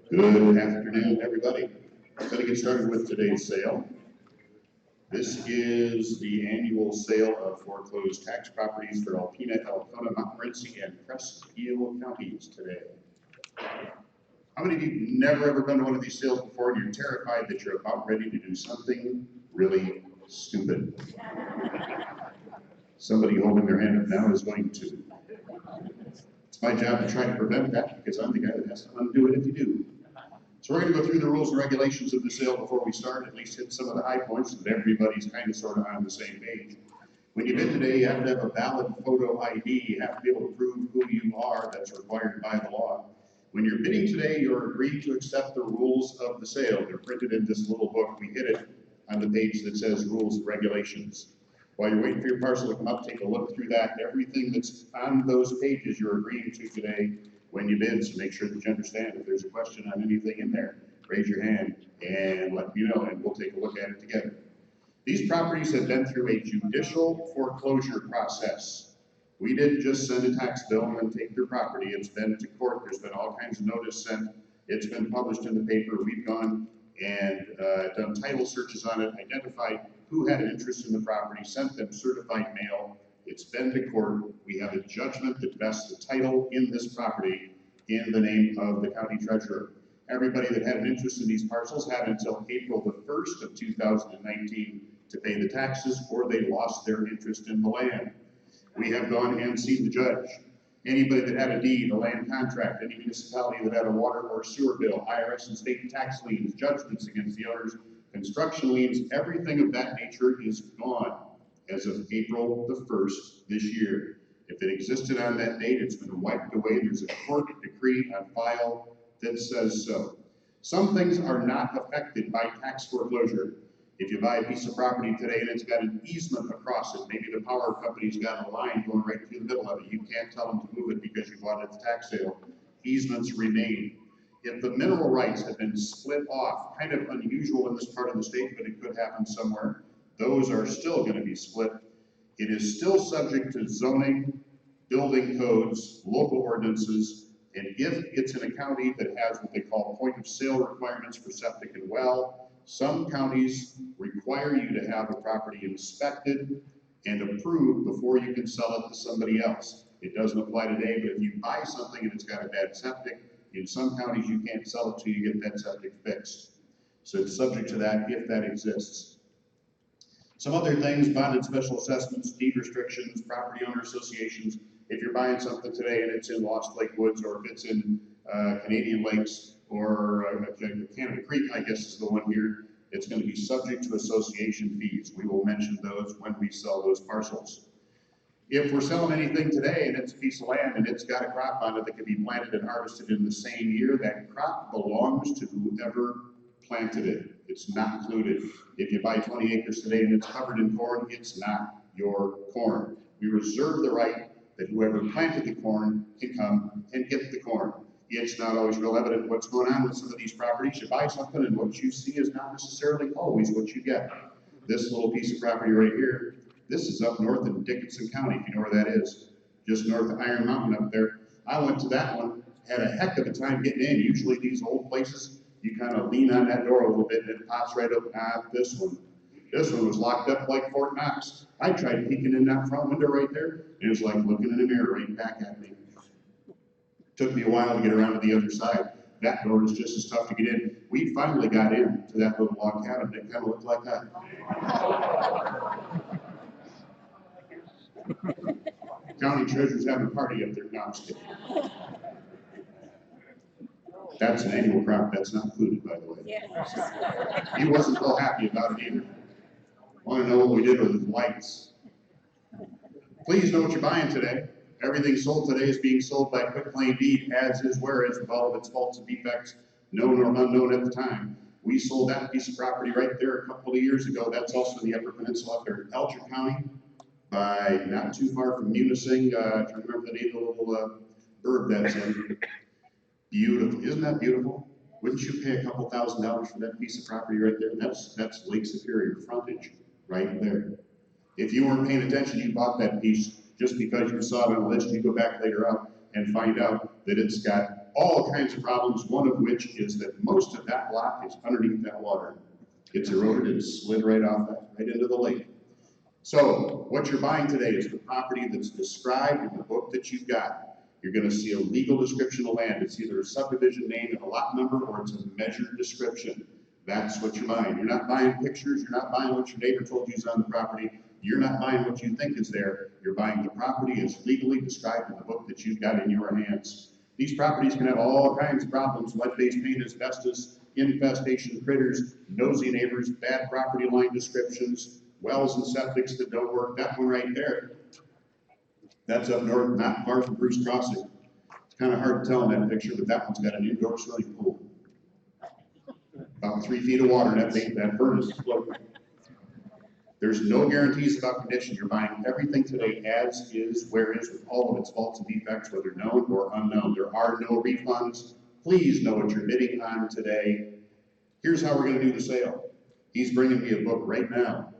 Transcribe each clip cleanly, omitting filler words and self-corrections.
Good afternoon, everybody. I'm going to get started with today's sale. This is the annual sale of foreclosed tax properties for Alpena, Alcona, Montmorency, and Presque Isle counties today. How many of you have never ever been to one of these sales before and you're terrified that you're about ready to do something really stupid? Somebody holding their hand up now is going to. It's my job to try to prevent that because I'm the guy that has to undo it if you do. So we're going to go through the rules and regulations of the sale before we start, at least hit some of the high points so that everybody's kind of sort of on the same page. When you bid today, you have to have a valid photo ID. You have to be able to prove who you are. That's required by the law. When you're bidding today, you're agreed to accept the rules of the sale. They're printed in this little book. We hit it on the page that says rules and regulations. While you're waiting for your parcel to come up, take a look through that. Everything that's on those pages you're agreeing to today when you bid, so make sure that you understand. If there's a question on anything in there, raise your hand and let me know, and we'll take a look at it together. These properties have been through a judicial foreclosure process. We didn't just send a tax bill and then take their property. It's been to court. There's been all kinds of notice sent. It's been published in the paper. We've gone and done title searches on it, identified who had an interest in the property, sent them certified mail. It's been to court. We have a judgment that vests the title in this property in the name of the county treasurer. Everybody that had an interest in these parcels had until April the 1st of 2019 to pay the taxes, or they lost their interest in the land. We have gone and seen the judge. Anybody that had a deed, a land contract, any municipality that had a water or sewer bill, IRS and state tax liens, judgments against the owners, construction liens, everything of that nature is gone as of April the 1st this year. If it existed on that date, it's been wiped away. There's a court decree on file that says so. Some things are not affected by tax foreclosure. If you buy a piece of property today and it's got an easement across it, maybe the power company's got a line going right through the middle of it, you can't tell them to move it because you bought it at the tax sale. Easements remain. If the mineral rights have been split off, kind of unusual in this part of the state, but it could happen somewhere, those are still going to be split. It is still subject to zoning, building codes, local ordinances, and if it's in a county that has what they call point of sale requirements for septic and well, some counties require you to have a property inspected and approved before you can sell it to somebody else. It doesn't apply today, but if you buy something and it's got a bad septic, in some counties you can't sell it till you get that septic fixed. So it's subject to that if that exists. Some other things, bonded special assessments, deed restrictions, property owner associations. If you're buying something today and it's in Lost Lake Woods, or if it's in Canadian Lakes, or Canada Creek, I guess is the one here, it's going to be subject to association fees. We will mention those when we sell those parcels. If we're selling anything today and it's a piece of land and it's got a crop on it that can be planted and harvested in the same year, that crop belongs to whoever planted it. It's not included. If you buy 20 acres today and it's covered in corn, it's not your corn. We reserve the right that whoever planted the corn can come and get the corn. It's not always real evident what's going on with some of these properties. You buy something and what you see is not necessarily always what you get. This little piece of property right here, this is up north in Dickinson County, if you know where that is, just north of Iron Mountain up there. I went to that one, had a heck of a time getting in. Usually these old places, you kind of lean on that door a little bit and it pops right up. This one was locked up like Fort Knox. I tried peeking in that front window right there, and it was like looking in a mirror right back at me. Took me a while to get around to the other side. That door was just as tough to get in. We finally got in to that little log cabin that kind of looked like that. County treasurer's having a party up there. No, I'm just kidding. That's an annual crop. That's not included, by the way. Yeah. He wasn't real happy about it either. Want to know what we did with his lights? Please know what you're buying today. Everything sold today is being sold by quick claim deed, as is, whereas, with all of its faults and defects, known or unknown at the time. We sold that piece of property right there a couple of years ago. That's also in the Upper Peninsula up there in Elgin County, by not too far from Munising. Trying to remember the name of the little burg that's in. Beautiful. Isn't that beautiful? Wouldn't you pay a couple $1,000s for that piece of property right there? That's Lake Superior frontage right there. If you weren't paying attention, you bought that piece just because you saw it on a list. You go back later on and find out that it's got all kinds of problems, one of which is that most of that block is underneath that water. It's eroded and slid right off that, right into the lake. So what you're buying today is the property that's described in the book that you've got. You're going to see a legal description of land. It's either a subdivision name and a lot number, or it's a measured description. That's what you're buying. You're not buying pictures. You're not buying what your neighbor told you is on the property. You're not buying what you think is there. You're buying the property as legally described in the book that you've got in your hands. These properties can have all kinds of problems: lead-based paint, asbestos, infestation, critters, nosy neighbors, bad property line descriptions, wells and septics that don't work. That one right there, that's up north, not far from Bruce Crossing. It's kind of hard to tell in that picture, but that one's got an indoor swimming pool. About 3 feet of water, that furnace is floating. There's no guarantees about condition. You're buying everything today as is, where is, with all of its faults and defects, whether known or unknown. There are no refunds. Please know what you're bidding on today. Here's how we're going to do the sale. He's bringing me a book right now.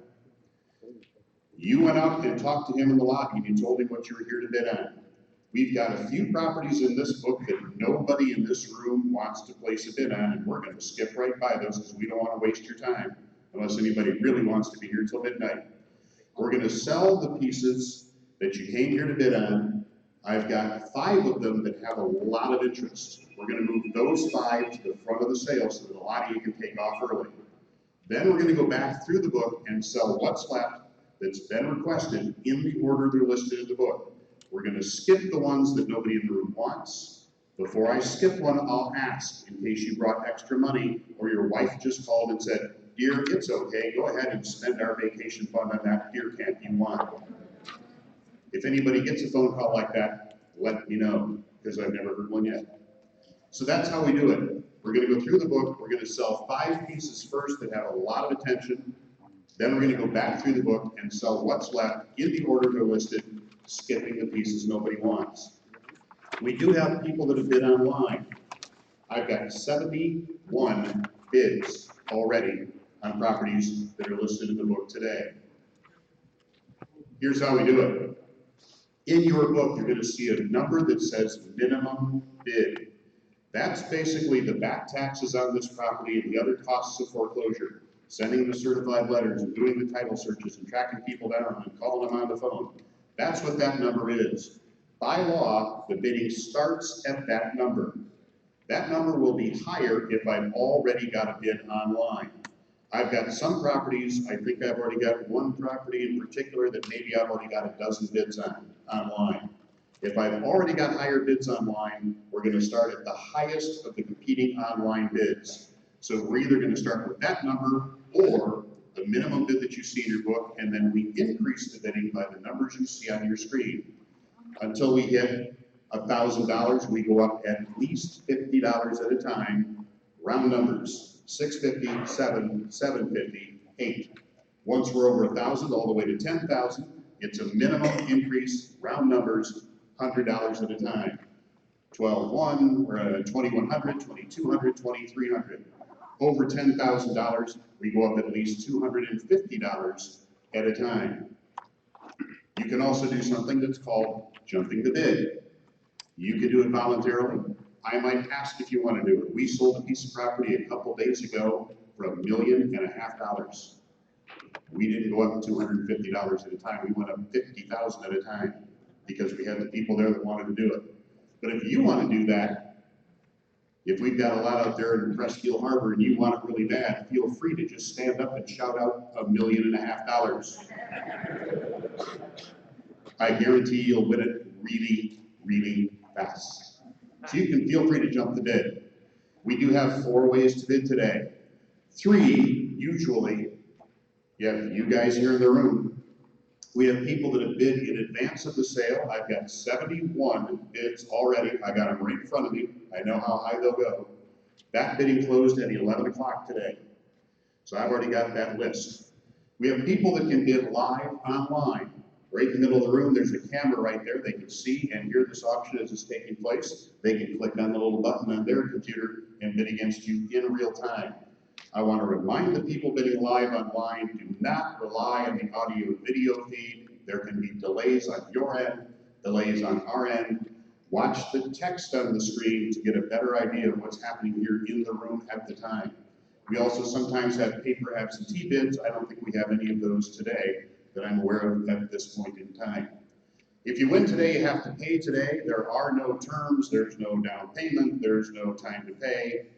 You went out and talked to him in the lobby and you told him what you were here to bid on. We've got a few properties in this book that nobody in this room wants to place a bid on, and we're going to skip right by those because we don't want to waste your time, unless anybody really wants to be here till midnight. We're going to sell the pieces that you came here to bid on. I've got 5 of them that have a lot of interest. We're going to move those 5 to the front of the sale so that a lot of you can take off early. Then we're going to go back through the book and sell what's left that's been requested in the order they're listed in the book. We're going to skip the ones that nobody in the room wants. Before I skip one, I'll ask, in case you brought extra money or your wife just called and said, "Dear, it's okay, go ahead and spend our vacation fund on that deer camp you want." If anybody gets a phone call like that, let me know, because I've never heard one yet. So that's how we do it. We're going to go through the book. We're going to sell 5 pieces first that have a lot of attention. Then we're going to go back through the book and sell what's left in the order they're listed, skipping the pieces nobody wants. We do have people that have bid online. I've got 71 bids already on properties that are listed in the book today. Here's how we do it. In your book, you're going to see a number that says minimum bid. That's basically the back taxes on this property and the other costs of foreclosure. Sending the certified letters and doing the title searches and tracking people down and calling them on the phone. That's what that number is. By law, the bidding starts at that number. That number will be higher if I've already got a bid online. I've got some properties, I think I've already got one property in particular that maybe I've already got a dozen bids on online. If I've already got higher bids online, we're going to start at the highest of the competing online bids. So we're either going to start with that number or the minimum bid that you see in your book, and then we increase the bidding by the numbers you see on your screen. Until we hit $1,000, we go up at least $50 at a time, round numbers, $650, $7, $750, $8. Once we're over 1,000, all the way to 10,000, it's a minimum increase, round numbers, $100 at a time. 12-1, we're at 2,100, 2,200, 2,300. Over $10,000, we go up at least $250 at a time. You can also do something that's called jumping the bid. You can do it voluntarily. I might ask if you want to do it. We sold a piece of property a couple days ago for $1.5 million. We didn't go up $250 at a time. We went up $50,000 at a time because we had the people there that wanted to do it. But if you want to do that, if we've got a lot out there in Presque Isle Harbor and you want it really bad, feel free to just stand up and shout out $1.5 million. I guarantee you'll win it really, really fast. So you can feel free to jump the bid. We do have 4 ways to bid today. 3, usually, you have you guys here in the room. We have people that have bid in advance of the sale. I've got 71 bids already. I got them right in front of me. I know how high they'll go. That bidding closed at 11 o'clock today. So I've already got that list. We have people that can bid live online. Right in the middle of the room, there's a camera right there. They can see and hear this auction as it's taking place. They can click on the little button on their computer and bid against you in real time. I want to remind the people bidding live online, do not rely on the audio video feed. There can be delays on your end, delays on our end. Watch the text on the screen to get a better idea of what's happening here in the room at the time. We also sometimes have paper absentee bids. I don't think we have any of those today that I'm aware of at this point in time. If you win today, you have to pay today. There are no terms, there's no down payment, there's no time to pay.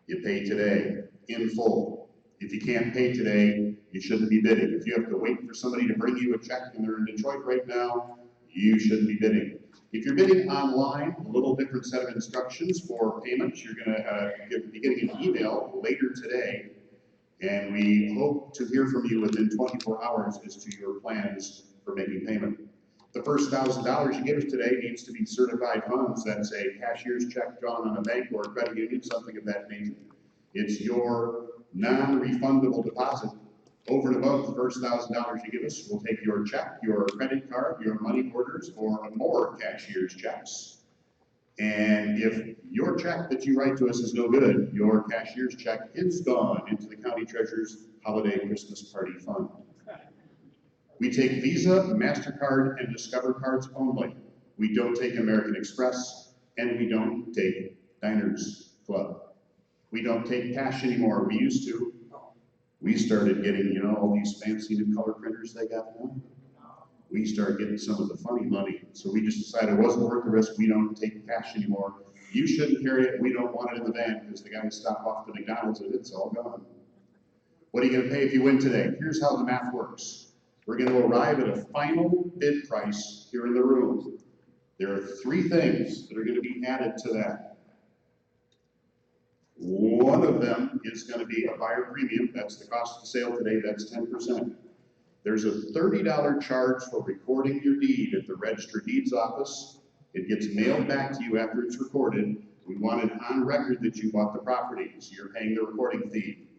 You pay today, in full. If you can't pay today, you shouldn't be bidding. If you have to wait for somebody to bring you a check and they're in Detroit right now, you shouldn't be bidding. If you're bidding online, a little different set of instructions for payments. You're gonna be getting an email later today, and we hope to hear from you within 24 hours as to your plans for making payment. The first $1,000 you give us today needs to be certified funds. That's a cashier's check drawn on a bank or a credit union, something of that nature. It's your non-refundable deposit. Over and above the first $1,000 you give us, we'll take your check, your credit card, your money orders, or more cashier's checks. And if your check that you write to us is no good, your cashier's check is gone into the county treasurer's holiday Christmas party fund. We take Visa, MasterCard, and Discover cards only. We don't take American Express, and we don't take Diners Club. We don't take cash anymore. We used to. We started getting, you know, all these fancy new color printers they got now. We started getting some of the funny money. So we just decided it wasn't worth the risk. We don't take cash anymore. You shouldn't carry it. We don't want it in the van because the guys stop off to McDonald's and it's all gone. What are you going to pay if you win today? Here's how the math works. We're going to arrive at a final bid price here in the room. There are three things that are going to be added to that. One of them is going to be a buyer premium. That's the cost of the sale today. That's 10%. There's a $30 charge for recording your deed at the Register of Deeds office. It gets mailed back to you after it's recorded. We want it on record that you bought the property, so you're paying the recording fee.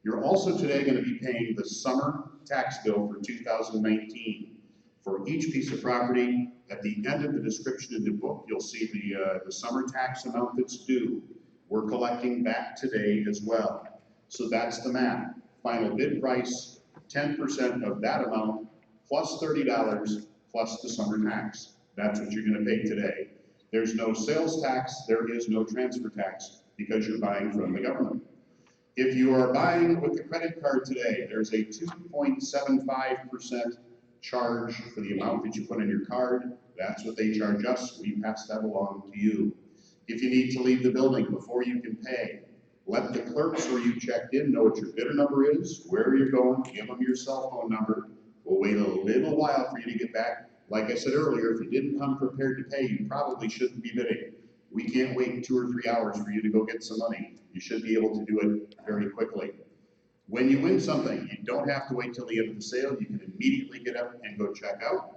You're also today going to be paying the summer tax bill for 2019. For each piece of property, at the end of the description in the book, you'll see the summer tax amount that's due. We're collecting back today as well. So that's the math. Final bid price, 10% of that amount, plus $30, plus the summer tax. That's what you're going to pay today. There's no sales tax, there is no transfer tax, because you're buying from the government. If you are buying with the credit card today, there's a 2.75% charge for the amount that you put on your card. That's what they charge us. We pass that along to you. If you need to leave the building before you can pay, let the clerks where you checked in know what your bidder number is, where you're going, give them your cell phone number. We'll wait a little while for you to get back. Like I said earlier, if you didn't come prepared to pay, you probably shouldn't be bidding. We can't wait 2 or 3 hours for you to go get some money. You should be able to do it very quickly. When you win something, you don't have to wait till the end of the sale. You can immediately get up and go check out.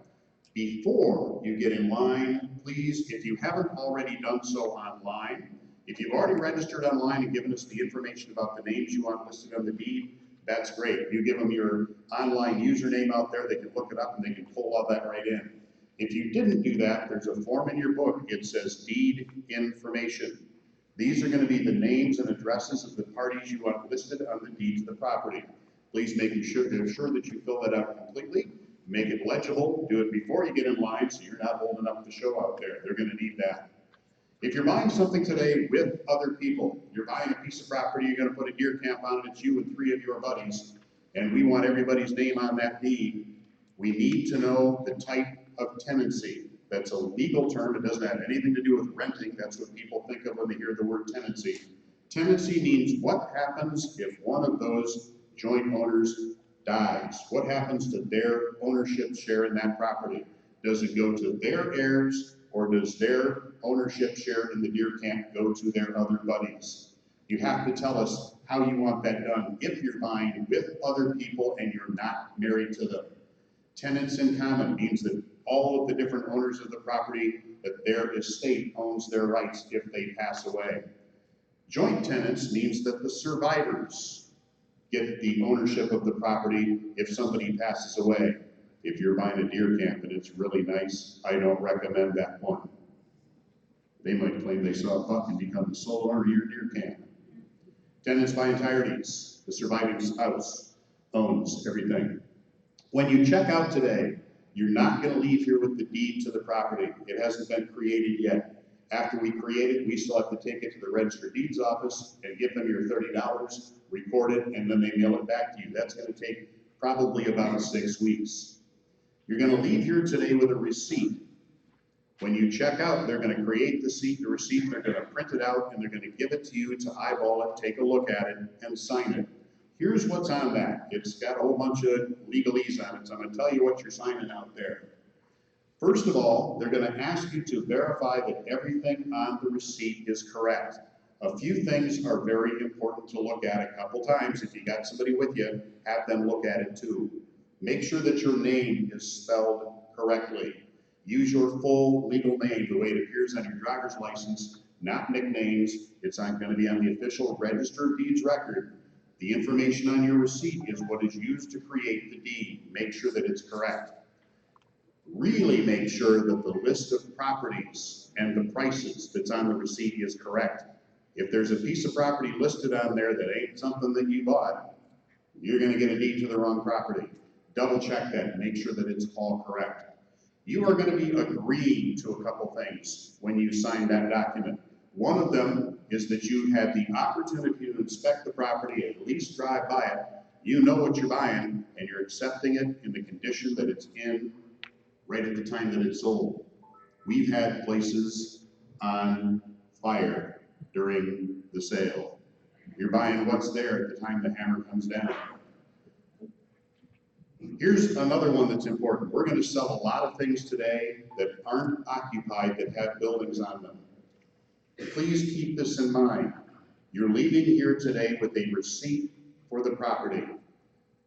Before you get in line, please, if you haven't already done so online, if you've already registered online and given us the information about the names you want listed on the deed, that's great. You give them your online username out there, they can look it up and they can pull all that right in. If you didn't do that, there's a form in your book. It says deed information. These are going to be the names and addresses of the parties you want listed on the deed to the property. Please make sure that you fill that out completely. Make it legible, do it before you get in line so you're not holding up the show out there. They're going to need that. If you're buying something today with other people, you're buying a piece of property, you're going to put a deer camp on it, it's you and 3 of your buddies, and we want everybody's name on that deed, we need to know the type of tenancy. That's a legal term. It doesn't have anything to do with renting. That's what people think of when they hear the word tenancy. Tenancy means what happens if one of those joint owners dies. What happens to their ownership share in that property? Does it go to their heirs, or does their ownership share in the deer camp go to their other buddies? You have to tell us how you want that done if you're buying with other people and you're not married to them. Tenants in common means that all of the different owners of the property, that their estate owns their rights if they pass away. Joint tenants means that the survivors get the ownership of the property if somebody passes away. If you're buying a deer camp and it's really nice, I don't recommend that one. They might claim they saw a buck and become the sole owner of your deer camp. Tenants by entireties. The surviving spouse owns everything. When you check out today, You're not gonna leave here with the deed to the property. It hasn't been created yet. After we create it, we still have to take it to the Register of Deeds office and give them your $30, record it, and then they mail it back to you. That's gonna take probably about 6 weeks. You're gonna leave here today with a receipt. When you check out, they're gonna create the receipt, they're gonna print it out, and they're gonna give it to you to eyeball it, take a look at it, and sign it. Here's what's on that. It's got a whole bunch of legalese on it, so I'm gonna tell you what you're signing out there. First of all, they're gonna ask you to verify that everything on the receipt is correct. A few things are very important to look at a couple times. If you got somebody with you, have them look at it too. Make sure that your name is spelled correctly. Use your full legal name, the way it appears on your driver's license, not nicknames. It's going to be on the official Register of Deeds record. The information on your receipt is what is used to create the deed. Make sure that it's correct. Really make sure that the list of properties and the prices that's on the receipt is correct. If there's a piece of property listed on there that ain't something that you bought, you're gonna get a deed to the wrong property. Double check that, make sure that it's all correct. You are gonna be agreeing to a couple things when you sign that document. One of them is that you had the opportunity to inspect the property, at least drive by it. You know what you're buying, and you're accepting it in the condition that it's in right at the time that it's sold. We've had places on fire during the sale. You're buying what's there at the time the hammer comes down. Here's another one that's important. We're going to sell a lot of things today that aren't occupied, that have buildings on them. Please keep this in mind. You're leaving here today with a receipt for the property.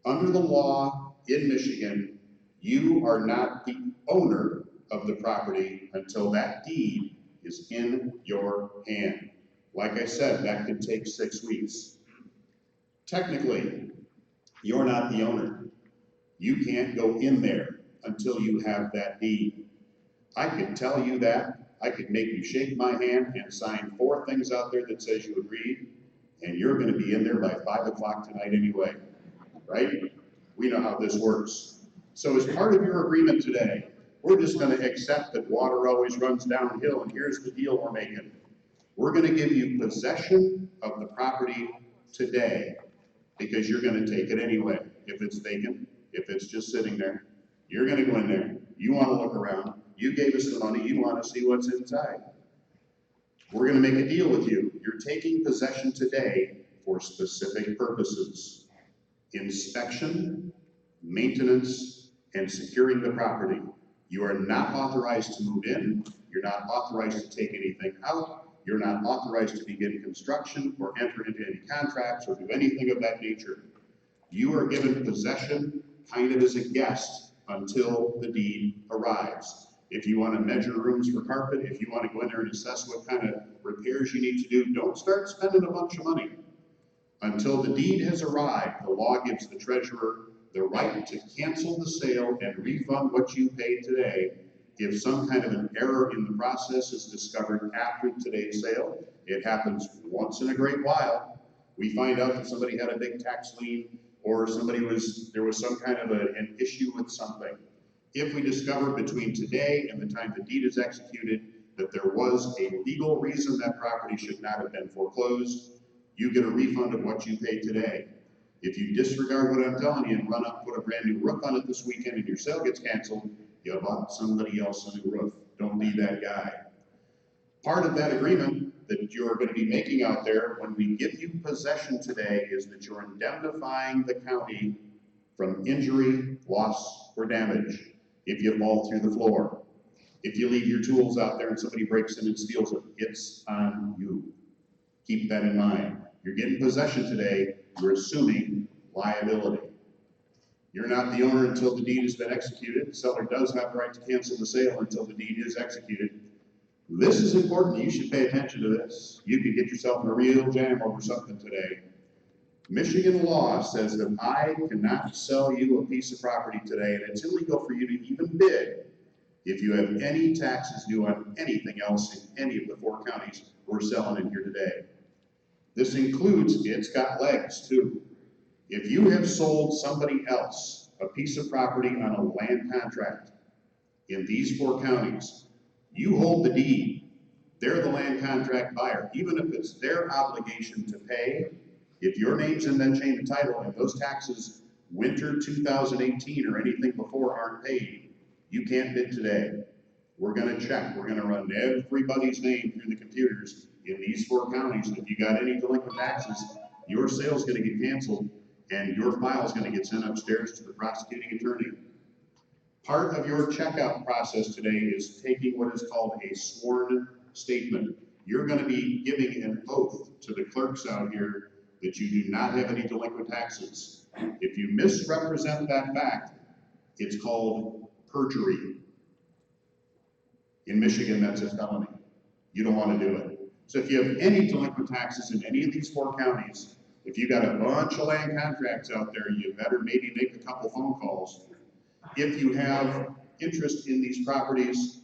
Under the law in Michigan, you are not the owner of the property until that deed is in your hand. Like I said, that could take 6 weeks. Technically, you're not the owner. You can't go in there until you have that deed. I could tell you that. I could make you shake my hand and sign 4 things out there that says you agreed, and you're gonna be in there by 5 o'clock tonight anyway, right? We know how this works. So as part of your agreement today, we're just gonna accept that water always runs downhill, and here's the deal we're making. We're gonna give you possession of the property today, because you're gonna take it anyway. If it's vacant, if it's just sitting there, you're gonna go in there, you wanna look around, you gave us the money, you wanna see what's inside. We're gonna make a deal with you. You're taking possession today for specific purposes: inspection, maintenance, and securing the property. You are not authorized to move in, you're not authorized to take anything out, you're not authorized to begin construction or enter into any contracts or do anything of that nature. You are given possession kind of as a guest until the deed arrives. If you want to measure rooms for carpet, if you want to go in there and assess what kind of repairs you need to do, don't start spending a bunch of money. Until the deed has arrived, the law gives the treasurer the right to cancel the sale and refund what you paid today if some kind of an error in the process is discovered after today's sale. It happens once in a great while. We find out that somebody had a big tax lien, or there was some kind of an issue with something. If we discover between today and the time the deed is executed that there was a legal reason that property should not have been foreclosed, you get a refund of what you paid today. If you disregard what I'm telling you and run up, put a brand new roof on it this weekend and your sale gets canceled, you bought somebody else a new roof. Don't be that guy. Part of that agreement that you're going to be making out there when we give you possession today is that you're indemnifying the county from injury, loss, or damage if you fall through the floor. If you leave your tools out there and somebody breaks in and steals them, it's on you. Keep that in mind. You're getting possession today, you're assuming liability. You're not the owner until the deed has been executed. The seller does have the right to cancel the sale until the deed is executed. This is important. You should pay attention to this. You could get yourself in a real jam over something today. Michigan law says that I cannot sell you a piece of property today, and it's illegal for you to even bid if you have any taxes due on anything else in any of the 4 counties we're selling in here today. This includes, it's got legs too. If you have sold somebody else a piece of property on a land contract, in these 4 counties, you hold the deed. They're the land contract buyer. Even if it's their obligation to pay, if your name's in that chain of title and those taxes winter 2018 or anything before aren't paid, you can't bid today. We're gonna check, we're gonna run everybody's name through the computers in these 4 counties. And if you got any delinquent taxes, your sale's gonna get canceled and your file's gonna get sent upstairs to the prosecuting attorney. Part of your checkout process today is taking what is called a sworn statement. You're gonna be giving an oath to the clerks out here that you do not have any delinquent taxes. If you misrepresent that fact, it's called perjury. In Michigan, that's a felony. You don't want to do it. So if you have any delinquent taxes in any of these 4 counties, if you got a bunch of land contracts out there, you better maybe make a couple phone calls. If you have interest in these properties,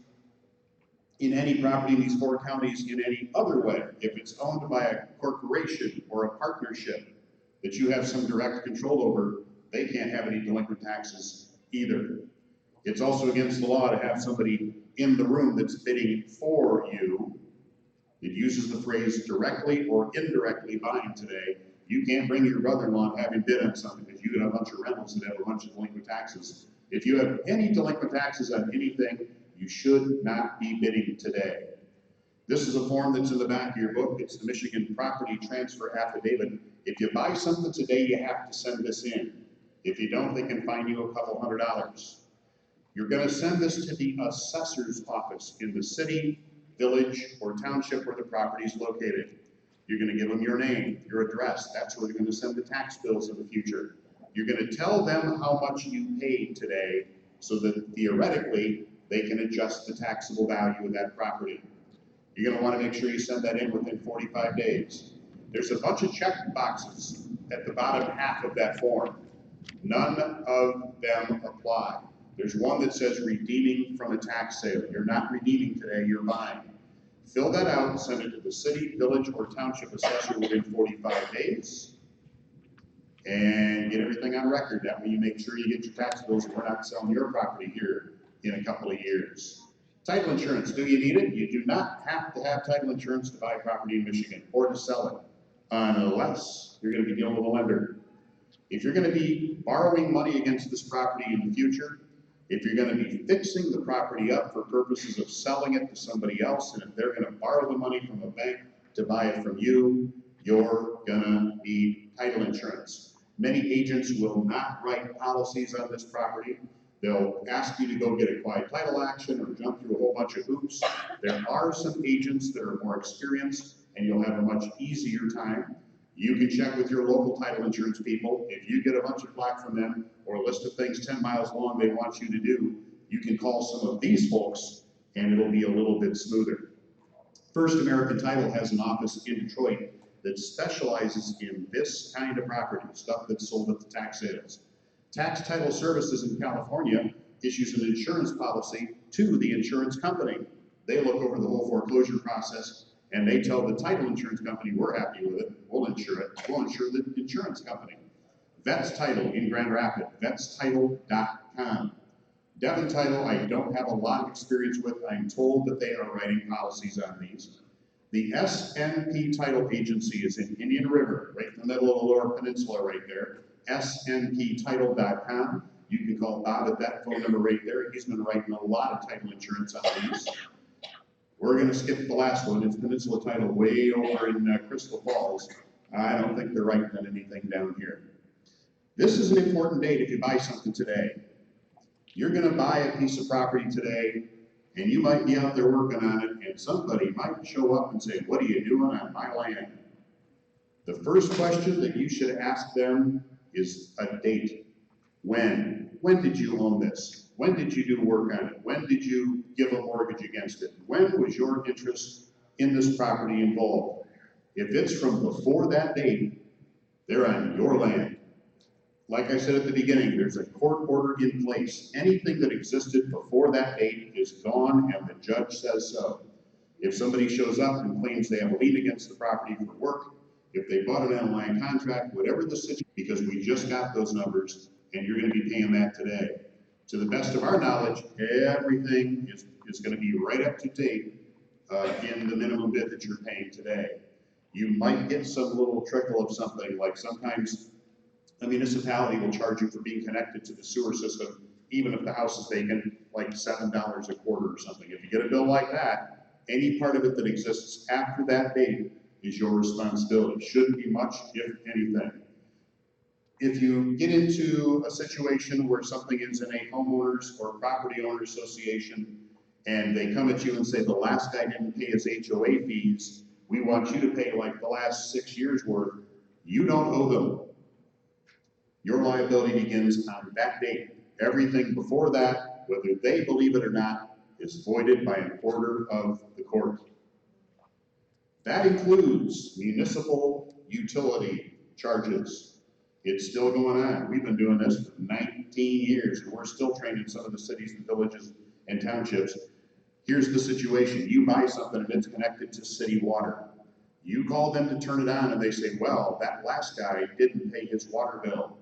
in any property in these 4 counties in any other way, if it's owned by a corporation or a partnership that you have some direct control over, they can't have any delinquent taxes either. It's also against the law to have somebody in the room that's bidding for you. It uses the phrase directly or indirectly buying today. You can't bring your brother-in-law and have him bid on something if you got a bunch of rentals that have a bunch of delinquent taxes. If you have any delinquent taxes on anything, you should not be bidding today. This is a form that's in the back of your book. It's the Michigan Property Transfer Affidavit. If you buy something today, you have to send this in. If you don't, they can fine you a couple $100. You're going to send this to the assessor's office in the city, village, or township where the property is located. You're going to give them your name, your address. That's where you're going to send the tax bills in the future. You're going to tell them how much you paid today so that theoretically they can adjust the taxable value of that property. You're going to want to make sure you send that in within 45 days. There's a bunch of check boxes at the bottom half of that form. None of them apply. There's one that says redeeming from a tax sale. You're not redeeming today, you're buying. Fill that out and send it to the city, village, or township assessor within 45 days. And get everything on record. That way you make sure you get your tax bills and we're not selling your property here in a couple of years. Title insurance, do you need it? You do not have to have title insurance to buy property in Michigan or to sell it, unless you're going to be dealing with a lender. If you're going to be borrowing money against this property in the future, if you're going to be fixing the property up for purposes of selling it to somebody else, and if they're going to borrow the money from a bank to buy it from you, you're going to need title insurance. Many agents will not write policies on this property. They'll ask you to go get a quiet title action or jump through a whole bunch of hoops. There are some agents that are more experienced, and you'll have a much easier time. You can check with your local title insurance people. If you get a bunch of flack from them or a list of things 10 miles long they want you to do, you can call some of these folks and it'll be a little bit smoother. First American Title has an office in Detroit that specializes in this kind of property, stuff that's sold at the tax sales. Tax Title Services in California issues an insurance policy to the insurance company. They look over the whole foreclosure process and they tell the title insurance company, we're happy with it, we'll insure it, we'll insure the insurance company. Vets Title in Grand Rapids, vetstitle.com. Devon Title, I don't have a lot of experience with. I'm told that they are writing policies on these. The SNP Title Agency is in Indian River, right in the middle of the Lower Peninsula right there, snptitle.com. You can call Bob at that phone number right there. He's been writing a lot of title insurance on these. We're going to skip the last one. It's Peninsula Title way over in Crystal Falls. I don't think they're writing on anything down here. This is an important date if you buy something today. You're going to buy a piece of property today, and you might be out there working on it, and somebody might show up and say, what are you doing on my land? The first question that you should ask them is a date. When? When did you own this? When did you do work on it? When did you give a mortgage against it? When was your interest in this property involved? If it's from before that date, they're on your land. Like I said at the beginning, there's a court order in place. Anything that existed before that date is gone and the judge says so. If somebody shows up and claims they have a lien against the property for work, if they bought an online contract, whatever the situation, because we just got those numbers and you're going to be paying that today. To the best of our knowledge, everything is going to be right up to date in the minimum bid that you're paying today. You might get some little trickle of something, like sometimes a municipality will charge you for being connected to the sewer system, even if the house is vacant, like $7 a quarter or something. If you get a bill like that, any part of it that exists after that date is your responsibility. Shouldn't be much, if anything. If you get into a situation where something is in a homeowners or property owner association, and they come at you and say, the last guy didn't pay his HOA fees, we want you to pay like the last 6 years worth, you don't owe them. Your liability begins on that date. Everything before that, whether they believe it or not, is voided by an order of the court. That includes municipal utility charges. It's still going on. We've been doing this for 19 years, and we're still training some of the cities and villages and townships. Here's the situation. You buy something and it's connected to city water. You call them to turn it on and they say, well, that last guy didn't pay his water bill.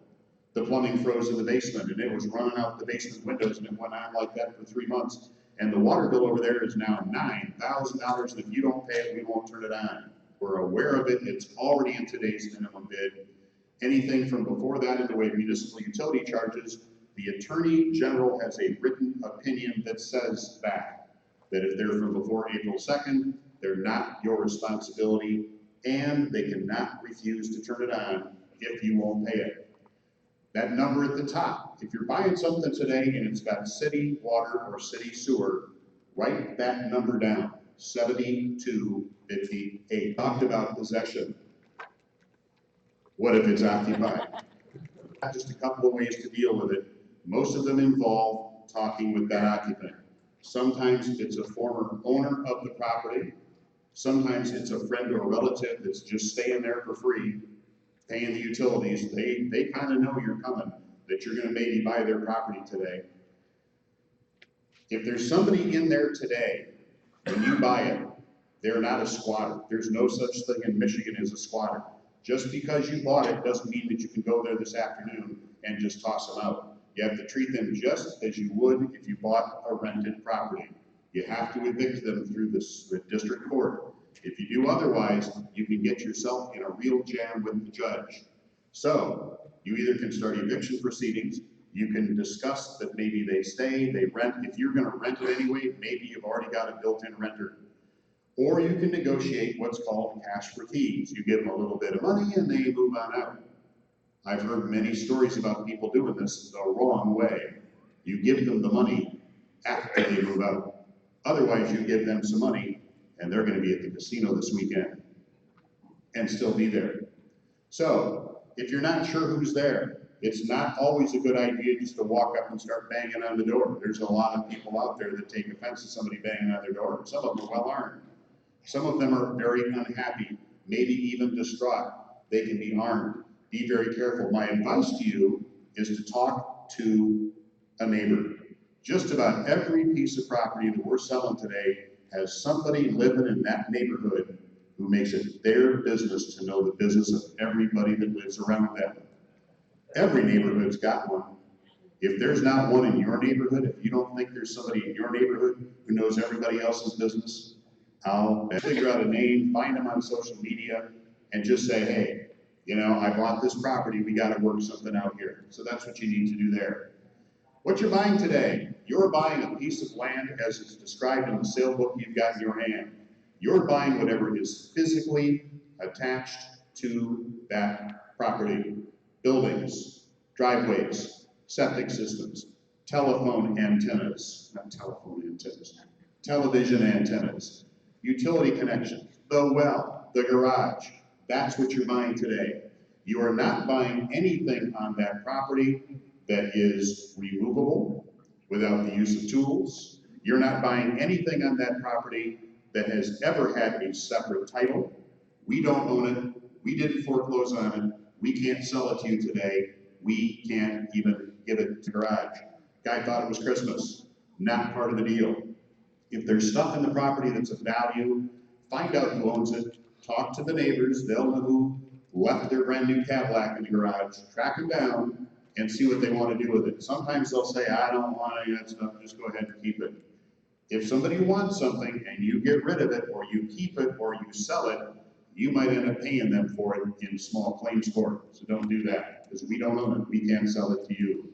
The plumbing froze in the basement and it was running out the basement windows, and it went on like that for 3 months. And the water bill over there is now $9,000, and if you don't pay it, we won't turn it on. We're aware of it. It's already in today's minimum bid. Anything from before that in the way of municipal utility charges, the Attorney General has a written opinion that says that if they're from before April 2nd, they're not your responsibility, and they cannot refuse to turn it on if you won't pay it. That number at the top, if you're buying something today and it's got city water or city sewer, write that number down, 7258. Talked about possession. What if it's occupied? Just a couple of ways to deal with it. Most of them involve talking with that occupant. Sometimes it's a former owner of the property. Sometimes it's a friend or relative that's just staying there for free, paying the utilities. They kind of know you're coming, that you're going to maybe buy their property today. If there's somebody in there today, when you buy it, they're not a squatter. There's no such thing in Michigan as a squatter. Just because you bought it doesn't mean that you can go there this afternoon and just toss them out. You have to treat them just as you would if you bought a rented property. You have to evict them through the district court. If you do otherwise, you can get yourself in a real jam with the judge. So you either can start eviction proceedings, you can discuss that maybe they stay, they rent. If you're going to rent it anyway, maybe you've already got a built-in renter. Or you can negotiate what's called cash for keys. You give them a little bit of money and they move on out. I've heard many stories about people doing this the wrong way. You give them the money after they move out. Otherwise, you give them some money and they're going to be at the casino this weekend and still be there. So if you're not sure who's there, it's not always a good idea just to walk up and start banging on the door. There's a lot of people out there that take offense to somebody banging on their door. Some of them are well armed. Some of them are very unhappy, maybe even distraught. They can be armed. Be very careful. My advice to you is to talk to a neighbor. Just about every piece of property that we're selling today has somebody living in that neighborhood who makes it their business to know the business of everybody that lives around them. Every neighborhood's got one. If there's not one in your neighborhood, if you don't think there's somebody in your neighborhood who knows everybody else's business, I'll figure out a name, find them on social media, and just say, hey, you know, I bought this property, we got to work something out here. So that's what you need to do there. What you're buying today, you're buying a piece of land as it's described in the sale book you've got in your hand. You're buying whatever is physically attached to that property. Buildings, driveways, septic systems, telephone antennas, not telephone antennas, television antennas, utility connections, the well, the garage. That's what you're buying today. You are not buying anything on that property that is removable without the use of tools. You're not buying anything on that property that has ever had a separate title. We don't own it. We didn't foreclose on it. We can't sell it to you today. We can't even give it to the garage. Guy thought it was Christmas. Not part of the deal. If there's stuff in the property that's of value, find out who owns it. Talk to the neighbors. They'll know who left their brand new Cadillac in the garage. Track them down and see what they want to do with it. Sometimes they'll say, I don't want any of that stuff, just go ahead and keep it. If somebody wants something and you get rid of it, or you keep it, or you sell it, you might end up paying them for it in small claims court. So don't do that, because we don't own it. We can't sell it to you.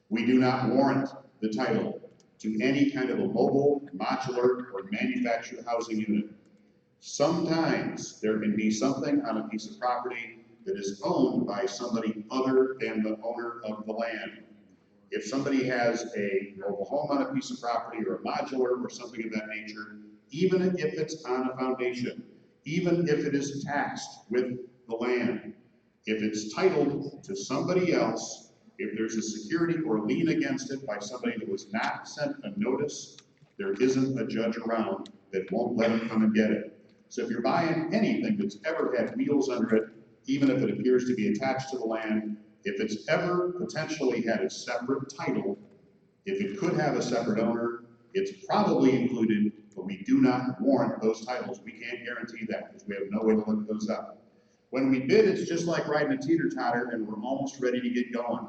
We do not warrant the title to any kind of a mobile, modular, or manufactured housing unit. Sometimes there can be something on a piece of property that is owned by somebody other than the owner of the land. If somebody has a mobile home on a piece of property, or a modular, or something of that nature, even if it's on a foundation, even if it is taxed with the land, if it's titled to somebody else, if there's a security or lien against it by somebody that was not sent a notice, there isn't a judge around that won't let them come and get it. So if you're buying anything that's ever had wheels under it, even if it appears to be attached to the land, if it's ever potentially had a separate title, if it could have a separate owner, it's probably included, but we do not warrant those titles. We can't guarantee that because we have no way to look those up. When we bid, it's just like riding a teeter-totter, and we're almost ready to get going.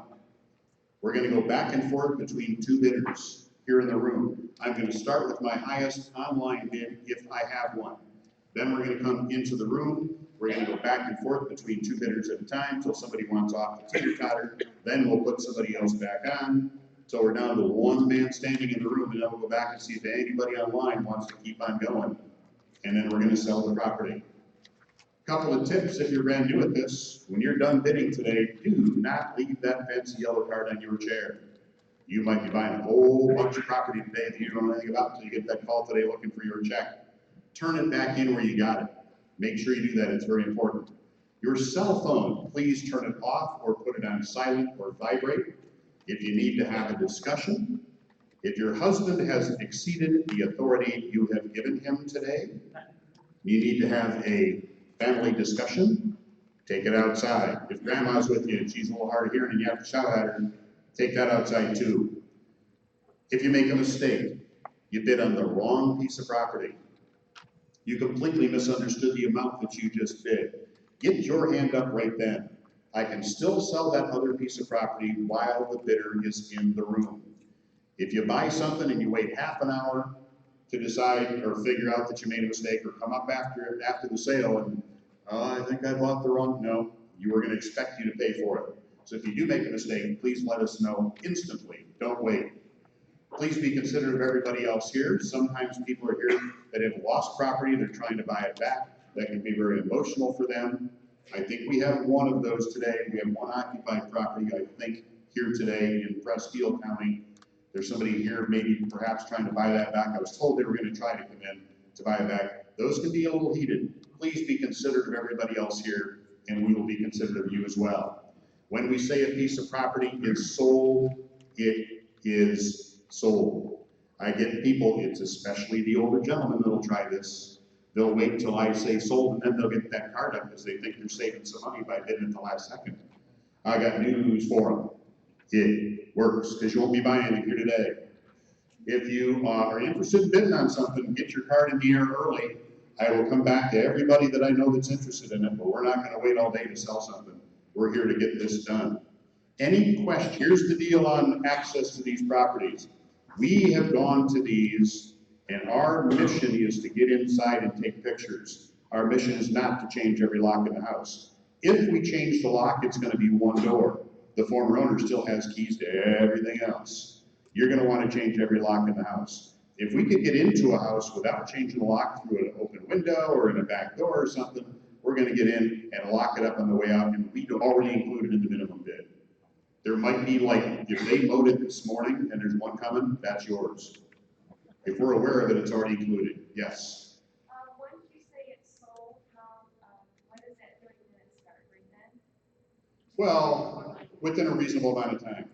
We're going to go back and forth between two bidders here in the room. I'm going to start with my highest online bid if I have one. Then we're going to come into the room. We're going to go back and forth between two bidders at a time until somebody wants off the teeter-totter. Then we'll put somebody else back on. So we're down to one man standing in the room, and then we'll go back and see if anybody online wants to keep on going. And then we're going to sell the property. Couple of tips if you're brand new at this. When you're done bidding today, do not leave that fancy yellow card on your chair. You might be buying a whole bunch of property today that you don't know anything about until you get that call today looking for your check. Turn it back in where you got it. Make sure you do that, it's very important. Your cell phone, please turn it off or put it on silent or vibrate. If you need to have a discussion, if your husband has exceeded the authority you have given him today, you need to have a family discussion, take it outside. If grandma's with you and she's a little hard of hearing and you have to shout at her, take that outside too. If you make a mistake, you bid on the wrong piece of property, you completely misunderstood the amount that you just bid, get your hand up right then. I can still sell that other piece of property while the bidder is in the room. If you buy something and you wait half an hour to decide or figure out that you made a mistake, or come up after the sale and, I think I bought the wrong, no, you were going to expect you to pay for it. So if you do make a mistake, please let us know instantly, don't wait. Please be considerate of everybody else here. Sometimes people are here that have lost property, they're trying to buy it back. That can be very emotional for them. I think we have one of those today. We have one occupied property, I think, here today in Presque Isle County. There's somebody here maybe perhaps trying to buy that back. I was told they were going to try to come in to buy it back. Those can be a little heated. Please be considerate of everybody else here, and we will be considerate of you as well. When we say a piece of property is sold, it is sold. I get people, it's especially the older gentlemen that'll try this. They'll wait until I say sold, and then they'll get that card up because they think they're saving some money by bidding at the last second. I got news for them. It works, because you won't be buying it here today. If you are interested in bidding on something, get your card in the air early. I will come back to everybody that I know that's interested in it, but we're not going to wait all day to sell something. We're here to get this done. Any question? Here's the deal on access to these properties. We have gone to these, and our mission is to get inside and take pictures. Our mission is not to change every lock in the house. If we change the lock, it's going to be one door. The former owner still has keys to everything else. You're going to want to change every lock in the house. If we could get into a house without changing the lock through an open window or in a back door or something, we're going to get in and lock it up on the way out, and we already included in the minimum bid. There might be, like, if they mowed it this morning and there's one coming, that's yours. If we're aware of it, it's already included. Yes? Once you say it's sold, when does that 30 minutes start? Right then? Well, within a reasonable amount of time.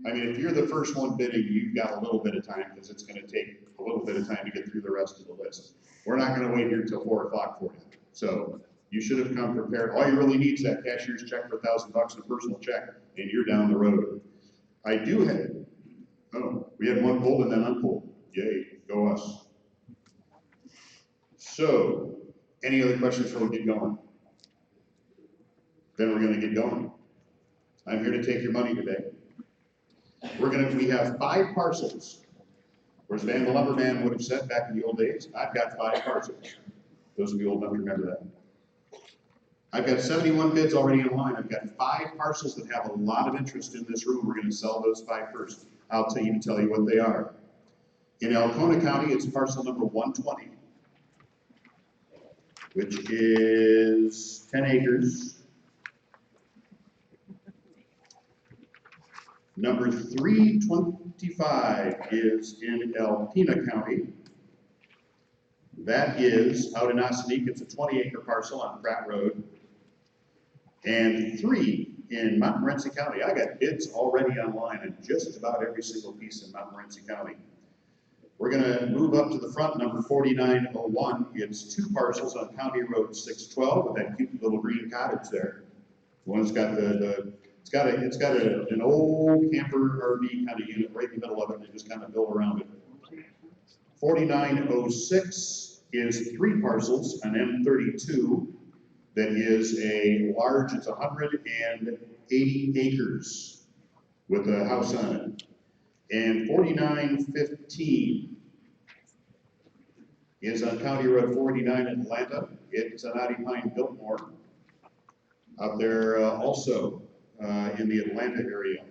I mean, if you're the first one bidding, you've got a little bit of time because it's going to take a little bit of time to get through the rest of the list. We're not going to wait here until 4 o'clock for you. So you should have come prepared. All you really need is that cashier's check for $1,000 and a personal check, and you're down the road. I do have, we had one pulled and then unpulled. Yay, go us. So, any other questions before we get going? Then we're going to get going. I'm here to take your money today. We have 5 parcels. Whereas Van the Lumberman would have said back in the old days, I've got 5 parcels. Those of you old enough to remember that. I've got 71 bids already in line. I've got 5 parcels that have a lot of interest in this room. We're going to sell those 5 first. I'll tell you what they are. In Alcona County, it's parcel number 120, which is 10 acres. Number 325 is in Alpena County. That is out in Ossaneek. It's a 20-acre parcel on Pratt Road. And 3 in Montmorency County. I got bids already online on just about every single piece in Montmorency County. We're going to move up to the front, number 4901. It's 2 parcels on County Road 612 with that cute little green cottage there. One's got it's got an old camper RV kind of unit right in the middle of it, and they just kind of built around it. 4906 is 3 parcels on M32 that is a large, it's 180 acres with a house on it. And 4915 is on County Road 49 in Atlanta. It's an Audi Pine Biltmore out there also in the Atlanta area.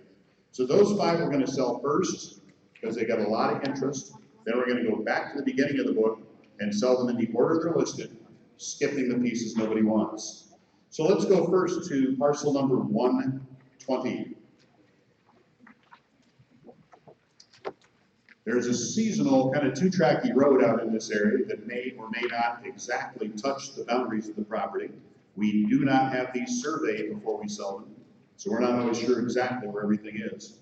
So those 5 we're going to sell first because they got a lot of interest. Then we're going to go back to the beginning of the book and sell them in the order they're listed, skipping the pieces nobody wants. So let's go first to parcel number 120. There's a seasonal kind of 2-tracky road out in this area that may or may not exactly touch the boundaries of the property. We do not have these surveyed before we sell them, so we're not always sure exactly where everything is.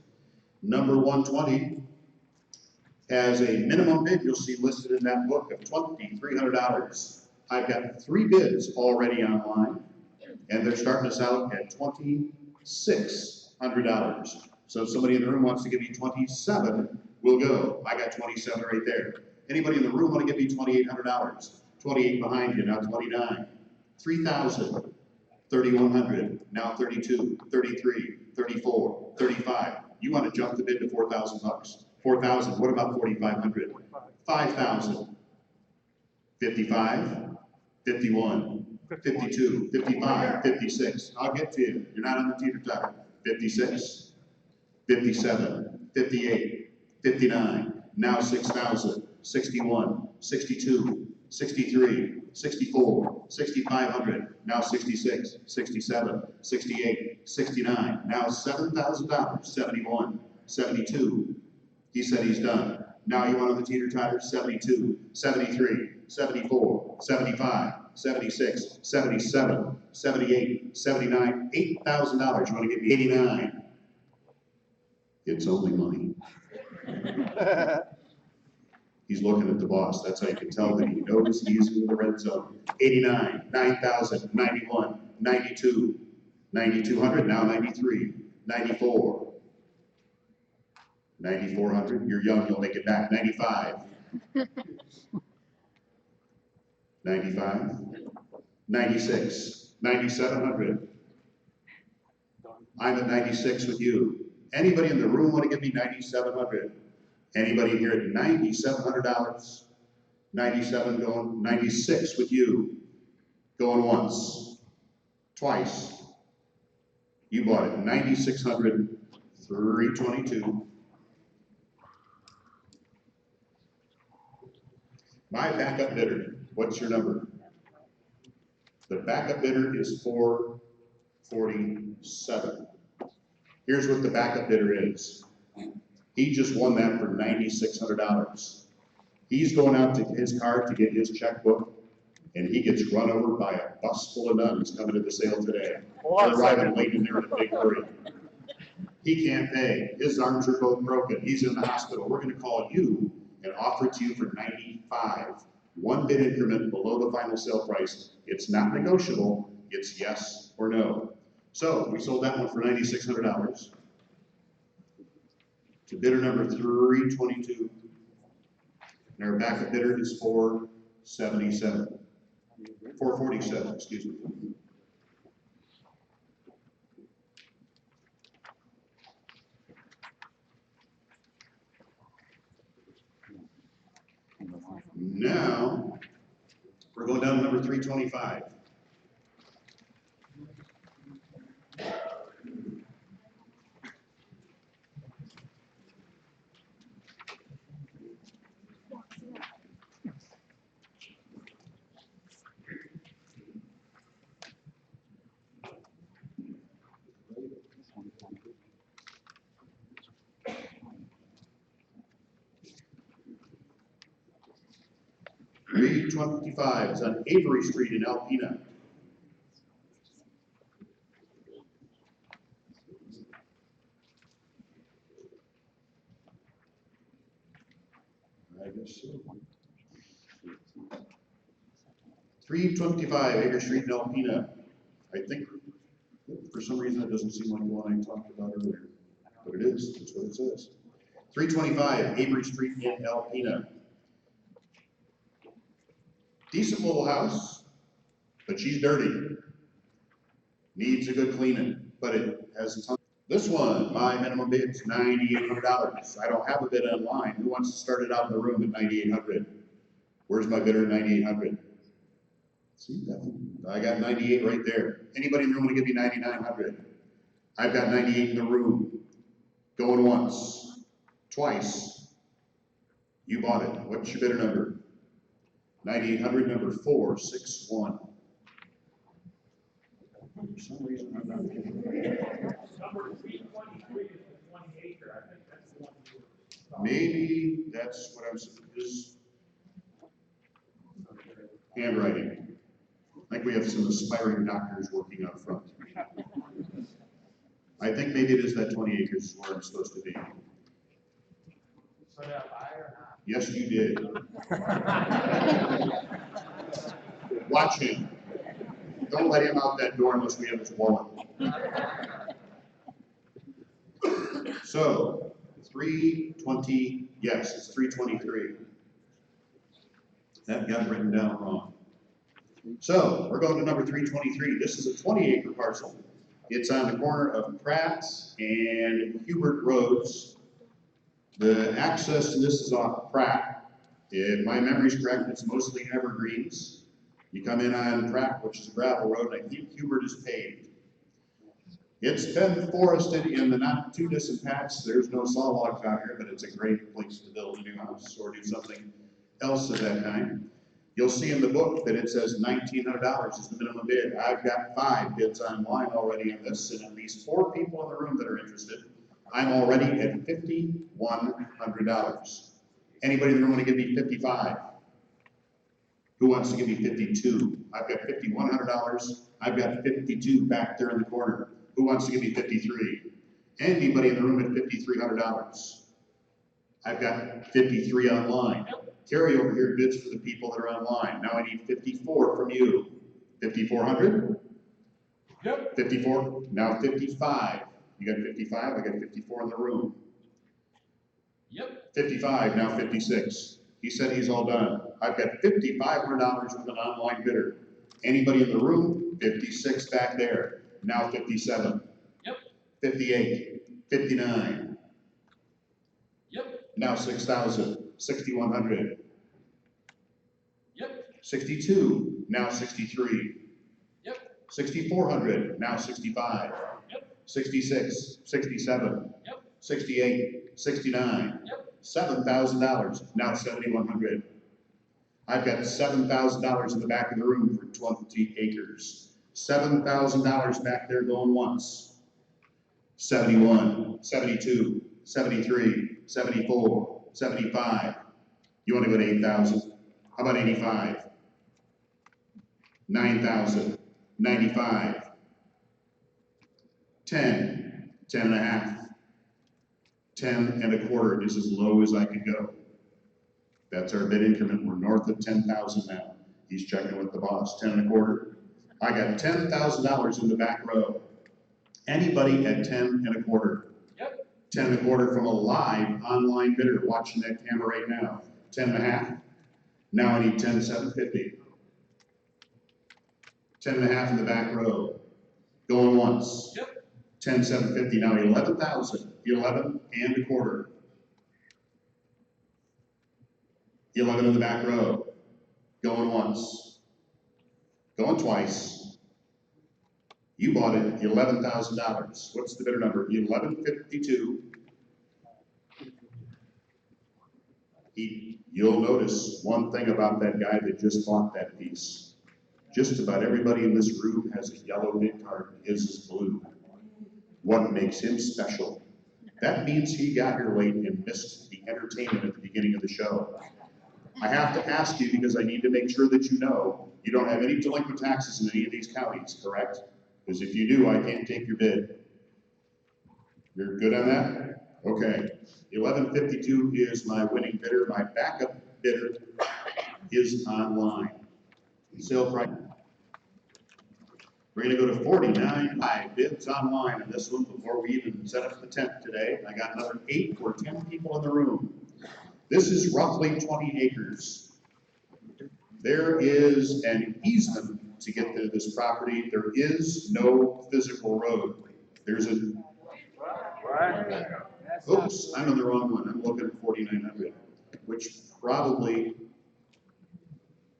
Number 120 has a minimum bid you'll see listed in that book of $2,300. I've got 3 bids already online, and they're starting us out at $2,600. So if somebody in the room wants to give me 27, we'll go. I got 27 right there. Anybody in the room want to give me $2,800? 28 behind you, now 29. 3,000, 3,100, now 32, 33, 34, 35. You want to jump the bid to $4,000? 4,000. What about 4,500? 5,000. 55, 51, 52, 55, 56. I'll get to you. You're not on the teeter-totter. 56, 57, 58, 59. Now 6,000, 61, 62, 63, 64, 6,500, now 66, 67, 68, 69, now $7,000, 71, 72. He said he's done. Now you want on the teeter-totter? 72, 73, 74, 75, 76, 77, 78, 79, $8,000. You want to give me 89? It's only money. He's looking at the boss. That's how you can tell that he knows he's in the red zone. 89, 9,000, 91, 92, 9,200, now 93, 94, 9,400. You're young, you'll make it back. 95, 95, 96, 9,700. I'm at 96 with you. Anybody in the room want to give me 9,700? Anybody here at $9,700? 97 going, 96 with you. Going once, twice. You bought it, 9,600, 322. My backup bidder, what's your number? The backup bidder is 447. Here's what the backup bidder is. He just won that for $9,600. He's going out to his car to get his checkbook, and he gets run over by a bus full of nuns coming to the sale today. They're arriving late in there in a big hurry. He can't pay. His arms are both broken. He's in the hospital. We're going to call you and offer it to you for $95. 1 bid increment below the final sale price. It's not negotiable. It's yes or no. So we sold that one for $9,600. To bidder number 322. And our backup bidder is 447, excuse me. Now, we're going down to number 325. $325 is on Avery Street in Alpena. I guess so. 325 Avery Street in Alpena. I think for some reason it doesn't seem like the one I talked about earlier, but it is. That's what it says. 325 Avery Street in Alpena. Decent little house, but she's dirty. Needs a good cleaning, but it has a ton. This one, my minimum bid is $9,800. I don't have a bid online. Who wants to start it out in the room at $9,800? Where's my bidder at $9,800? See that? I got 98 right there. Anybody in the room want to give me 9,900? I've got 98 in the room. Going once, twice. You bought it. What's your bidder number? 9,800, number 461. For some reason, I'm not getting it. Number 323 is the 20 acre. I think that's the one you were. Maybe that's what I'm saying. This handwriting. I think we have some aspiring doctors working out front. I think maybe it is that 20 acres is where I'm supposed to be. So did I buy or not? Yes, you did. Watch him. Don't let him out that door unless we have his wallet. So, 320, yes, it's 323. That got written down wrong. So, we're going to number 323. This is a 20-acre parcel. It's on the corner of Pratt and Hubert Roads. The access to this is off Pratt. If my memory's correct, it's mostly evergreens. You come in on Pratt, which is a gravel road, and I think Hubert is paved. It's been forested in the not too distant past. There's no saw logs out here, but it's a great place to build a new house or do something else of that kind. You'll see in the book that it says $1,900 is the minimum bid. I've got 5 bids online already on this, and at least 4 people in the room that are interested. I'm already at $5,100. Anybody in the room want to give me 55? Who wants to give me 52? I've got $5,100. I've got 52 back there in the corner. Who wants to give me 53? Anybody in the room at $5,300? I've got 53 online. Carry over here bids for the people that are online. Now I need 54 from you. 5,400? Yep. 54, now 55. You got 55, I got 54 in the room. Yep. 55, now 56. He said he's all done. I've got $5,500 with an online bidder. Anybody in the room? 56 back there. Now 57. Yep. 58, 59. Yep. Now 6,000, 6,100. Yep. 62, now 63. Yep. 6,400, now 65. Yep. 66, 67. Yep. 68, 69. Yep. $7,000, now 7,100. I've got $7,000 in the back of the room for 20 acres. $7,000 back there going once. 71, 72, 73, 74, 75. You want to go to 8,000? How about 85? 9,000, 95. 10, 10 and a half. 10 and a quarter is as low as I can go. That's our bid increment. We're north of 10,000 now. He's checking with the boss. 10 and a quarter. I got $10,000 in the back row. Anybody at 10 and a quarter? Yep. 10 and a quarter from a live online bidder watching that camera right now. 10 and a half. Now I need 10,750. 10 and a half in the back row. Going once. Yep. 10,750. Now 11,000. 11 and a quarter. 11 in the back row. Going once, going twice. You bought it $11,000. What's the bidder number? 1152. You'll notice one thing about that guy that just bought that piece. Just about everybody in this room has a yellow bid card. His is blue. What makes him special? That means he got here late and missed the entertainment at the beginning of the show. I have to ask you because I need to make sure that you know you don't have any delinquent taxes in any of these counties, correct? Because if you do, I can't take your bid. You're good on that? Okay. 1152 is my winning bidder. My backup bidder is online. Sale price. We're gonna go to 49 live bids online on this one before we even set up the tent today. I got another 8 or 10 people in the room. This is roughly 20 acres. There is an easement to get to this property. There is no physical road. There's a, oops, I'm on the wrong one. I'm looking at 4900, which probably,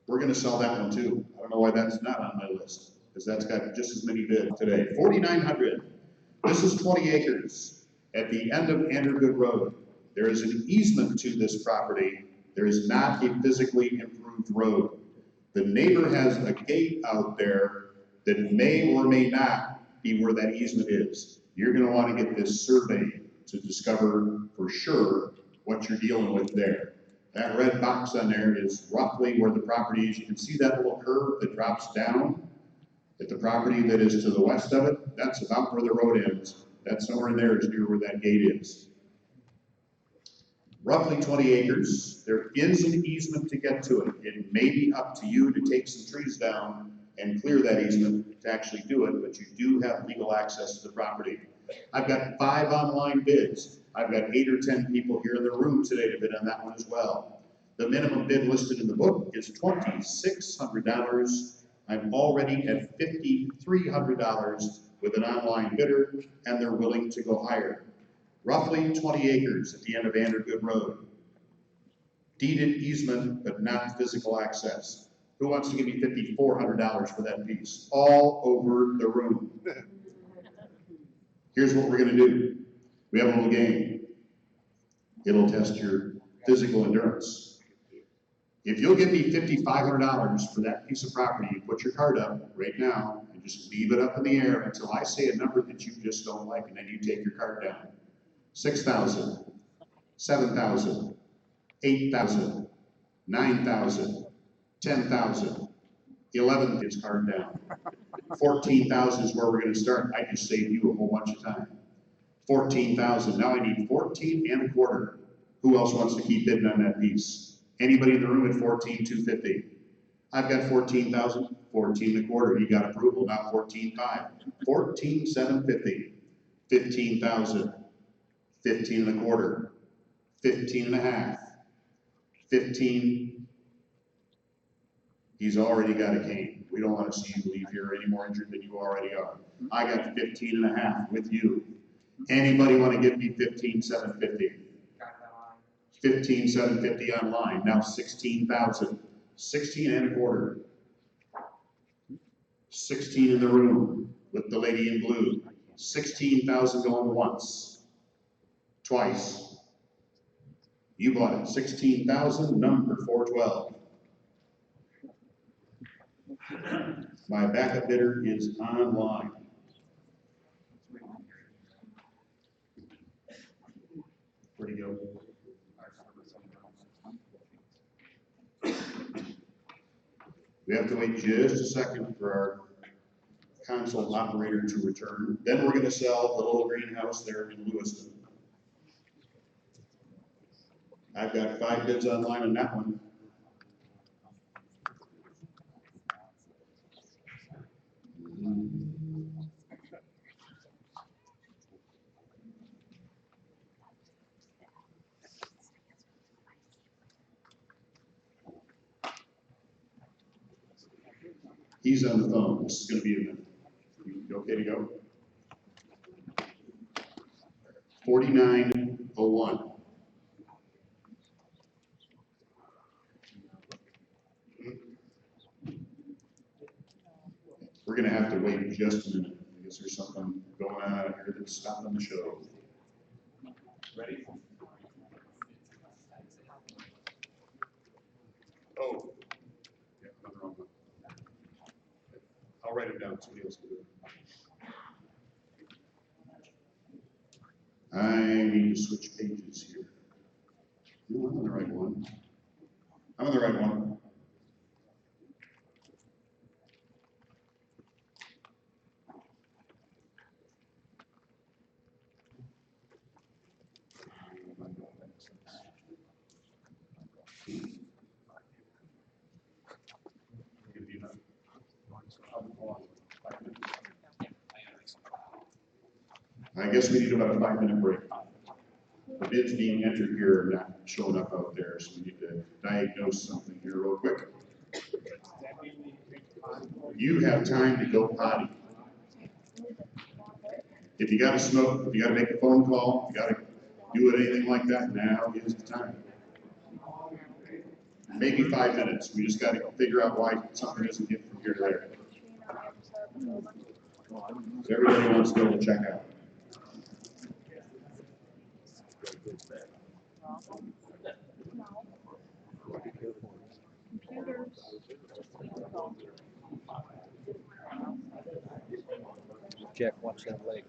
we're gonna sell that one too. I don't know why that's not on my list, because that's got just as many bids today. 4900, this is 20 acres at the end of Andergood Road. There is an easement to this property. There is not a physically improved road. The neighbor has a gate out there that may or may not be where that easement is. You're gonna wanna get this surveyed to discover for sure what you're dealing with there. That red box on there is roughly where the property is. You can see that little curve that drops down at the property that is to the west of it. That's about where the road ends. That somewhere in there is near where that gate is. Roughly 20 acres. There is an easement to get to it. It may be up to you to take some trees down and clear that easement to actually do it, but you do have legal access to the property. I've got 5 online bids. I've got 8 or 10 people here in the room today to bid on that one as well. The minimum bid listed in the book is $2,600. I'm already at $5,300 with an online bidder, and they're willing to go higher. Roughly 20 acres at the end of Andergood Road. Deeded easement, but not physical access. Who wants to give me $5,400 for that piece? All over the room. Here's what we're gonna do. We have a little game. It'll test your physical endurance. If you'll give me $5,500 for that piece of property, you put your card up right now and just leave it up in the air until I say a number that you just don't like, and then you take your card down. 6,000, 7,000, 8,000, 9,000, 10,000, 11 is card down. 14,000 is where we're gonna start. I just saved you a whole bunch of time. 14,000, now I need 14 and a quarter. Who else wants to keep bidding on that piece? Anybody in the room at 14,250? I've got 14,000, 14 and a quarter. You got approval, now 14,500. 14,750, 15,000. 15 and a quarter, 15 and a half, 15. He's already got a cane. We don't want to see you leave here any more injured than you already are. I got 15 and a half with you. Anybody want to give me 15,750? 15,750 online. Now 16,000, 16 and a quarter. 16 in the room with the lady in blue. 16,000 going once. Twice. You bought it, 16,000, number 412. My backup bidder is online. Where'd he go? We have to wait just a second for our console operator to return. Then we're gonna sell the little greenhouse there in Lewiston. I've got 5 bids online on that one. He's on the phone. This is gonna be a minute. You okay to go? 4901. We're gonna have to wait just a minute. I guess there's something going on out here that's stopping the show. Ready? Oh. Yeah, another wrong one. I'll write it down, somebody else can do it. I need to switch pages here. No, I'm on the right one. I'm on the right one. I guess we need about a 5-minute break. The bids being entered here are not showing up out there, so we need to diagnose something here real quick. You have time to go potty. If you gotta smoke, if you gotta make a phone call, if you gotta do it, anything like that, now is the time. Maybe 5 minutes, we just gotta figure out why something isn't getting from here to there. Everybody wants to go check out. Jack, watch that leg.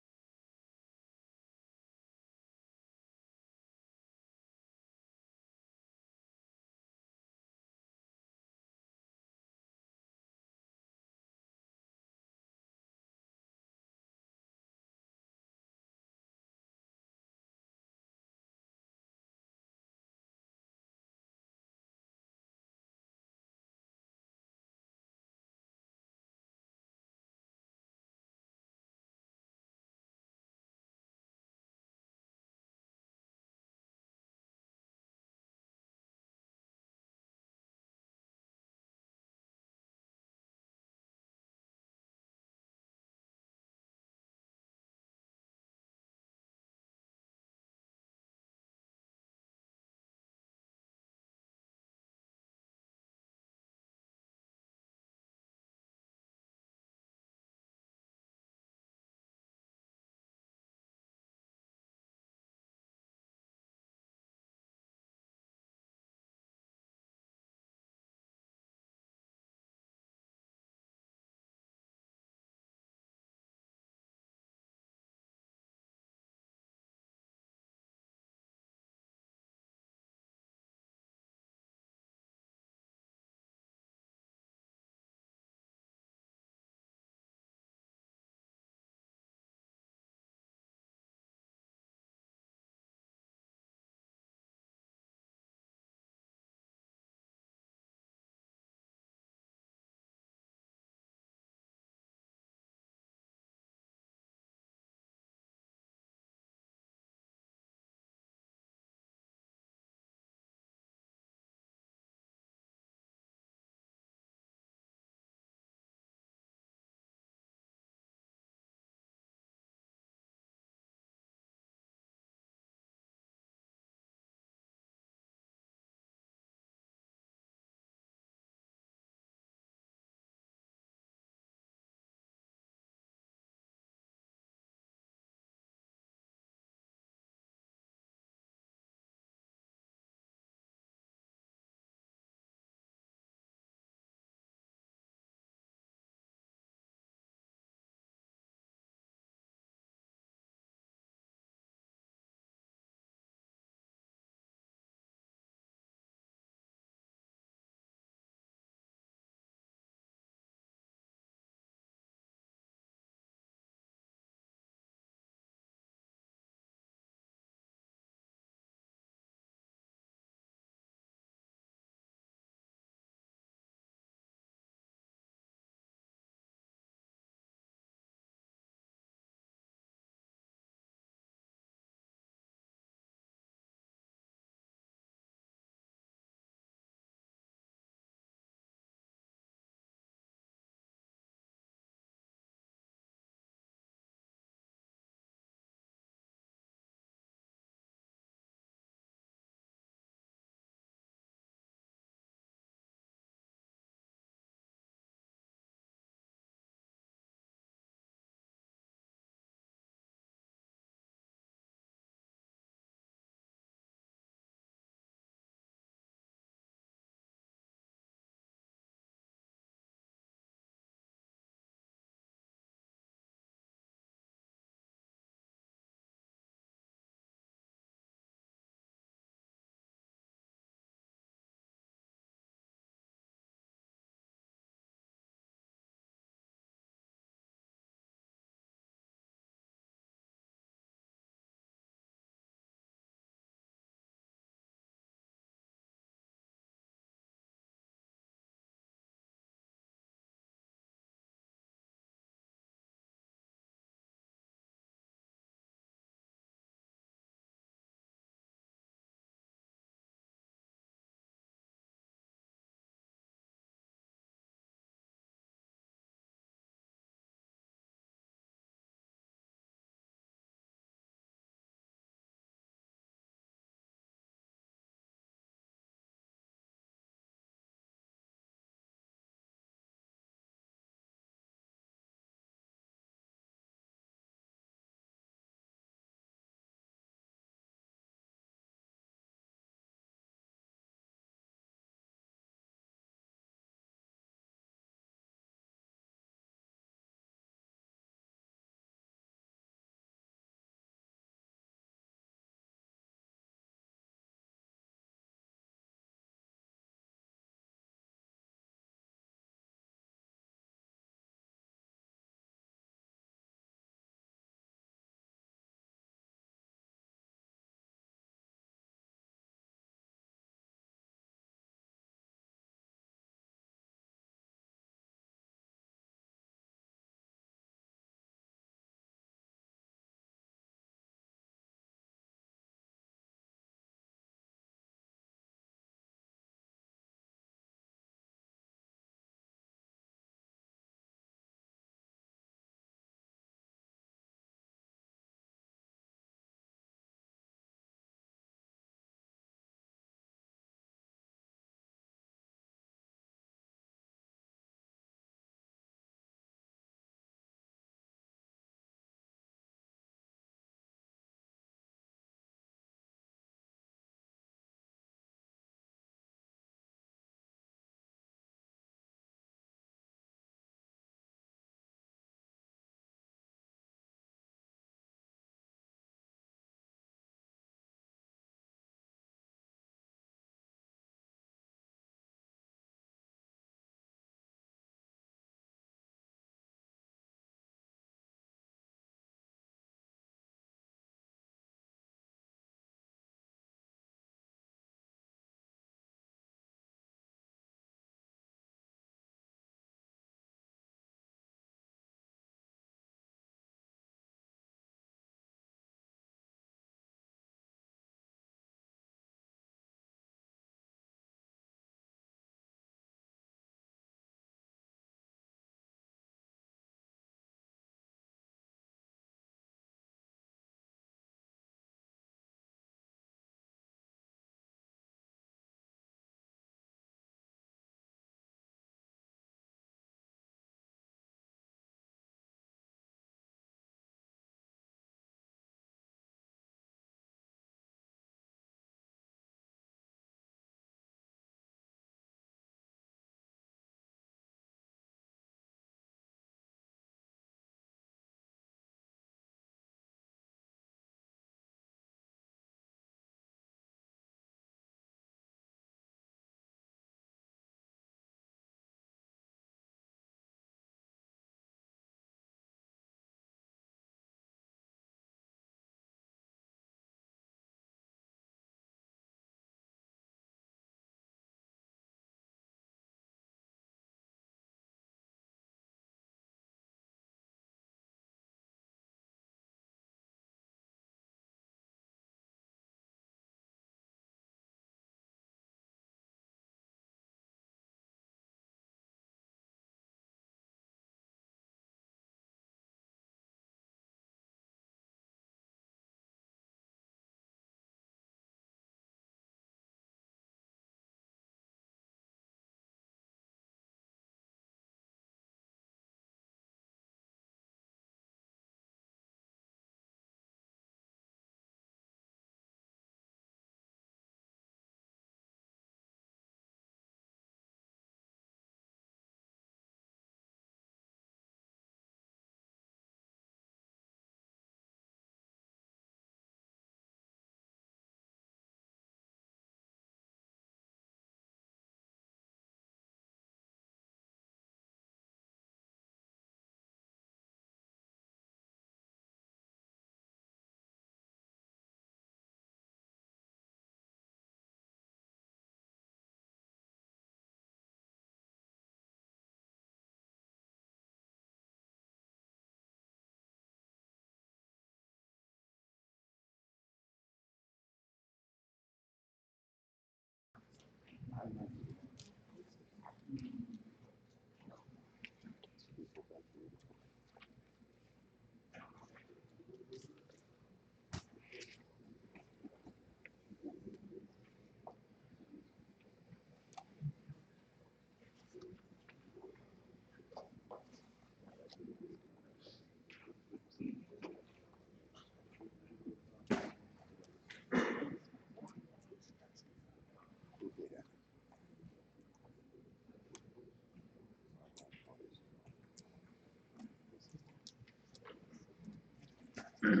Okay,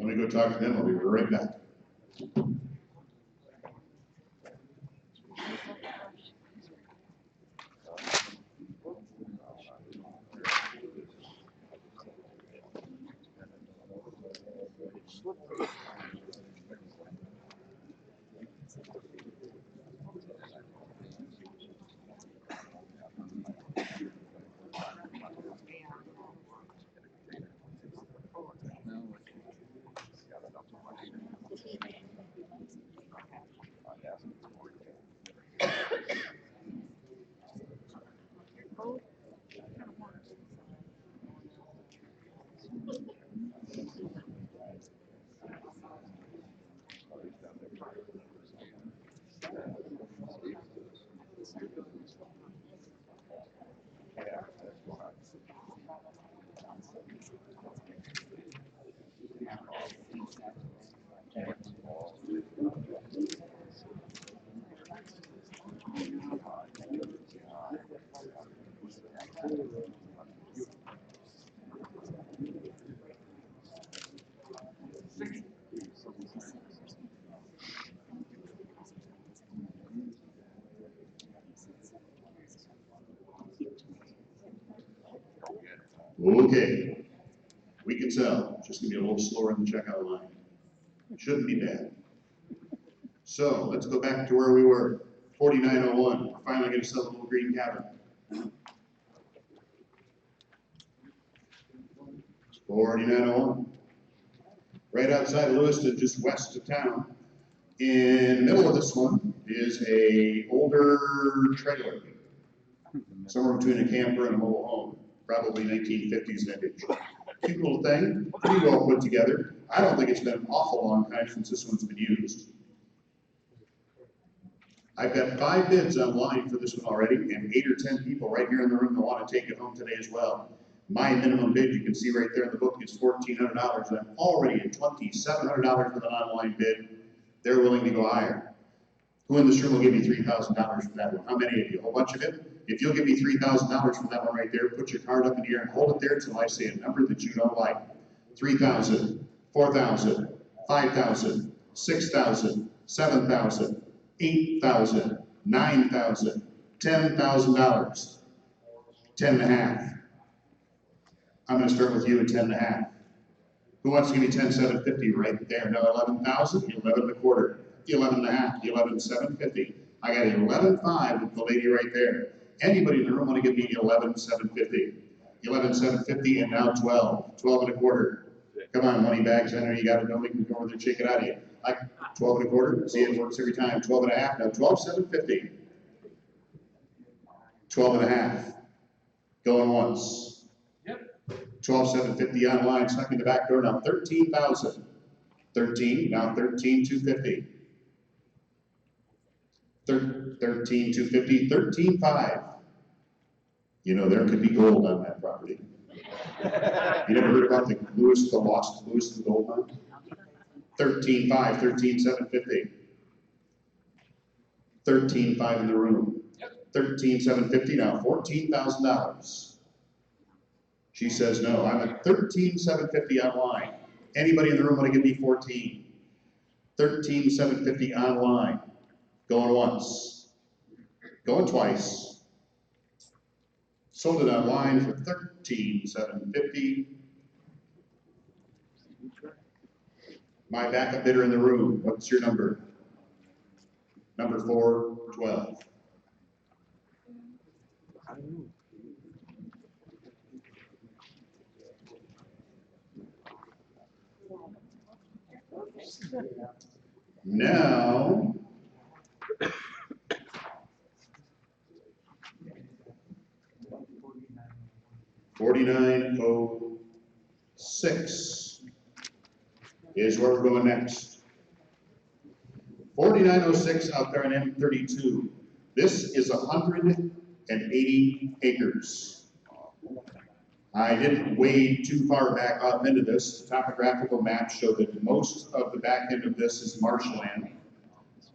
let me go talk to them. I'll be right back. Okay, we can tell, just gonna be a little slower in the checkout line. Shouldn't be bad. So let's go back to where we were, 4901. We're finally gonna sell the little green cabin. 4901. Right outside of Lewiston, just west of town. In the middle of this one is a older trailer, somewhere between a camper and a mobile home, probably 1950s vintage. Cute little thing, pretty well put together. I don't think it's been an awful long time since this one's been used. I've got 5 bids online for this one already, and 8 or 10 people right here in the room that want to take it home today as well. My minimum bid, you can see right there in the book, is $1,400, and I'm already at $2,700 with an online bid. They're willing to go higher. Who in this room will give me $3,000 for that one? How many of you? A whole bunch of it? If you'll give me $3,000 for that one right there, put your card up in the air and hold it there until I say a number that you don't like. 3,000, 4,000, 5,000, 6,000, 7,000, 8,000, 9,000, $10,000, 10 and a half. I'm gonna start with you at 10 and a half. Who wants to give me 10,750 right there? No, 11,000, 11 and a quarter, 11 and a half, 11,750. I got 11,500 with the lady right there. Anybody in the room want to give me 11,750? 11,750 and now 12, 12 and a quarter. Come on, money bags, I know you got it, nobody can go over there and shake it out of you. Like 12 and a quarter, see it works every time, 12 and a half, now 12,750. 12 and a half, going once. 12,750 online, stuck in the back door, now 13,000. 13, now 13,250. 13,250, 13,500. You know, there could be gold on that property. You never heard about the lost Lewiston gold mine? 13,500, 13,750. 13,500 in the room. 13,750, now $14,000. She says no, I'm at 13,750 online. Anybody in the room want to give me 14? 13,750 online. Going once. Going twice. Sold it online for 13,750. My backup bidder in the room, what's your number? Number 412. Now, $49,000. 6 is where we're going next. 4906 out there on M32. This is 180 acres. I didn't wade too far back off into this. The topographical map showed that most of the back end of this is marshland.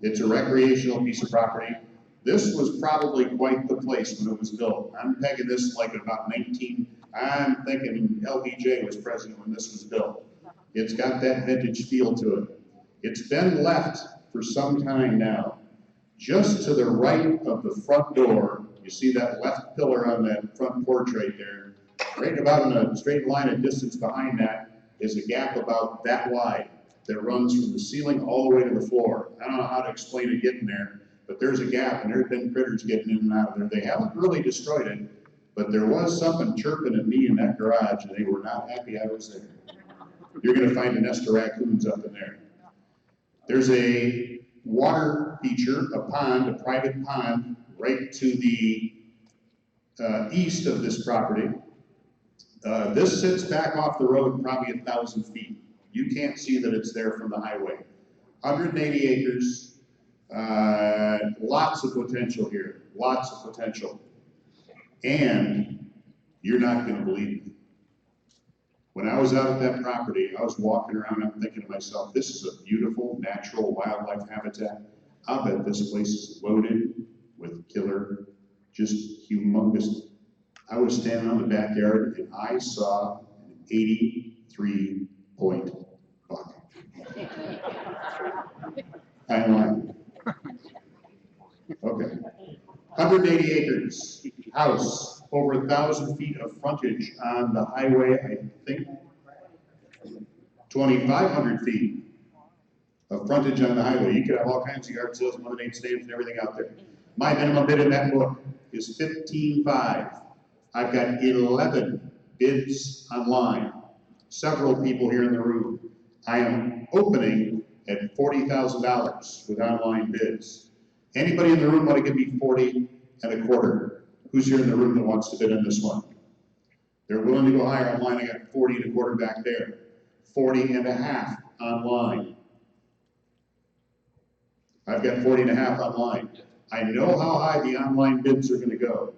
It's a recreational piece of property. This was probably quite the place when it was built. I'm pegging this like about I'm thinking LBJ was president when this was built. It's got that vintage feel to it. It's been left for some time now. Just to the right of the front door, you see that left pillar on that front porch right there. Right about in a straight line of distance behind that is a gap about that wide that runs from the ceiling all the way to the floor. I don't know how to explain it getting there, but there's a gap and there have been critters getting in and out of there. They haven't really destroyed it, but there was something chirping at me in that garage and they were not happy I was there. You're gonna find a nest of raccoons up in there. There's a water feature, a pond, a private pond, right to the east of this property. This sits back off the road probably 1,000 feet. You can't see that it's there from the highway. 180 acres, lots of potential here, lots of potential. And you're not gonna believe me. When I was out at that property, I was walking around, I'm thinking to myself, this is a beautiful natural wildlife habitat. I'll bet this place is loaded with killer, just humongous. I was standing on the backyard and I saw an 83-point buck. I'm lying. Okay. 180 acres, house, over 1,000 feet of frontage on the highway, I think. 2,500 feet of frontage on the highway. You could have all kinds of yard sales, lemonade stands, and everything out there. My minimum bid in that book is $15,500. I've got 11 bids online. Several people here in the room. I am opening at $40,000 with online bids. Anybody in the room want to give me 40 1/4? Who's here in the room that wants to bid on this one? They're willing to go higher online. I got 40 1/4 back there. 40 1/2 online. I've got 40 1/2 online. I know how high the online bids are going to go.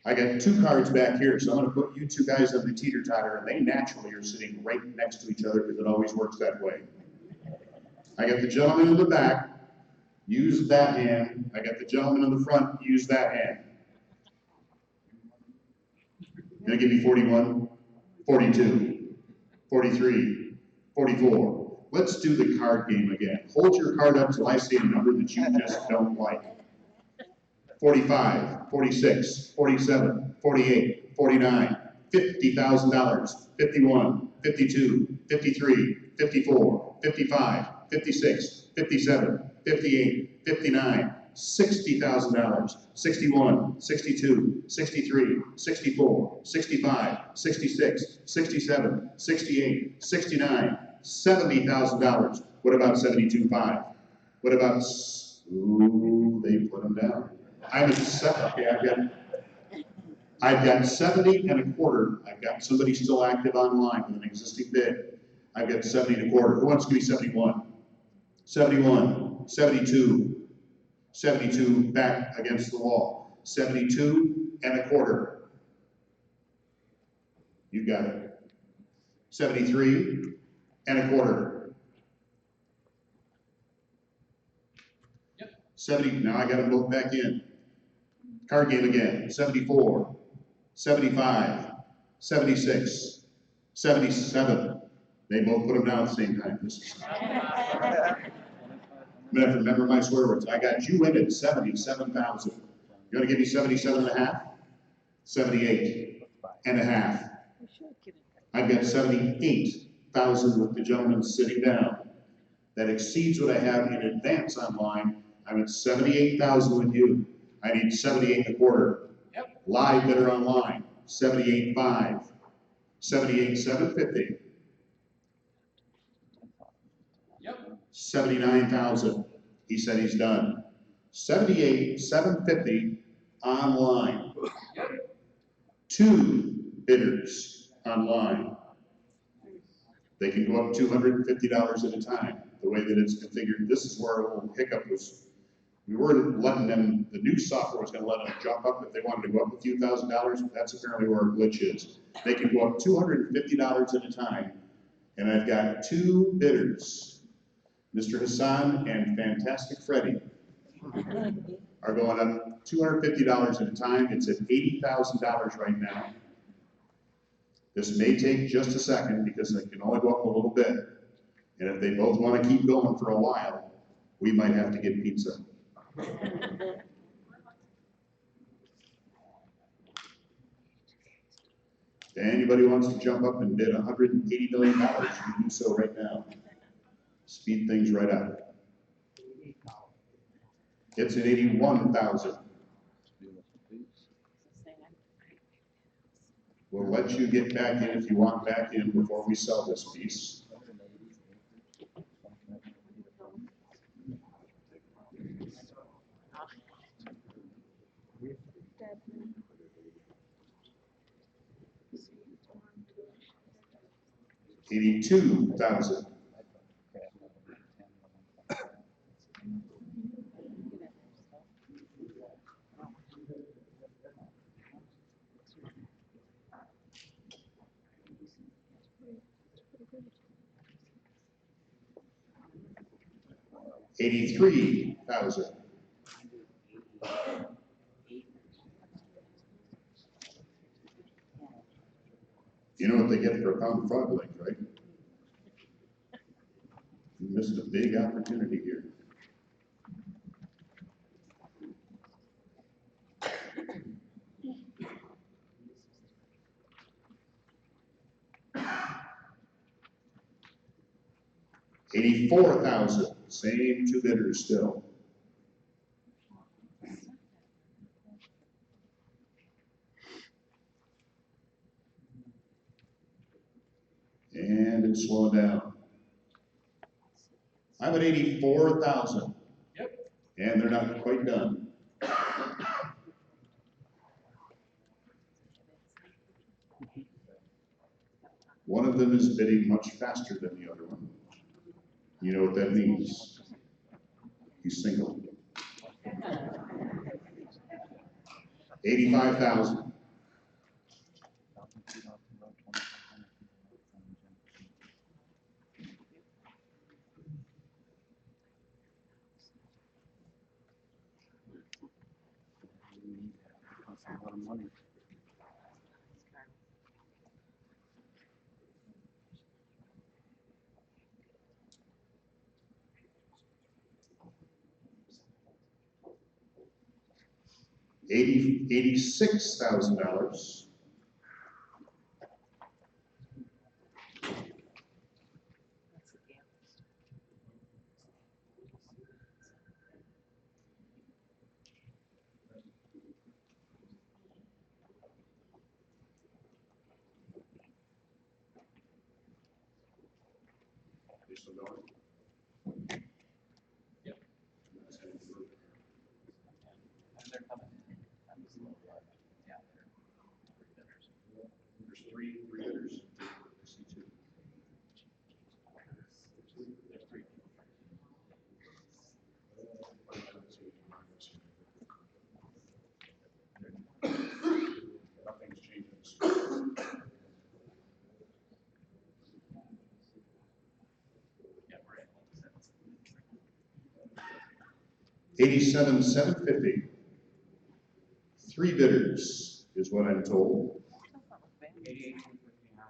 I got 2 cards back here, so I'm going to put you 2 guys on the teeter-totter, and they naturally are sitting right next to each other because it always works that way. I got the gentleman in the back, use that hand. I got the gentleman in the front, use that hand. Gonna give me 41, 42, 43, 44. Let's do the card game again. Hold your card up till I say a number that you just don't like. 45, 46, 47, 48, 49, $50,000, 51, 52, 53, 54, 55, 56, 57, 58, 59, $60,000, 61, 62, 63, 64, 65, 66, 67, 68, 69, $70,000. What about 72.5? What about, ooh, they put them down. I'm at okay, I've got 70 1/4. I've got somebody still active online with an existing bid. I've got 70 1/4. Who wants to give me 71? 71, 72, 72 back against the wall. 72 1/4. You got it. 73 1/4. Yep. 70, now I got them both back in. Card game again. 74, 75, 76, 77. They both put them down at the same time. I'm gonna have to remember my swear words. I got you in at 77,000. You wanna give me 77 1/2? 78 1/2. I've got 78,000 with the gentleman sitting down. That exceeds what I have in advance online. I'm at 78,000 with you. I need 78 1/4. Yep. Live bidder online, 78.5, 78,750. Yep. 79,000. He said he's done. 78,750 online. Yep. 2 bidders online. They can go up $250 at a time, the way that it's configured. This is where our little hiccup was. We weren't letting them, the new software was gonna let them jump up if they wanted to go up a few $1,000s. That's apparently where our glitch is. They can go up $250 at a time, and I've got two bidders, Mr. Hassan and Fantastic Freddie, are going up $250 at a time. It's at $80,000 right now. This may take just a second because it can only go up a little bit. And if they both want to keep going for a while, we might have to get pizza. If anybody wants to jump up and bid $180 million, you can do so right now. Speed things right up. It's at 81,000. We'll let you get back in if you want back in before we sell this piece. $82,000. $83,000. You know what they get for a pound of frog legs, right? You missed a big opportunity here. $84,000. Same two bidders still. And it's slowing down. I'm at 84,000. Yep. And they're not quite done. One of them is bidding much faster than the other one. You know what that means? He's single. 85,000. $86,000. Yep. And they're coming. Yeah. There's three bidders. I see two. There's three. Nothing's changing. Yeah, we're at 87,750. Three bidders is what I'm told. 88,259.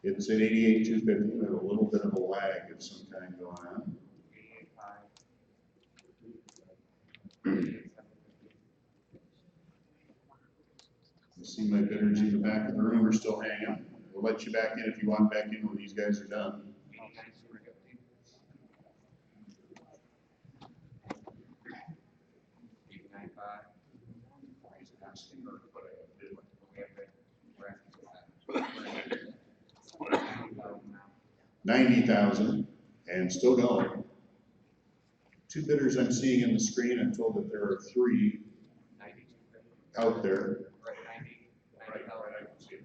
It's at 88,250 with a little bit of a lag of some kind going on. 88,500. I see my bidders in the back of the room are still hanging. We'll let you back in if you want back in when these guys are done. 89,500. He's asking her what I did. We're at 90,000 and still going. Two bidders I'm seeing in the screen. I'm told that there are three 92,500. out there. We're at 90. Right, I can see it.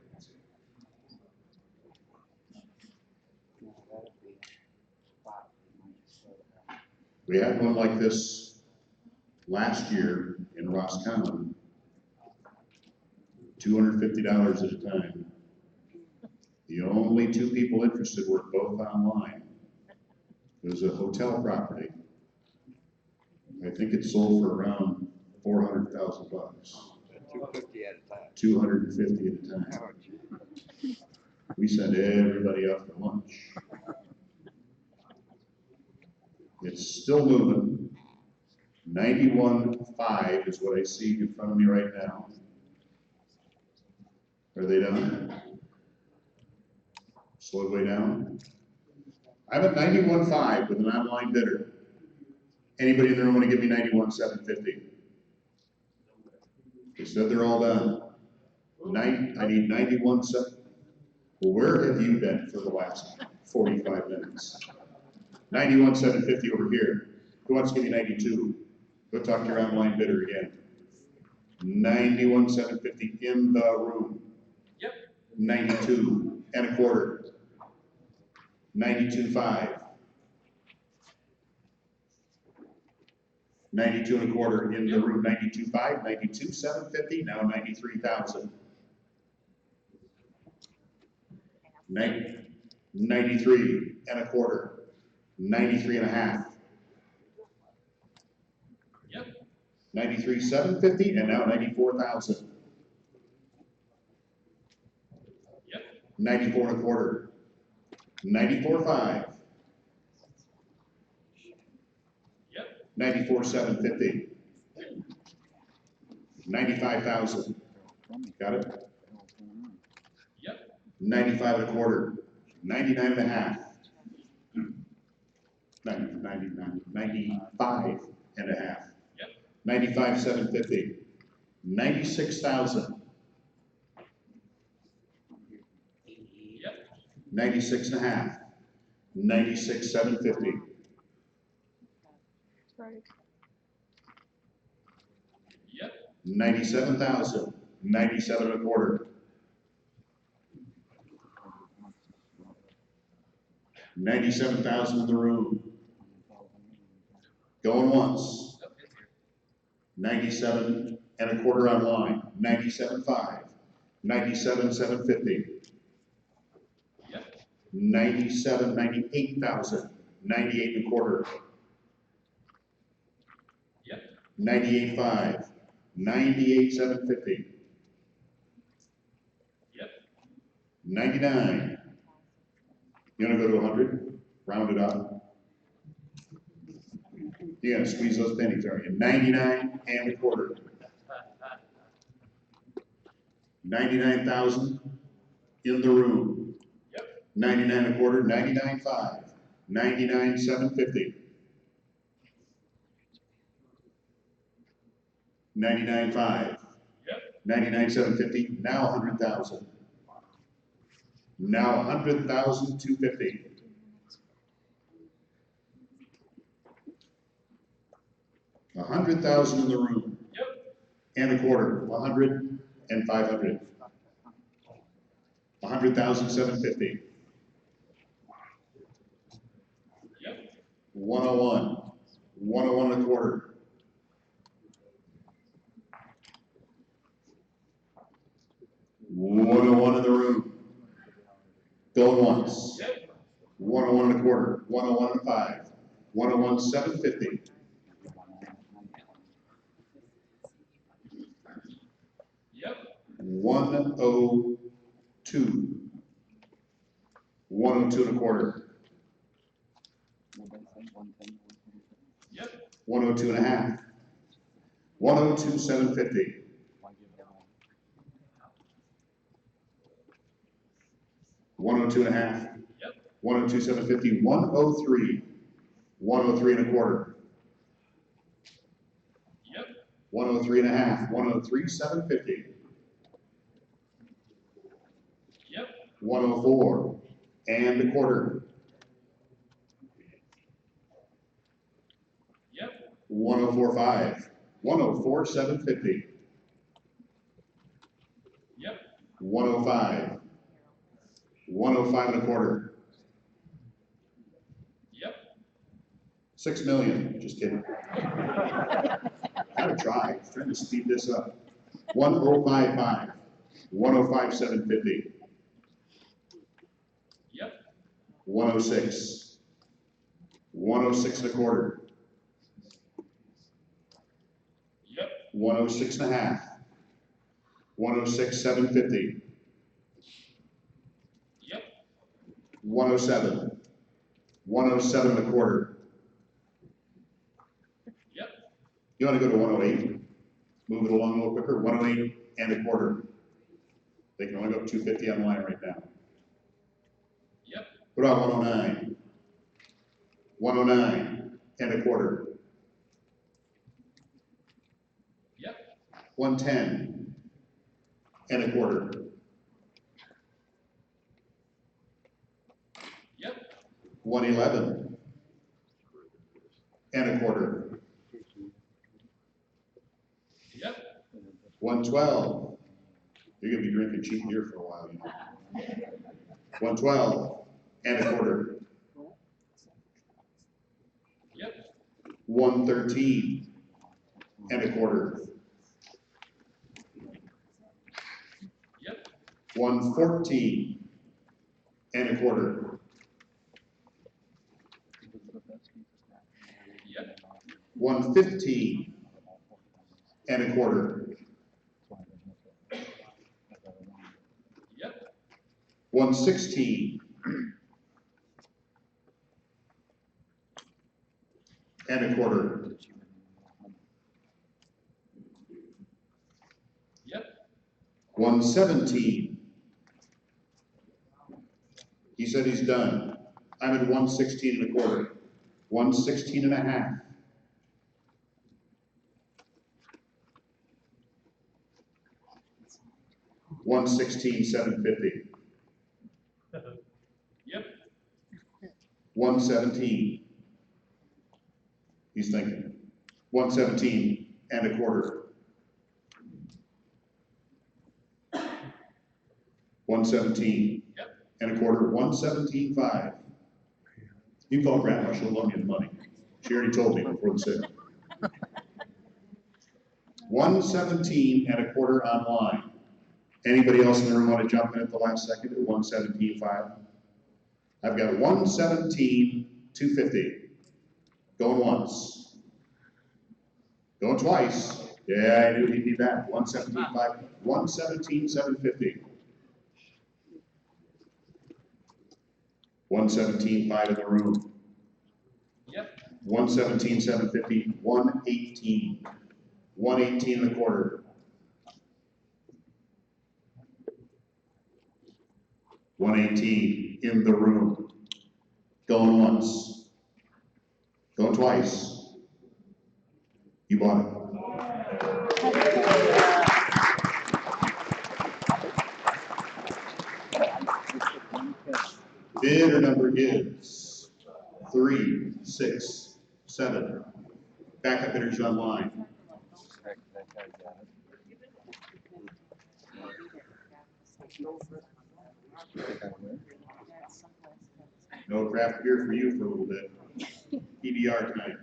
We had one like this last year in Roscommon, $250 at a time. The only two people interested were both online. It was a hotel property. I think it sold for around $400,000. $250 at a time. 250 at a time. We sent everybody out for lunch. It's still moving. 91.5 is what I see in front of me right now. Are they done? Slowed way down. I'm at 91.5 with an online bidder. Anybody in the room want to give me 91,750? They said they're all done. I need 91,750. Well, where have you been for the last 45 minutes? 91,750 over here. Who wants to give me 92? Go talk to your online bidder again. 91,750 in the room. Yep. 92 and a quarter. 92.5. 92 and a quarter in the room. 92.5, 92,750, now 93,000. 93 and a quarter. 93 and a half. Yep. 93,750 and now 94,000. Yep. 94 and a quarter. 94.5. Yep. 94,750. 95,000. Got it? Yep. 95 and a quarter. 99 and a half. 95 and a half. Yep. 95,750. 96,000. Yep. 96 and a half. 96,750. Yep. 97,000. 97 and a quarter. 97,000 in the room. Going once. 97 and a quarter online. 97.5. 97,750. Yep. 98,000. 98 and a quarter. Yep. 98.5. 98,750. Yep. 99. You want to go to 100? Round it up. You got to squeeze those pennies, aren't you? 99 and a quarter. 99,000 in the room. Yep. 99 and a quarter. 99.5. 99,750. 99.5. Yep. 99,750. Now 100,000. Now 100,250. 100,000 in the room. Yep. And a quarter. 100 and 500. 100,750. Yep. 101. 101 and a quarter. 101 in the room. Going once. Yep. 101 and a quarter. 101 and 5. 101,750. Yep. 102. 102 and a quarter. Yep. 102 and a half. 102,750. 102 and a half. Yep. 102,750. 103. 103 and a quarter. Yep. 103 and a half. 103,750. Yep. 104 and a quarter. Yep. 104.5. 104,750. Yep. 105. 105 and a quarter. Yep. 6 million, just kidding. Gotta try, trying to speed this up. 1055, 105750. Yep. 106, 106 and a quarter. Yep. 106 and a half, 106 750. Yep. 107, 107 and a quarter. Yep. You want to go to 108? Move it along a little quicker. 108 and a quarter. They can only go up 250 on the line right now. Yep. What about 109? 109 and a quarter. Yep. 110 and a quarter. Yep. 111 and a quarter. Yep. 112. You're gonna be drinking cheap beer for a while, you know. 112 and a quarter. Yep. 113 and a quarter. Yep. 114 and a quarter. Yep. 115 and a quarter. Yep. 116 and a quarter. Yep. 117. He said he's done. I'm at 116 and a quarter. 116 and a half. 116 750. Yep. 117. He's thinking. 117 and a quarter. 117 Yep. and a quarter. 117.5. You can call Grandma, she'll loan you the money. She already told me before the sale. 117 and a quarter online. Anybody else in the room want to jump in at the last second at 117.5? I've got 117.250. Going once. Going twice. Yeah, I knew he'd need that. 117.5. 117.750. 117.5 in the room. Yep. 117.750. 118. 118 and a quarter. 118 in the room. Going once. Going twice. You bought it. Bidder number is 3, 6, 7. Backup bidders online. No craft beer for you for a little bit. PBR time.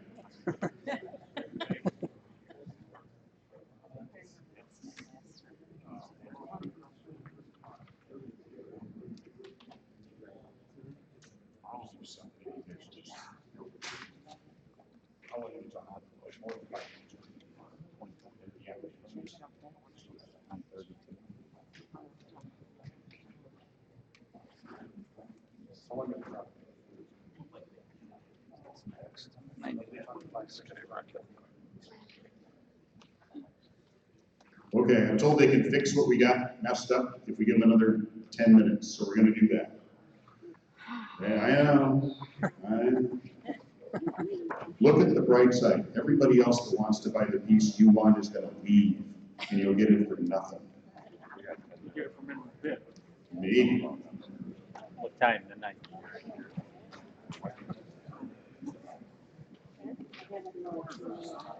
Okay, I'm told they can fix what we got messed up if we give them another 10 minutes, so we're gonna do that. Yeah, I know. Look at the bright side. Everybody else that wants to buy the piece you want is gonna leave, and you'll get it for nothing. You get it from in the bid. Maybe. What time tonight?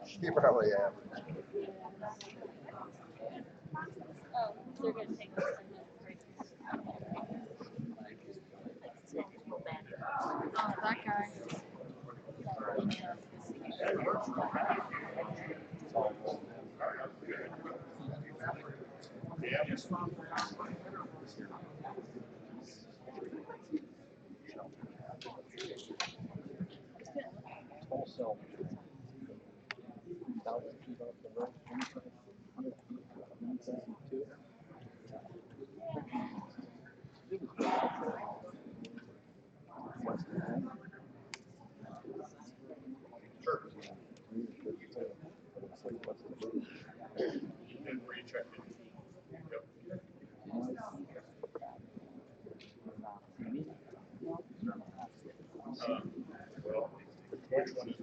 Keep it how they have. Oh, they're gonna take us Oh, that guy. Wholesale. 1,000 feet off the road, 100 feet, 172. Sure. And where you checked it. Yep. Well, which one is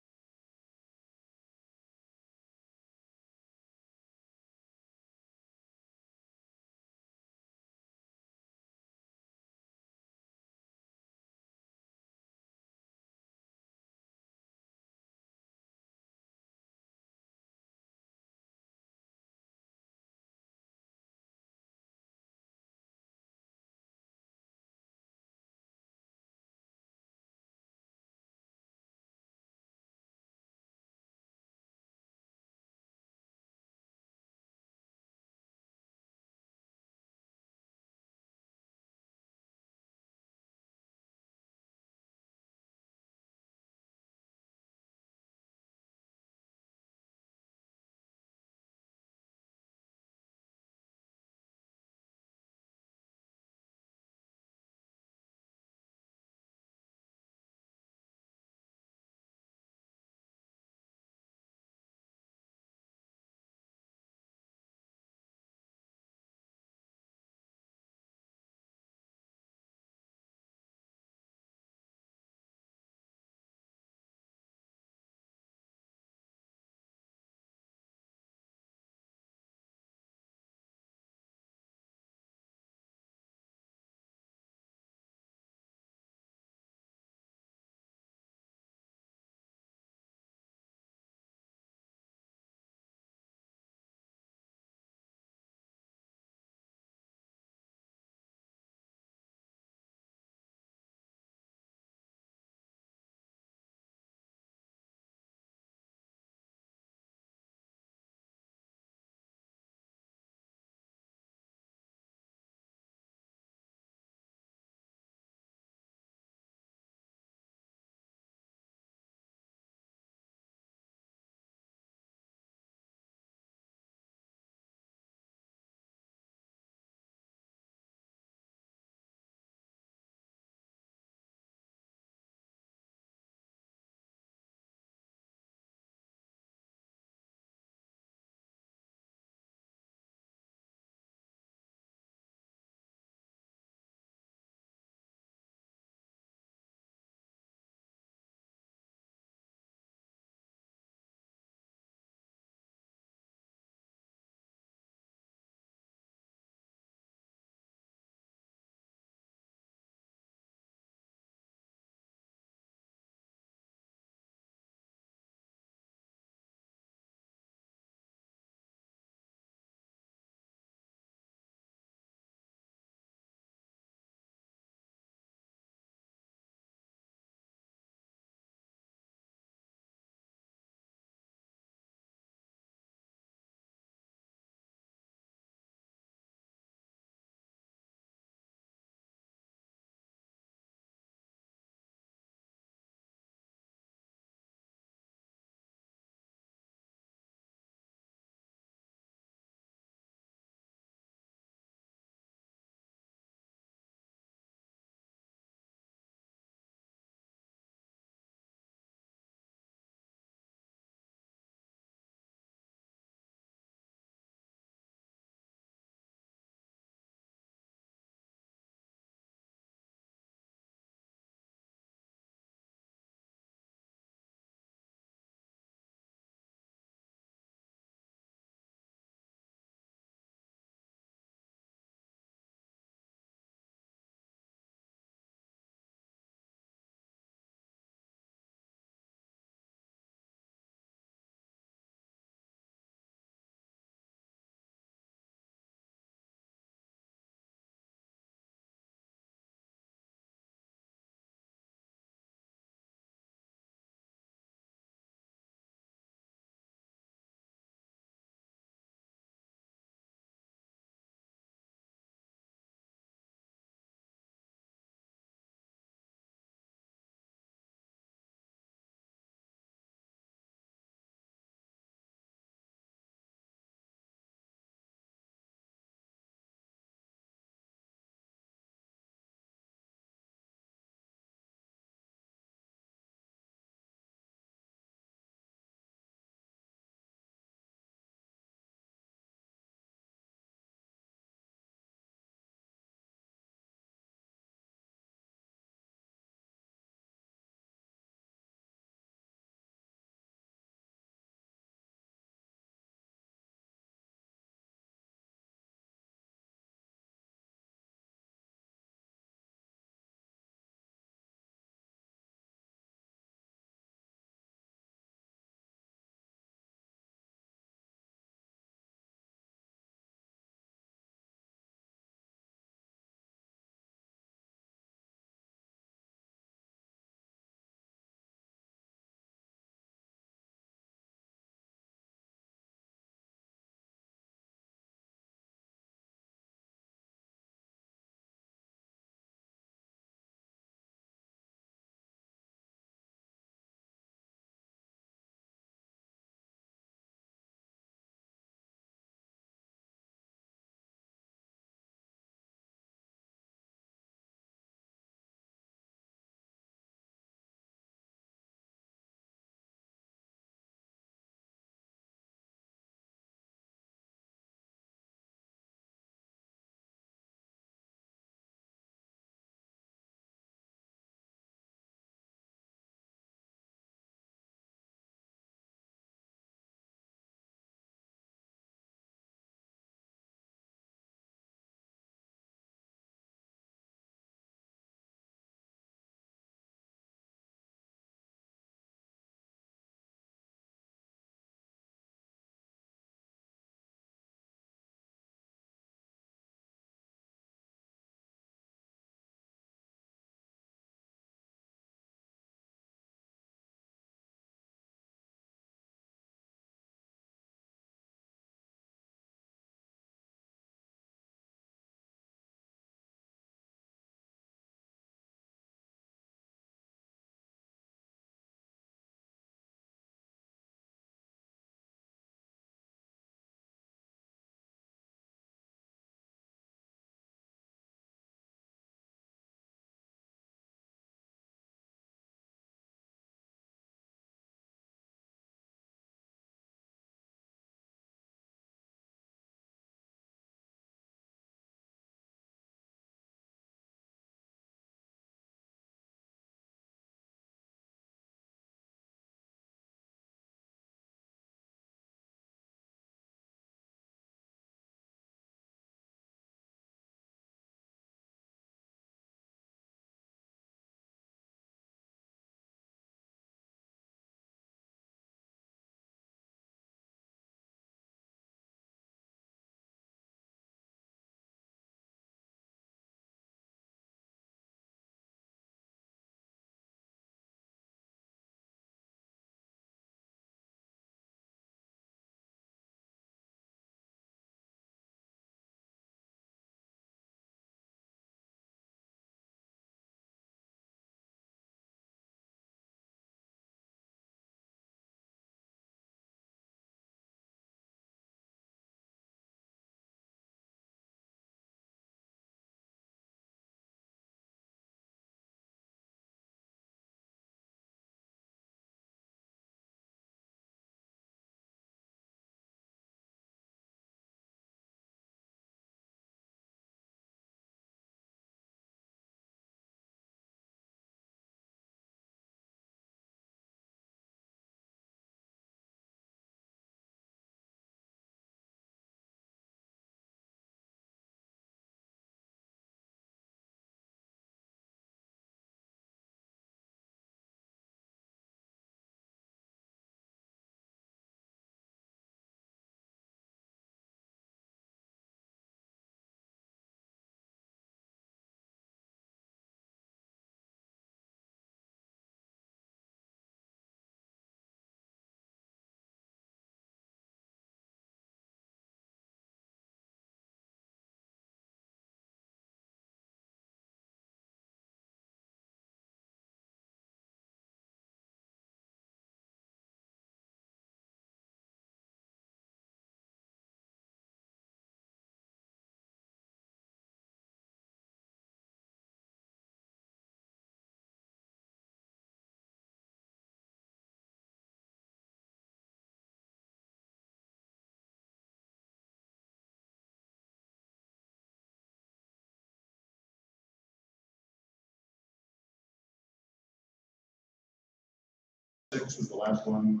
6 was the last one.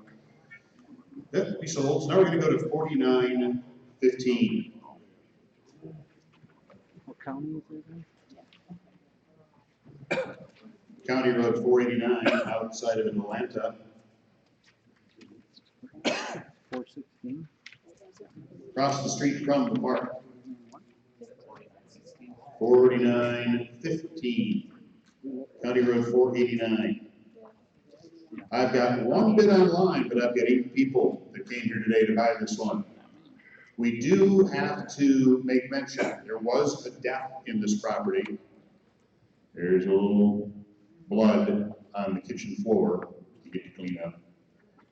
Yep, we sold. So now we're gonna go to 4915. What county is it in? County Road 489, outside of Atlanta. 416? Across the street from the park. 4915. County Road 489. I've got one bid online, but I've got 8 people that came here today to buy this one. We do have to make mention, there was a death in this property. There's a little blood on the kitchen floor to get to clean up.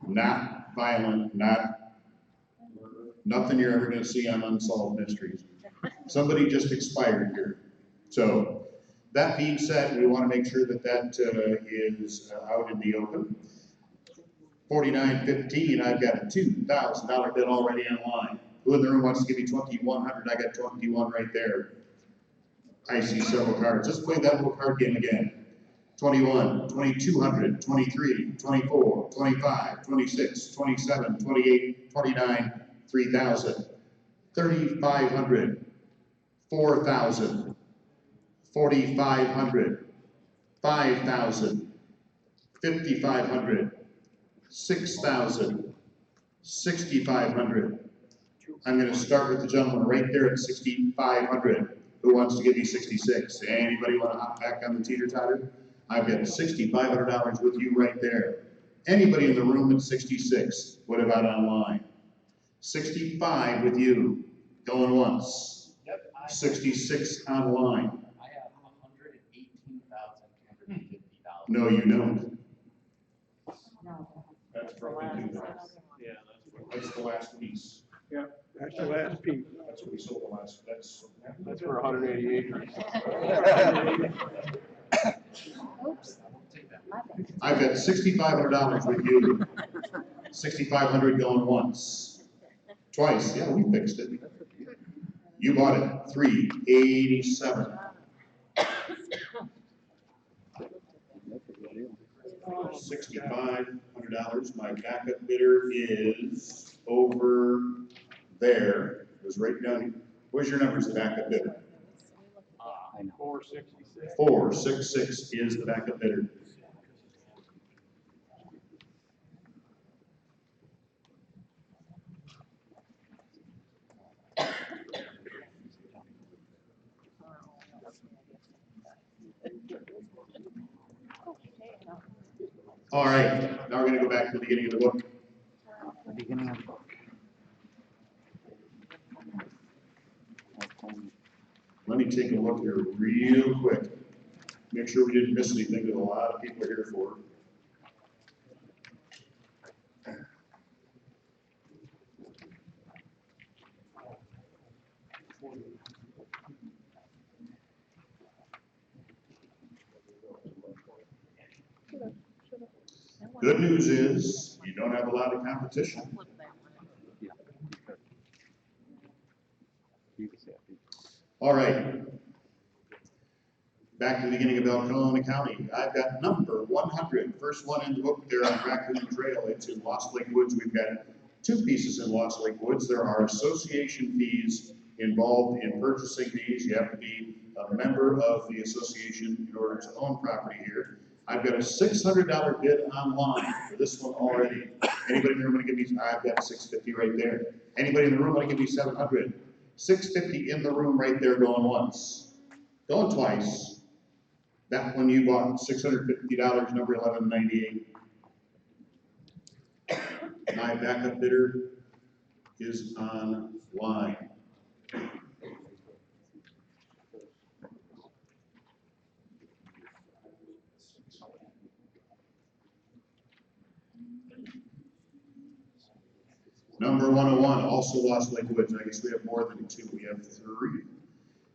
Not violent, nothing you're ever gonna see on Unsolved Mysteries. Somebody just expired here. So, that being said, we wanna make sure that that is out in the open. 4915, I've got a $2,000 bid already online. Who in the room wants to give me 2100? I got 21 right there. I see several cards. Let's play that little card game again. 21, 2200, 23, 24, 25, 26, 27, 28, 29, 3000, 3500, 4000, 4500, 5000, 5500, 6000, 6500. I'm going to start with the gentleman right there at 6500. Who wants to give me 66? Anybody want to hop back on the teeter-totter? I've got $6,500 with you right there. Anybody in the room at 66? What about online? 65 with you. Going once. Yep. 66 online. I have $118,250. No, you don't. That's probably too much. Yeah, That's the last piece. Yeah, that's the last piece. That's what we sold the last. That's for 180 acres. Oops. My bad. I've got $6,500 with you. 6,500 going once. Twice. Yeah, we fixed it. You bought it. 387. $6,500. My backup bidder is over there. It was right down here. Where's your numbers, the backup bidder? 466. 466 is the backup bidder. All right, now we're gonna go back to the beginning of the book. The beginning of the book. Let me take a look here real quick. Make sure we didn't miss anything that a lot of people are here for. Good news is, you don't have a lot of competition. Yeah. He was happy. All right. Back to the beginning of Alcona County. I've got number 100, first one in the book there on Raccoon Trail. It's in Lost Lake Woods. We've got 2 pieces in Lost Lake Woods. There are association fees involved in purchasing these. You have to be a member of the association in order to own property here. I've got a $600 bid online for this one already. Anybody in the room want to give me? I've got $650 right there. Anybody in the room want to give me $700? $650 in the room right there going once. Going twice. That one you bought, $650, number 1198. My backup bidder is online. Number 101, also Lost Lake Woods. I guess we have more than 2. We have 3.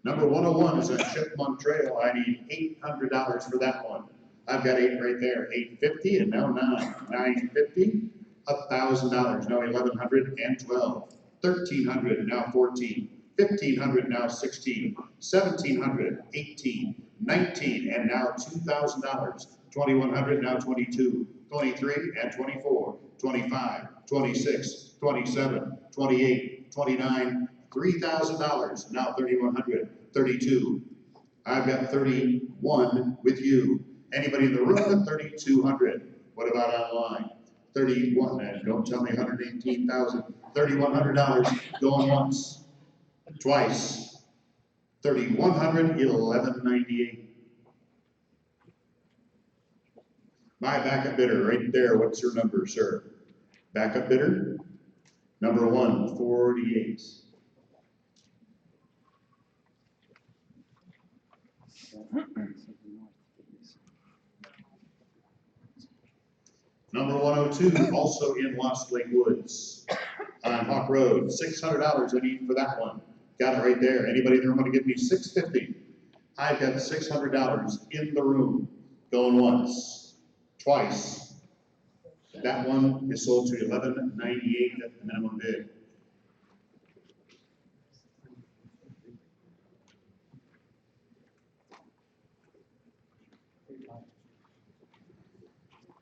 Number 101 is on Chipmunk Trail. I need $800 for that one. I've got 8 right there. $850 and now 9. $950, $1,000. Now $1,100 and 12. $1,300 and now 14. $1,500 now 16. $1,700, 18. $19 and now $2,000. $2,100 now 22. 23, and 24, 25, 26, 27, 28, 29, $3,000, now 3,100, 32. I've got 31 with you. Anybody in the room at 3,200? What about online? 31, and don't tell me 118,000. $3,100 going once, twice. 3,100, 1198. My backup bidder right there, what's your number, sir? Backup bidder, number 148. Number 102, also in Lost Lake Woods on Hawk Road, $600 I need for that one. Got it right there. Anybody in the room want to give me $650? I've got $600 in the room, going once, twice. That one is sold to $1198 at the minimum bid.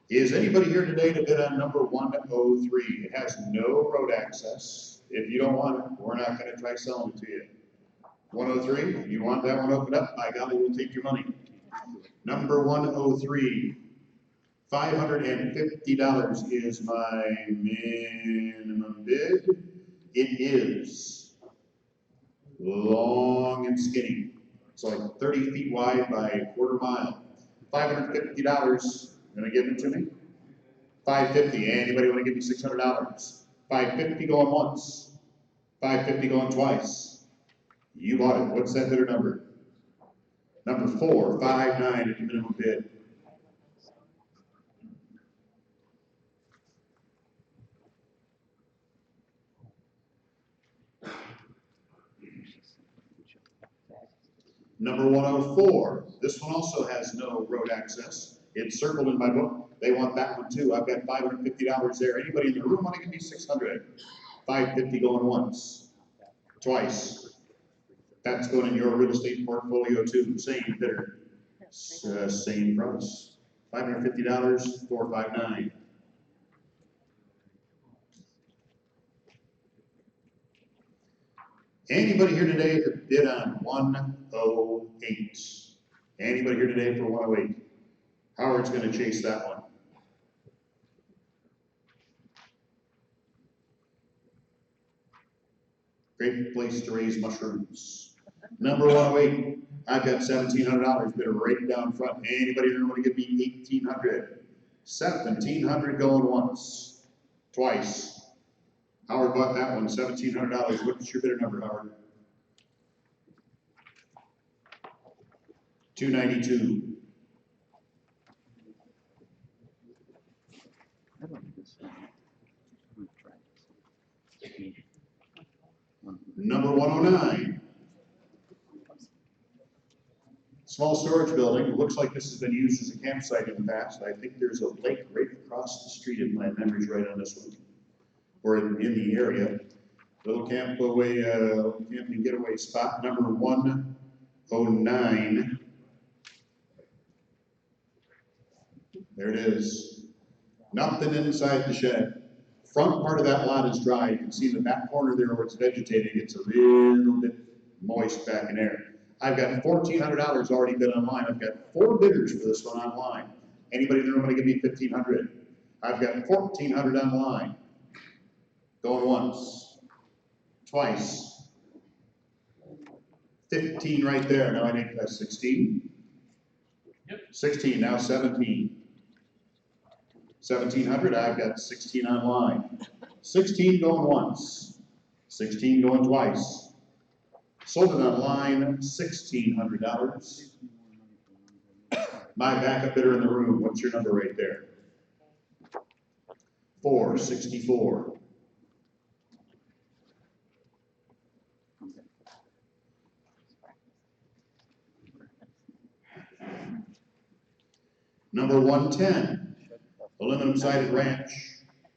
Is anybody here today to bid on number 103? It has no road access. If you don't want it, we're not going to try selling it to you. 103, you want that one opened up? By golly, we'll take your money. Number 103, $550 is my minimum bid. It is long and skinny. It's like 30 feet wide by a quarter mile. $550. Gonna give it to me? $550. Anybody want to give me $600? $550 going once. $550 going twice. You bought it. What's that bidder number? Number 459 at the minimum bid. Number 104. This one also has no road access. It's circled in my book. They want that one too. I've got $550 there. Anybody in the room want to give me $600? $550 going once, twice. That's going in your real estate portfolio too. Same bidder, same price. $550, 459. Anybody here today that bid on 108? Anybody here today for 108? Howard's going to chase that one. Great place to raise mushrooms. Number 108, I've got $1,700 bidder right down front. Anybody here want to give me $1,800? $1,700 going once, twice. Howard bought that one, $1,700. What's your bidder number, Howard? 292. I like this. I'm gonna try this. Number 109. Small storage building. It looks like this has been used as a campsite in the past. I think there's a lake right across the street if my memory's right on this one. Or in the area. Little camping getaway spot, number 109. There it is. Nothing inside the shed. Front part of that lot is dry. You can see in the back corner there where it's vegetating, it's a little bit moist back in there. I've got $1,400 already bid online. I've got 4 bidders for this one online. Anybody in the room want to give me $1,500? I've got $1,400 online. Going once, twice, 15 right there. Now I need 16. Yep. 16, now 17. 1,700, I've got 16 online. 16 going once, 16 going twice. Sold it online, $1,600. My backup bidder in the room, what's your number right there? 464. Number 110, aluminum sided ranch.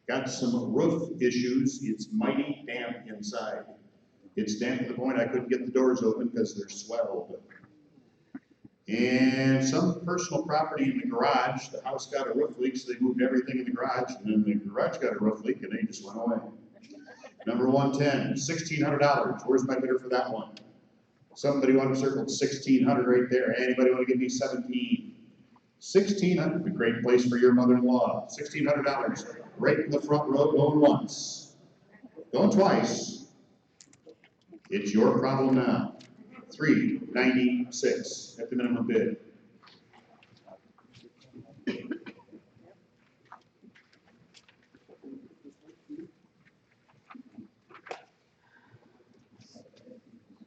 Got some roof issues. It's mighty damp inside. It's damp to the point I couldn't get the doors open because they're swelled. And some personal property in the garage, the house got a roof leak, so they moved everything in the garage, and then the garage got a roof leak, and they just went away. Number 110, $1,600. Where's my bidder for that one? Somebody want to circle 1,600 right there. Anybody want to give me 17? 1,600, a great place for your mother-in-law. $1,600, right in the front row, going once. Going twice. It's your problem now. $396 at the minimum bid.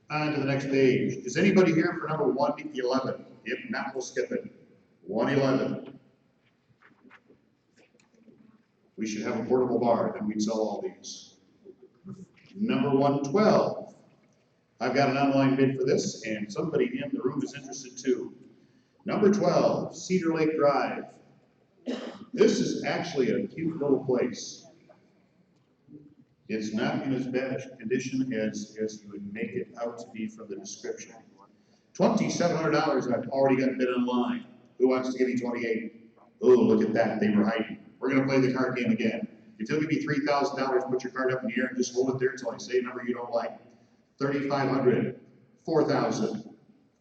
On to the next page. Is anybody here for number 111? If not, we'll skip it. 111. We should have a portable bar, then we'd sell all these. Number 112. I've got an online bid for this, and somebody in the room is interested too. Number 12, Cedar Lake Drive. This is actually a cute little place. It's not in as bad a condition as you would make it out to be from the description. $2,700 I've already got bid online. Who wants to give me 28? Oh, look at that, they were hiding. We're gonna play the card game again. If you'll give me $3,000, put your card up in the air and just hold it there until I say a number you don't like. 3,500, 4,000,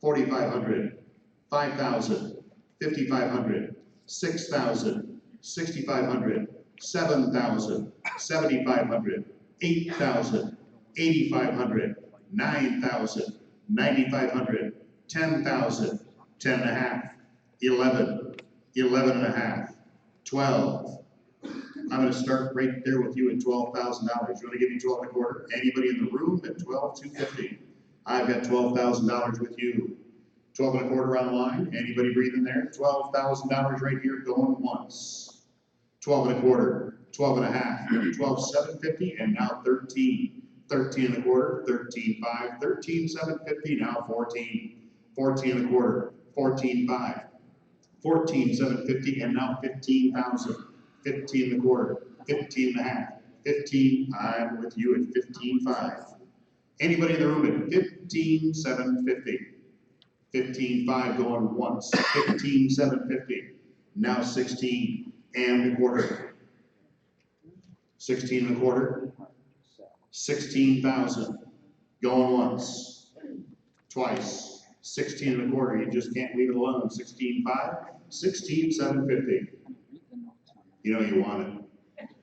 4,500, 5,000, 5,500, 6,000, 6,500, 7,000, 7,500, 8,000, 8,500, 9,000, 9,500, 10,000, 10 and a half, 11, 11 and a half, 12. I'm gonna start right there with you at $12,000. You wanna give me 12 and a quarter? Anybody in the room at 12,250? I've got $12,000 with you. 12 and a quarter online. Anybody breathing there? $12,000 right here going once. 12 and a quarter, 12 and a half, 12,750, and now 13. 13 and a quarter, 13,5, 13,750, now 14. 14 and a quarter, 14,5, 14,750, and now 15,000. 15 and a quarter, 15 and a half, 15, I'm with you at 15.5. Anybody in the room at 15,750? 15.5 going once, 15,750, now 16 and a quarter. 16 and a quarter, 16,000, going once, twice, 16 and a quarter, you just can't leave it alone, 16.5, 16,750. You know you want it.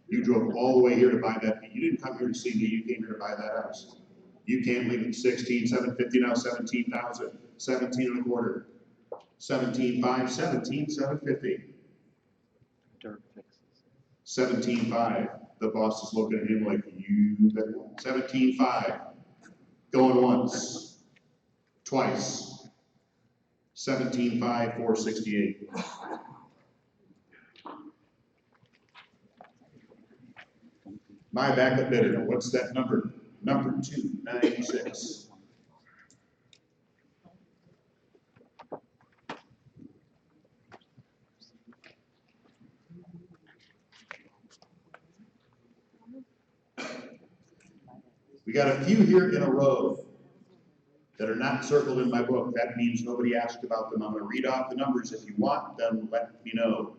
You drove all the way here to buy that. You didn't come here to see me, you came here to buy that house. You can't leave it 16,750, now 17,000, 17 and a quarter, 17.5, 17,750. 17.5. The boss is looking at him like, you bet. 17.5. Going once, twice. 17.5, 468. My backup bidder, what's that number? Number 296. We got a few here in a row that are not circled in my book. That means nobody asked about them. I'm going to read off the numbers. If you want them, let me know.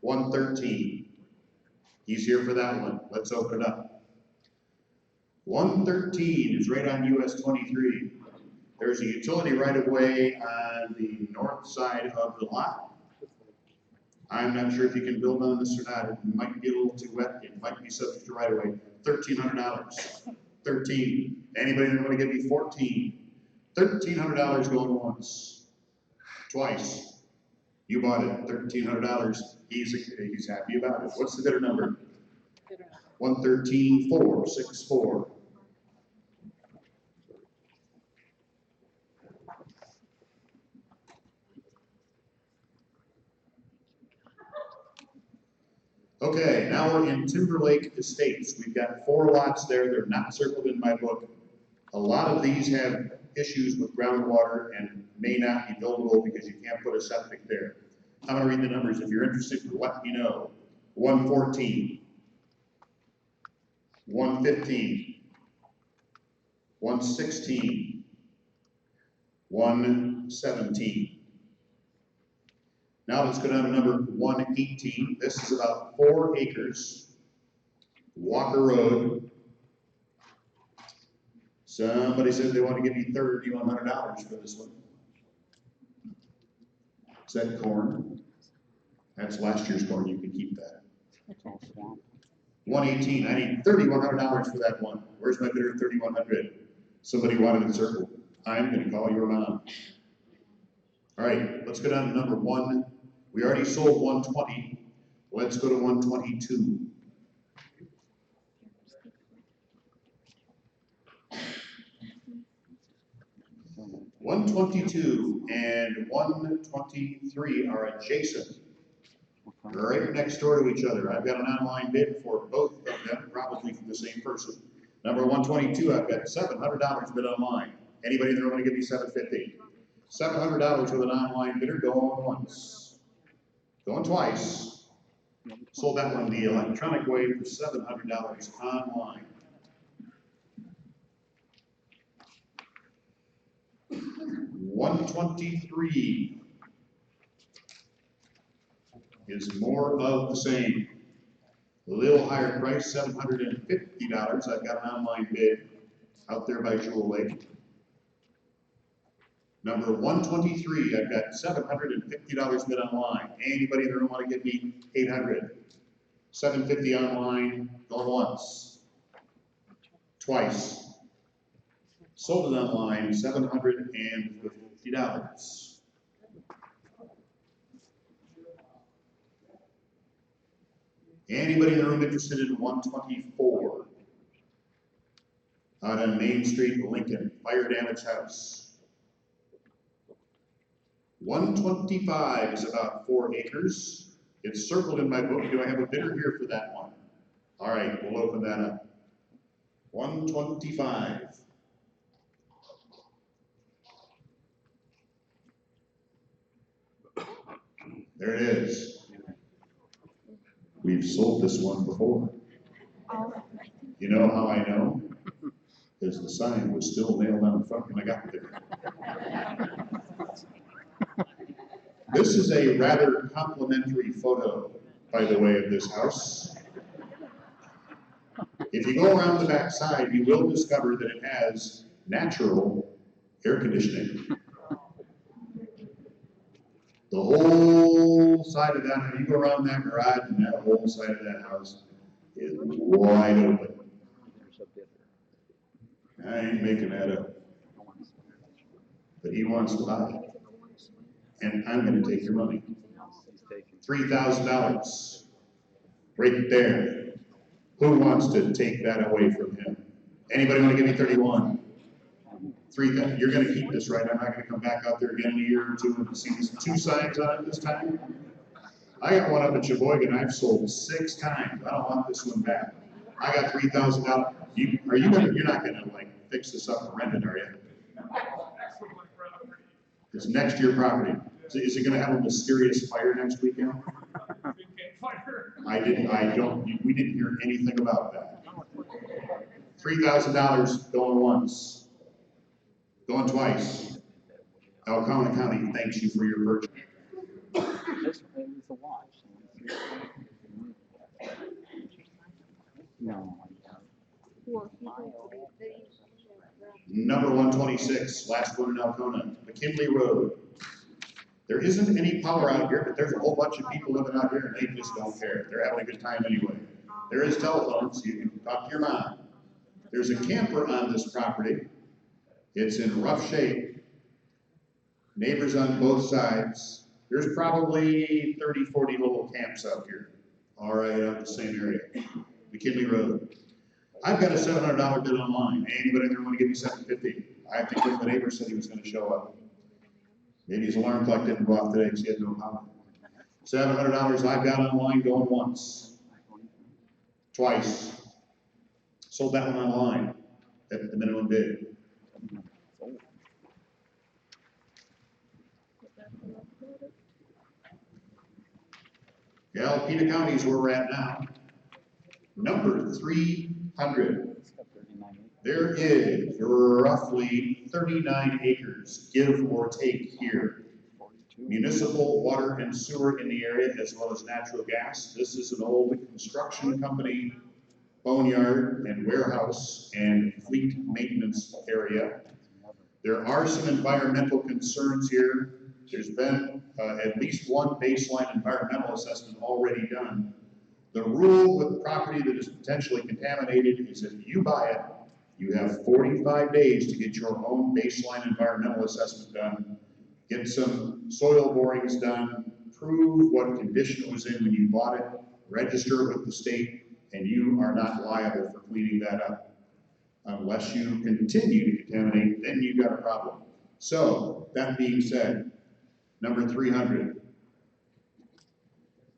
113. He's here for that one. Let's open it up. 113 is right on US 23. There's a utility right-of-way on the north side of the lot. I'm not sure if you can build on this or not. It might be a little too wet. It might be subject to right-of-way. $1,300. 13. Anybody want to give me 14? $1,300 going once, twice. You bought it. $1,300. He's happy about it. What's the bidder number? 113,464. Okay, now we're in Timberlake Estates. We've got 4 lots there. They're not circled in my book. A lot of these have issues with groundwater and may not be buildable because you can't put a septic there. I'm going to read the numbers. If you're interested, let me know. 114, 115, 116, 117, Now let's go down to number 118. This is about 4 acres. Walker Road. Somebody said they want to give me $3,100 for this one. Is that corn? That's last year's corn, you can keep that. It's all swamp. 118, I need $3,100 for that one. Where's my bidder, 3,100? Somebody wanted it circled. I'm gonna call your mom. All right, let's go down to number 1. We already sold 120. Let's go to 122. $122 and $123 are adjacent, right next door to each other. I've got an online bid for both of them, probably from the same person. Number 122, I've got $700 bid online. Anybody in the room want to give me $750? $700 with an online bidder, going once, going twice. Sold that one the electronic way for $700 online. $123 is more of the same. A little higher price, $750. I've got an online bid out there by Jewel Lake. Number 123, I've got $750 bid online. Anybody in the room want to give me $800? $750 online, going once, twice. Sold it online, $750. Anybody in the room interested in 124? Out on Main Street, Lincoln, fire damage house. 125 is about 4 acres. It's circled in my book. Do I have a bidder here for that one? All right, we'll open that up. 125. There it is. We've sold this one before. You know how I know? Because the sign was still nailed on the front when I got there. This is a rather complimentary photo, by the way, of this house. If you go around the back side, you will discover that it has natural air conditioning. The whole side of that, you go around that garage and that whole side of that house is wide open. I ain't making that up. But he wants to buy it. And I'm gonna take your money. $3,000, right there. Who wants to take that away from him? Anybody want to give me 31? 3,000. You're going to keep this, right? I'm not going to come back out there again in a year or two and see these 2 signs on it this time. I got one up at Sheboygan I've sold 6 times. I don't want this one back. I got $3,000. You're not going to like fix this up and rent it, are you? It's next to your property. Is it going to have a mysterious fire next weekend? We didn't hear anything about that. $3,000 going once, going twice. Alcona County thanks you for your purchase. This one is a watch. No. Number 126, last one in Alcona, McKinley Road. There isn't any power out here, but there's a whole bunch of people living out here and they just don't care. They're having a good time anyway. There is telephones, so you can talk to your mom. There's a camper on this property. It's in rough shape. Neighbors on both sides. There's probably 30, 40 little camps out here. All right, out in the same area. McKinley Road. I've got a $700 bid online. Anybody there want to give me $750? I think one of the neighbors said he was going to show up. Maybe his alarm clock didn't go off today because he had no power. $700 I've got online going once, twice. Sold that one online at the minimum bid. Yeah, Alpena County is where we're at now. Number 300. There is roughly 39 acres, give or take here. municipal water and sewer in the area, as well as natural gas. This is an old construction company, boneyard and warehouse and fleet maintenance area. There are some environmental concerns here. There's been at least one baseline environmental assessment already done. The rule with property that is potentially contaminated is if you buy it, you have 45 days to get your own baseline environmental assessment done, get some soil borings done, prove what condition it was in when you bought it, register it with the state, and you are not liable for cleaning that up. Unless you continue to contaminate, then you've got a problem. So, that being said, number 300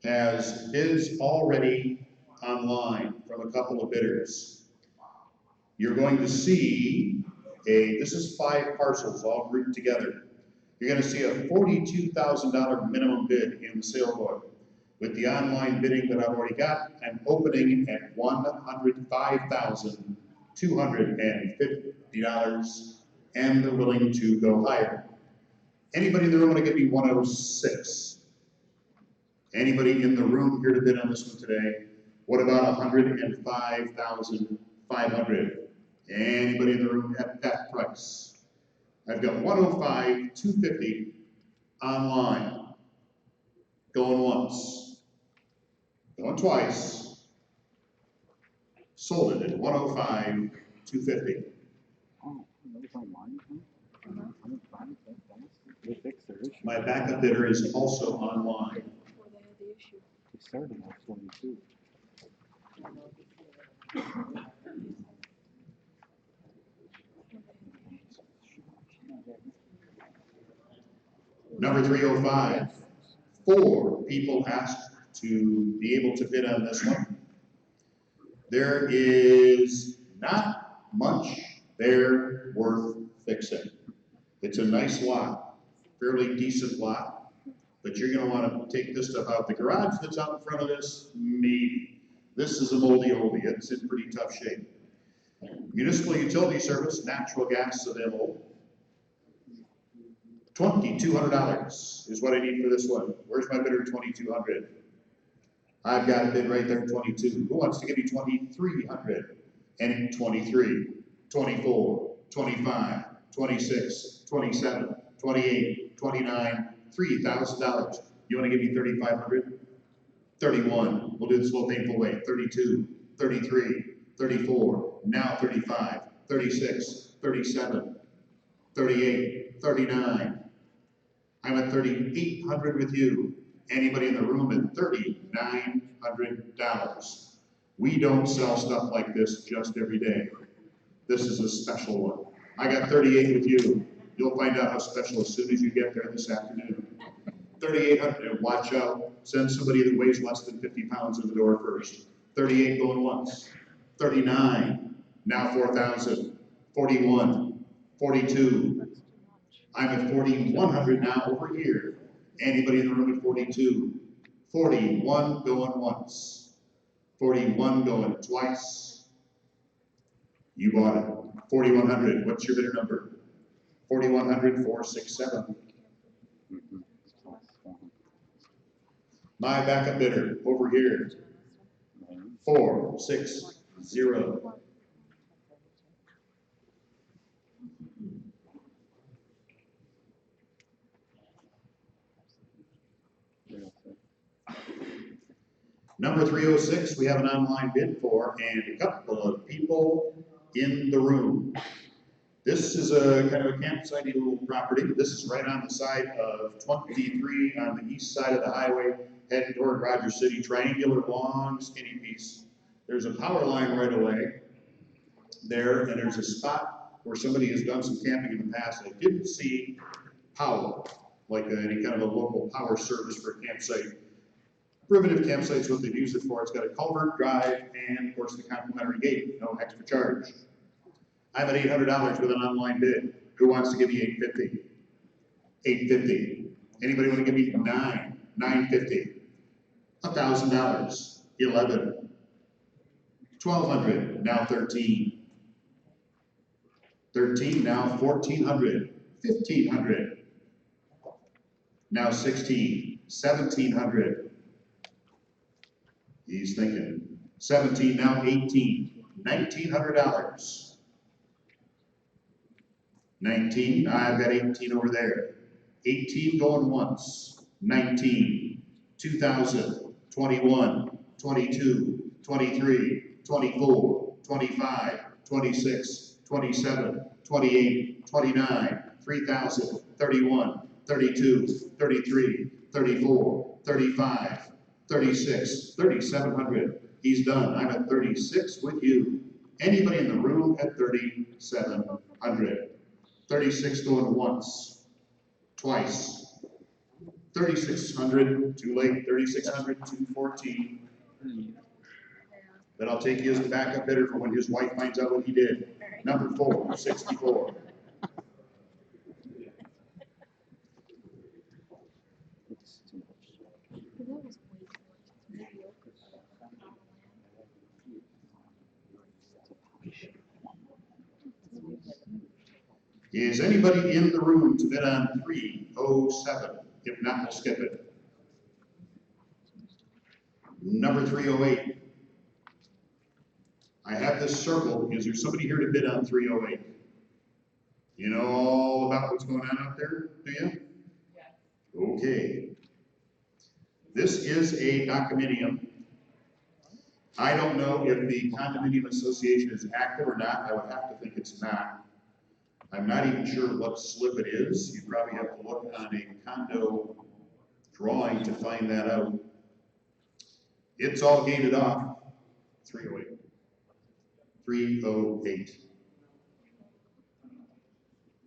has bids already online from a couple of bidders. You're going to see this is 5 parcels all grouped together. You're going to see a $42,000 minimum bid in the sale book. With the online bidding that I've already got, I'm opening at $105,250, and they're willing to go higher. Anybody in the room want to give me 106? Anybody in the room here to bid on this one today? What about 105,500? Anybody in the room at that price? I've got 105,250 online. Going once, going twice. Sold it at 105,250. Oh, those online, huh? 105, that's fast. They fixed their issue. My backup bidder is also online. Before they had the issue. They started at 22. Number 305. 4 people asked to be able to bid on this one. There is not much there worth fixing. It's a nice lot, fairly decent lot, but you're gonna wanna take this stuff out. The garage that's out in front of this, maybe. This is a moldy oldie, it's in pretty tough shape. Municipal utility service, natural gas available. $2,200 is what I need for this one. Where's my bidder, 2,200? I've got a bid right there, 22. Who wants to give me 2,300? And 23, 24, 25, 26, 27, 28, 29, $3,000. You wanna give me 3,500? 31, we'll do this slow painful way. 32, 33, 34, now 35, 36, 37, 38, 39. I'm at 3,800 with you. Anybody in the room at $3,900. We don't sell stuff like this just every day. This is a special one. I got 38 with you. You'll find out how special as soon as you get there this afternoon. 3,800, and watch out. Send somebody that weighs less than 50 pounds in the door first. 38 going once. 39, now 4,000. 41, 42. I'm at 4,100 now over here. Anybody in the room at 42? 41 going once. 41 going twice. You bought it. 4,100. What's your bidder number? 4,100, 467. My backup bidder over here. 460. Number 306, we have an online bid for, and a couple of people in the room. This is a kind of a campsite little property. This is right on the side of 23 on the east side of the highway, heading toward Rogers City. Triangular, long, skinny piece. There's a power line right away there, and there's a spot where somebody has done some camping in the past. I didn't see power, like any kind of a local power service for a campsite. Primitive campsite's what they've used it for. It's got a culvert, drive, and of course the complimentary gate, no extra charge. I'm at $800 with an online bid. Who wants to give me $850? $850. Anybody want to give me $950? $1,000. 11. 1,200. Now 13. 13. Now 1,400. 1,500. now 16, 1,700. He's thinking. 17, now 18, $1,900. 19, I've got 18 over there. 18 going once, 19, 2,000, 21, 22, 23, 24, 25, 26, 27, 28, 29, 3,000, 31, 32, 33, 34, 35, 36, 3,700. He's done. I'm at 36 with you. Anybody in the room at 3,700? 36 going once, twice. 3,600, too late. 3,600, 214. Then I'll take you as the backup bidder for when his wife finds out what he did. Number 4, 64. Is anybody in the room to bid on 307? If not, we'll skip it. Number 308. I have this circled. Is there somebody here to bid on 308? You know all about what's going on out there, do you? Okay. This is a condominium. I don't know if the condominium association is active or not. I would have to think it's not. I'm not even sure what slip it is. You probably have to look on a condo drawing to find that out. It's all gated off. 308. 308.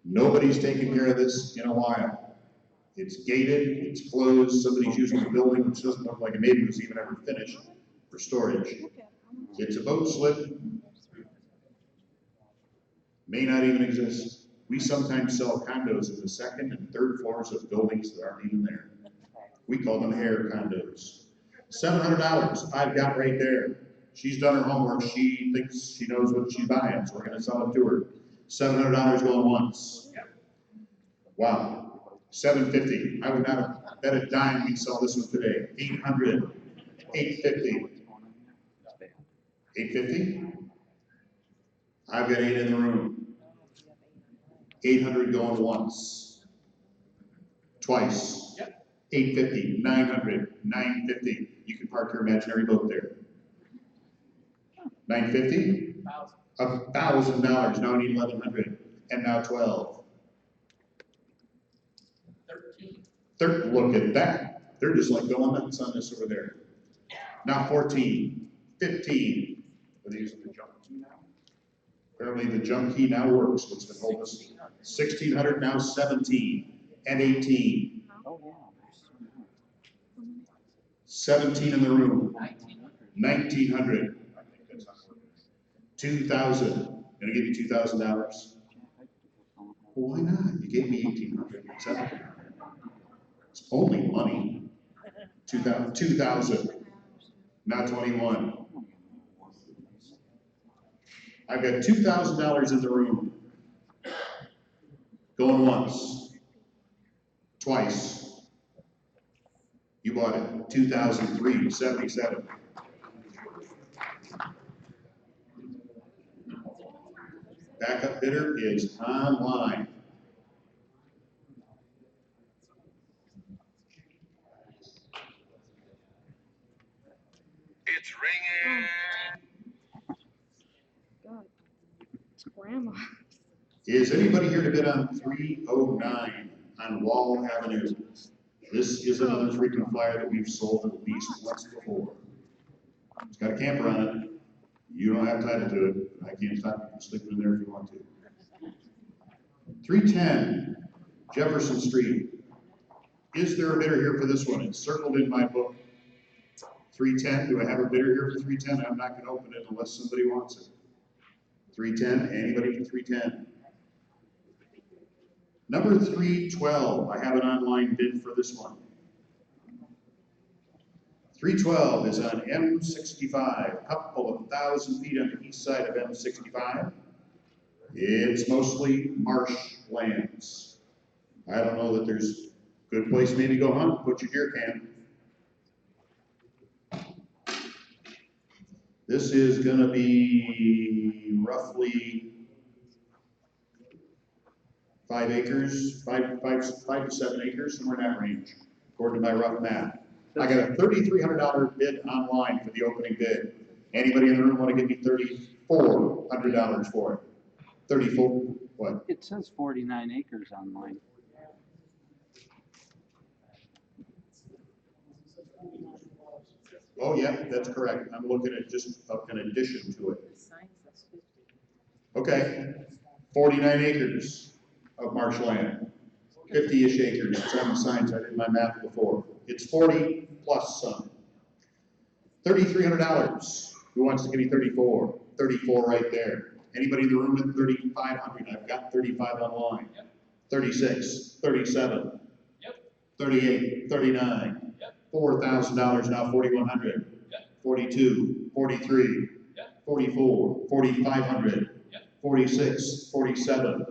Nobody's taken care of this in a while. It's gated, it's closed, somebody's using the building, which doesn't look like it maybe was even ever finished, for storage. It's a boat slip. May not even exist. We sometimes sell condos in the second and third floors of buildings that aren't even there. We call them air condos. $700 I've got right there. She's done her homework. She thinks she knows what she's buying, so we're going to sell it to her. $700 going once. Wow. $750. I would not have bet a dime we'd sell this one today. $800. $850. $850. I've got 8 in the room. 800 going once. Twice. 850. 900. 950. You can park your imaginary boat there. 950. $1,000. Now I need 1,100. And now 12. 13. Look at that. They're just like going nuts on this over there. Now 14. 15. Are they using the jump key now? Apparently the jump key now works. What's been holding us? 1,600, now 17. And 18. 17 in the room. 1,900. 2,000. Gonna give you $2,000. Well, why not? You gave me 1,800. It's only money. 2,000. Now 21. I've got $2,000 in the room. Going once. Twice. You bought it. 2,377. Backup bidder is online. It's ringing. God, it's grandma. Is anybody here to bid on 309 on Wall Avenue? This is another frequent flyer that we've sold at least once before. It's got a camper on it. You don't have title to it. I can't stop you from sleeping in there if you want to. 310 Jefferson Street. Is there a bidder here for this one? It's circled in my book. 310, do I have a bidder here for 310? I'm not gonna open it unless somebody wants it. 310, anybody for 310? Number 312, I have an online bid for this one. 312 is on M65, couple of 1,000 feet on the east side of M65. It's mostly marsh lands. I don't know that there's Good place maybe to go hunt, put your deer cam. This is gonna be roughly 5 acres, 5 to 7 acres, somewhere in that range, according to my rough math. I got a $3,300 bid online for the opening bid. Anybody in the room want to give me $3,400 for it? 34, what? It says 49 acres online. Oh, yeah, that's correct. I'm looking at just an addition to it. Okay, 49 acres of marshland, 50-ish acres. It's on the signs. I did my math before. It's 40 plus some. $3,300. Who wants to give me 34? 34 right there. Anybody in the room at 3,500? I've got 35 online. 36, 37, 38, 39. $4,000 now, 4,100. 42, 43, 44, 4,500. 46, 47,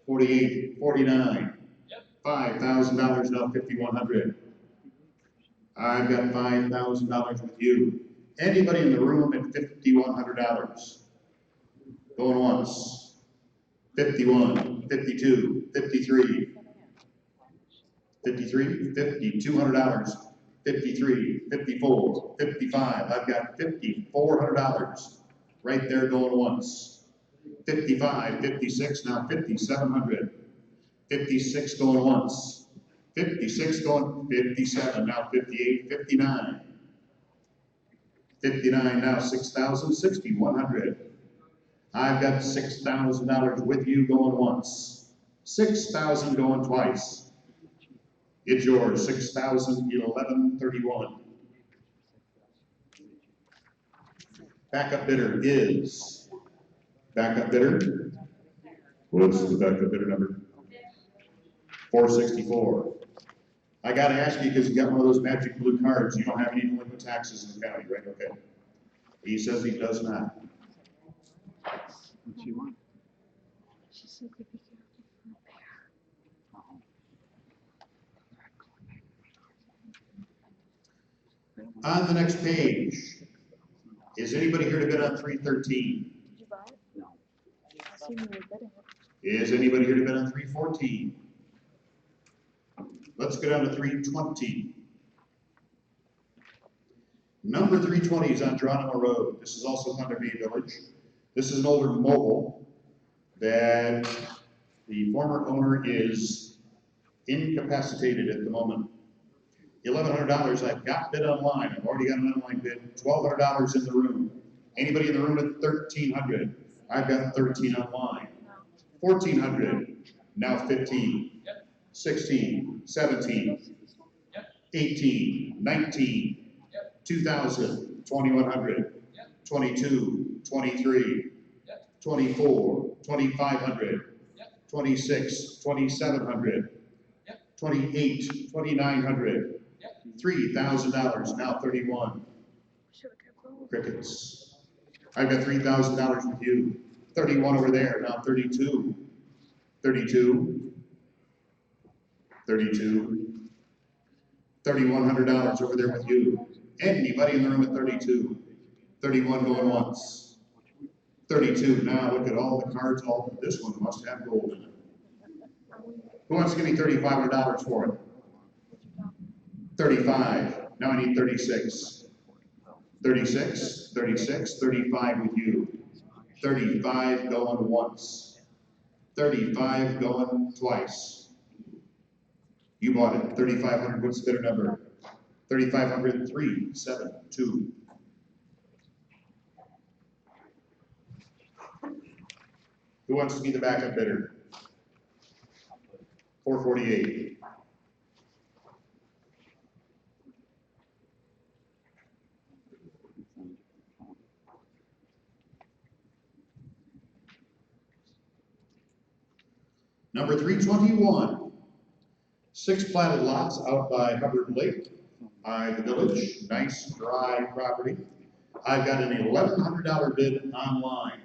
48, 49. $5,000 now, 5,100. I've got $5,000 with you. Anybody in the room at $5,100? Going once. 51, 52, 53. 53, $5,200. 53, 54, 55. I've got $5,400 right there going once. 55, 56, now 5,700. 56 going once. 56 going, 57, now 58, 59. 59, now 6,000, 6,100. I've got $6,000 with you going once. 6,000 going twice. It's yours, 6,000, 1131. Backup bidder is, backup bidder, what's the backup bidder number? 464. I gotta ask you, because you got one of those magic blue cards, you don't have any delinquent taxes in the county, right? Okay. He says he does not. What you want? She said to be careful from there. On the next page, is anybody here to bid on 313? Did you buy it? No. I assume you were bidding it. Is anybody here to bid on 314? Let's go down to 320. Number 320 is on Geronimo Road. This is also Thunder Bay Village. This is an older mobile that the former owner is incapacitated at the moment. $1,100 I've got bid online. I've already got an online bid. $1,200 in the room. Anybody in the room at 1,300? I've got 13 online. 1,400, now 15. 16, 17, 18, 19, 2,000, 2,100, 22, 23, 24, 2,500, 26, 2,700, 28, 2,900, $3,000, now 31. Crickets. I've got $3,000 with you. 31 over there, now 32. 32. 32. $3,100 over there with you. Anybody in the room at 32? 31 going once. 32. Now look at all the cards. All this one must have gold in it. Who wants to give me $3,500 for it? 35. Now I need 36. 36, 36, 35 with you. 35 going once. 35 going twice. You bought it, 3,500, what's the bidder number? 3,500, 372. Who wants to be the backup bidder? 448. Number 321. 6 platted lots out by Hubbard Lake, by the village, nice dry property. I've got an $1,100 bid online.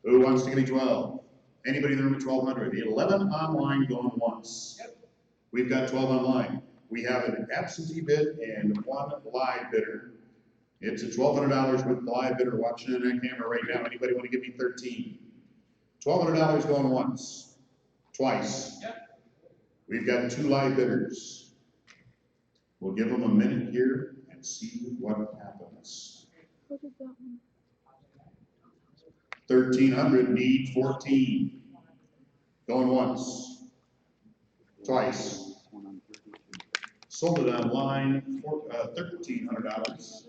Who wants to give me 12? Anybody in the room at 1,200? The 11 online going once. We've got 12 online. We have an absentee bid and one live bidder. It's at $1,200 with the live bidder watching it on camera right now. Anybody want to give me 13? $1,200 going once, twice. We've got 2 live bidders. We'll give them a minute here and see what happens. 1,300, need 14. Going once, twice. Sold it online for $1,300.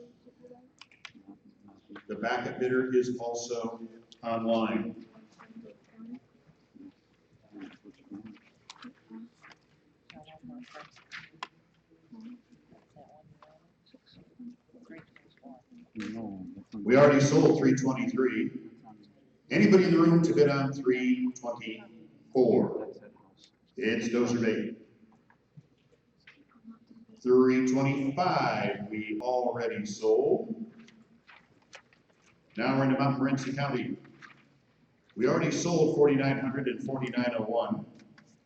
The backup bidder is also online. We already sold 323. Anybody in the room to bid on 324? It's dozer bait. 325 we already sold. Now we're into Montmorency County. We already sold 4,900 and 4,901.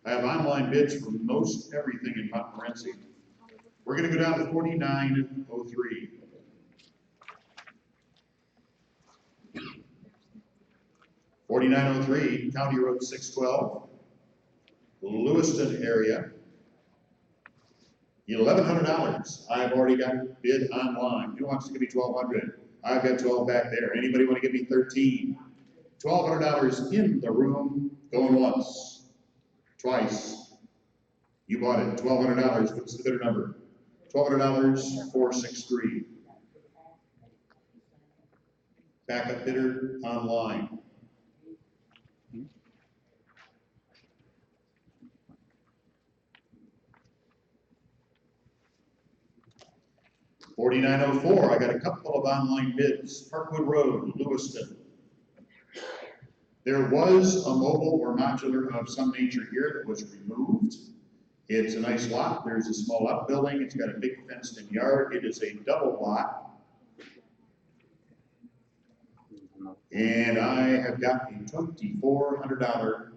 I have online bids for most everything in Montmorency. We're going to go down to 4,903. $4,903, County Road 612, Lewiston area. $1,100. I've already got bid online. Who wants to give me 1,200? I've got 12 back there. Anybody want to give me 13? $1,200 in the room, going once, twice. You bought it. $1,200. What's the bidder number? $1,200, 463. Backup bidder online. $4,904. I got a couple of online bids. Parkwood Road, Lewiston. There was a mobile or modular of some nature here that was removed. It's a nice lot. There's a small outbuilding. It's got a big fenced-in yard. It is a double lot. And I have got a $2,400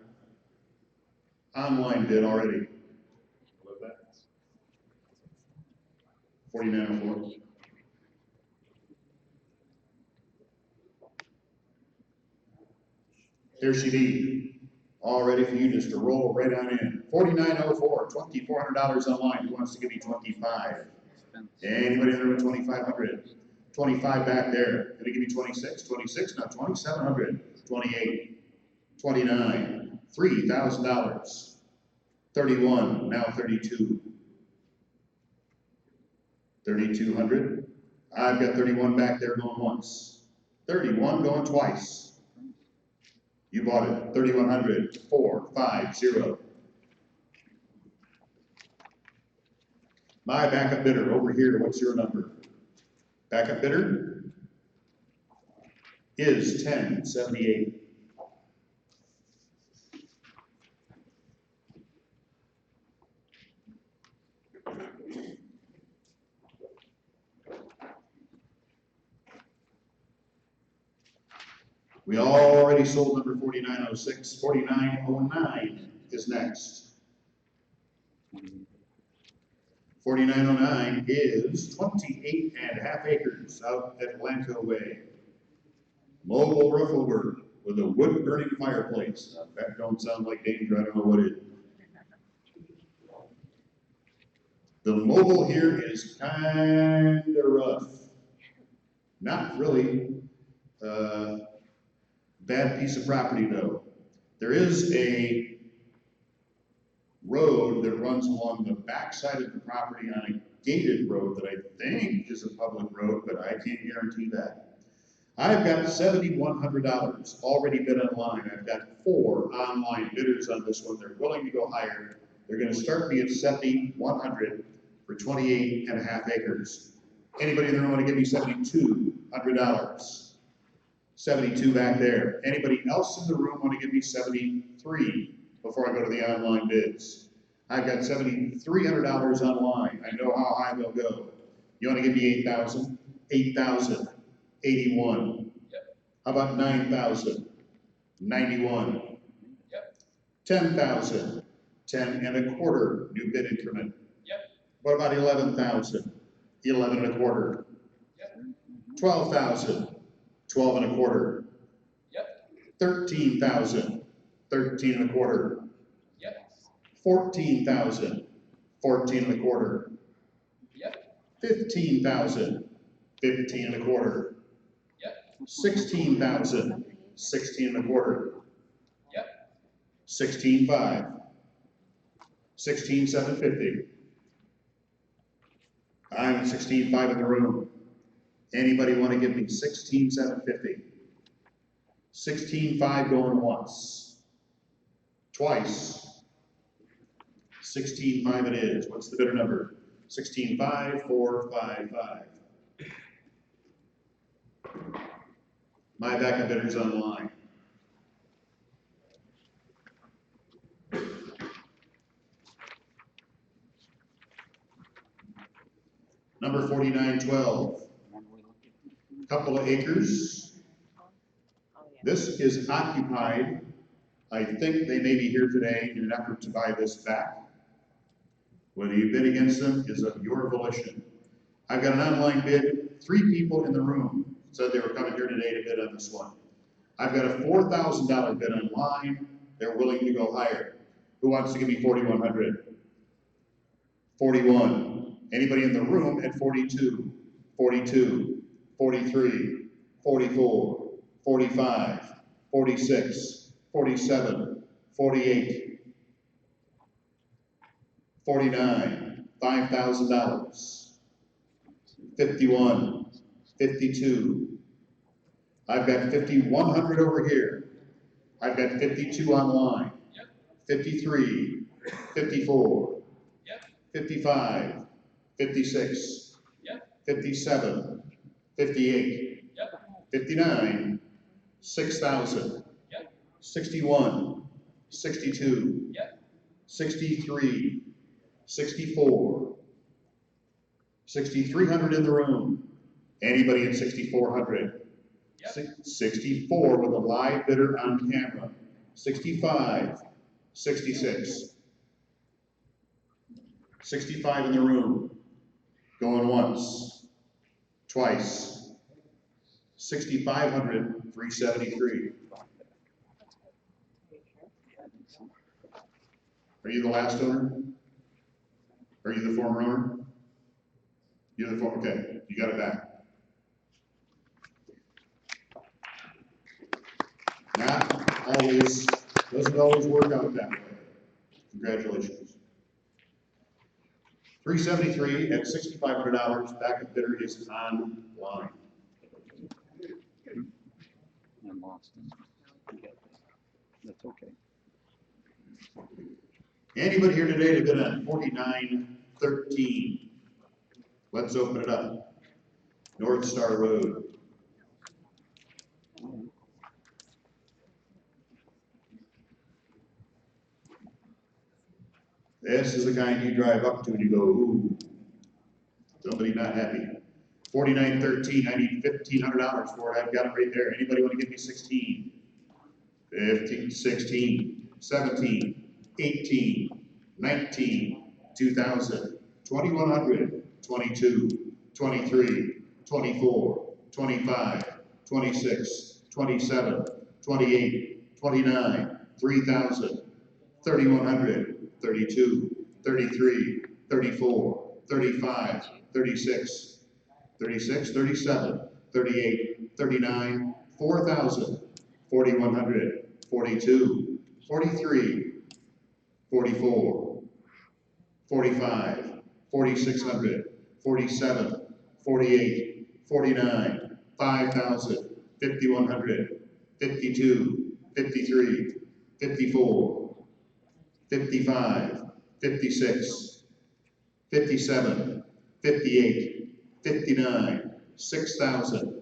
online bid already. What's that? 4,904. There she be, all ready for you just to roll right on in. 4,904, $2,400 online. Who wants to give me 25? Anybody in there with 2,500? 25 back there. Gonna give me 26, 26, now 2,700, 28, 29, $3,000, 31, now 32, 3,200. I've got 31 back there going once, 31 going twice. You bought it, 3,100, 450. My backup bidder over here, what's your number? Backup bidder is 1078. We already sold number 4,906. 4,909 is next. 4,909 is 28.5 acres out at Atlanta Way. Mobile roof over with a wood burning fireplace. Now, that don't sound like danger, I don't know what it is. The mobile here is kind of rough. Not really bad piece of property though. There is a road that runs along the back side of the property on a gated road that I think is a public road, but I can't guarantee that. I've got $7,100 already bid online. I've got 4 online bidders on this one. They're willing to go higher. They're going to start me at $7,100 for 28.5 acres. Anybody in the room want to give me $7,200? 72 back there. Anybody else in the room want to give me 73 before I go to the online bids? I've got $7,300 online. I know how high they'll go. You want to give me 8,000? 8,000. 81. Yep. How about 9,000? 91. Yep. 10,000. 10.25, new bid increment. Yep. What about 11,000? 11.25. Yep. 12,000? 12.25. Yep. 13,000? 13.25. Yep. 14,000? 14.25. Yep. 15,000? 15.25. Yep. 16,000? 16.25. Yep. 16.5. 16,750. I'm at 16.5 in the room. Anybody want to give me 16,750? 16.5 going once. Twice. 16.5 it is. What's the bidder number? 16.5455. My backup bidder's online. Number 4912. Couple of acres. This is occupied. I think they may be here today in an effort to buy this back. Whether you bid against them is of your volition. I've got an online bid. 3 people in the room said they were coming here today to bid on this one. I've got a $4,000 bid online. They're willing to go higher. Who wants to give me 4,100? 41. Anybody in the room at 42? 42, 43, 44, 45, 46, 47, 48, 49, $5,000, 51, 52. I've got 5,100 over here. I've got 52 online. 53, 54, 55, 56, 57, 58, 59, 6,000, 61, 62, 63, 64, 6,300 in the room. Anybody at 6,400? 64 with a live bidder on camera. 65, 66, 65 in the room. Going once, twice. 6,500, 373. Are you the last owner? Are you the former owner? You're the former, okay, you got it back. Not always, doesn't always work out that way. Congratulations. 373 at $6,500, backup bidder is online. I'm lost. That's okay. Anybody here today to bid on 4913? Let's open it up. North Star Road. This is the kind you drive up to and you go, ooh, somebody not happy. 4913, I need $1,500 for it. I've got it right there. Anybody want to give me 16? 15, 16, 17, 18, 19, 2,000, 2,100, 22, 23, 24, 25, 26, 27, 28, 29, 3,000, 3,100, 32, 33, 34, 35, 36, 36, 37, 38, 39, 4,000, 4,100, 42, 43, 44, 45, 4,600, 47, 48, 49, 5,000, 5,100, 52, 53, 54, 55, 56, 57, 58, 59, 6,000,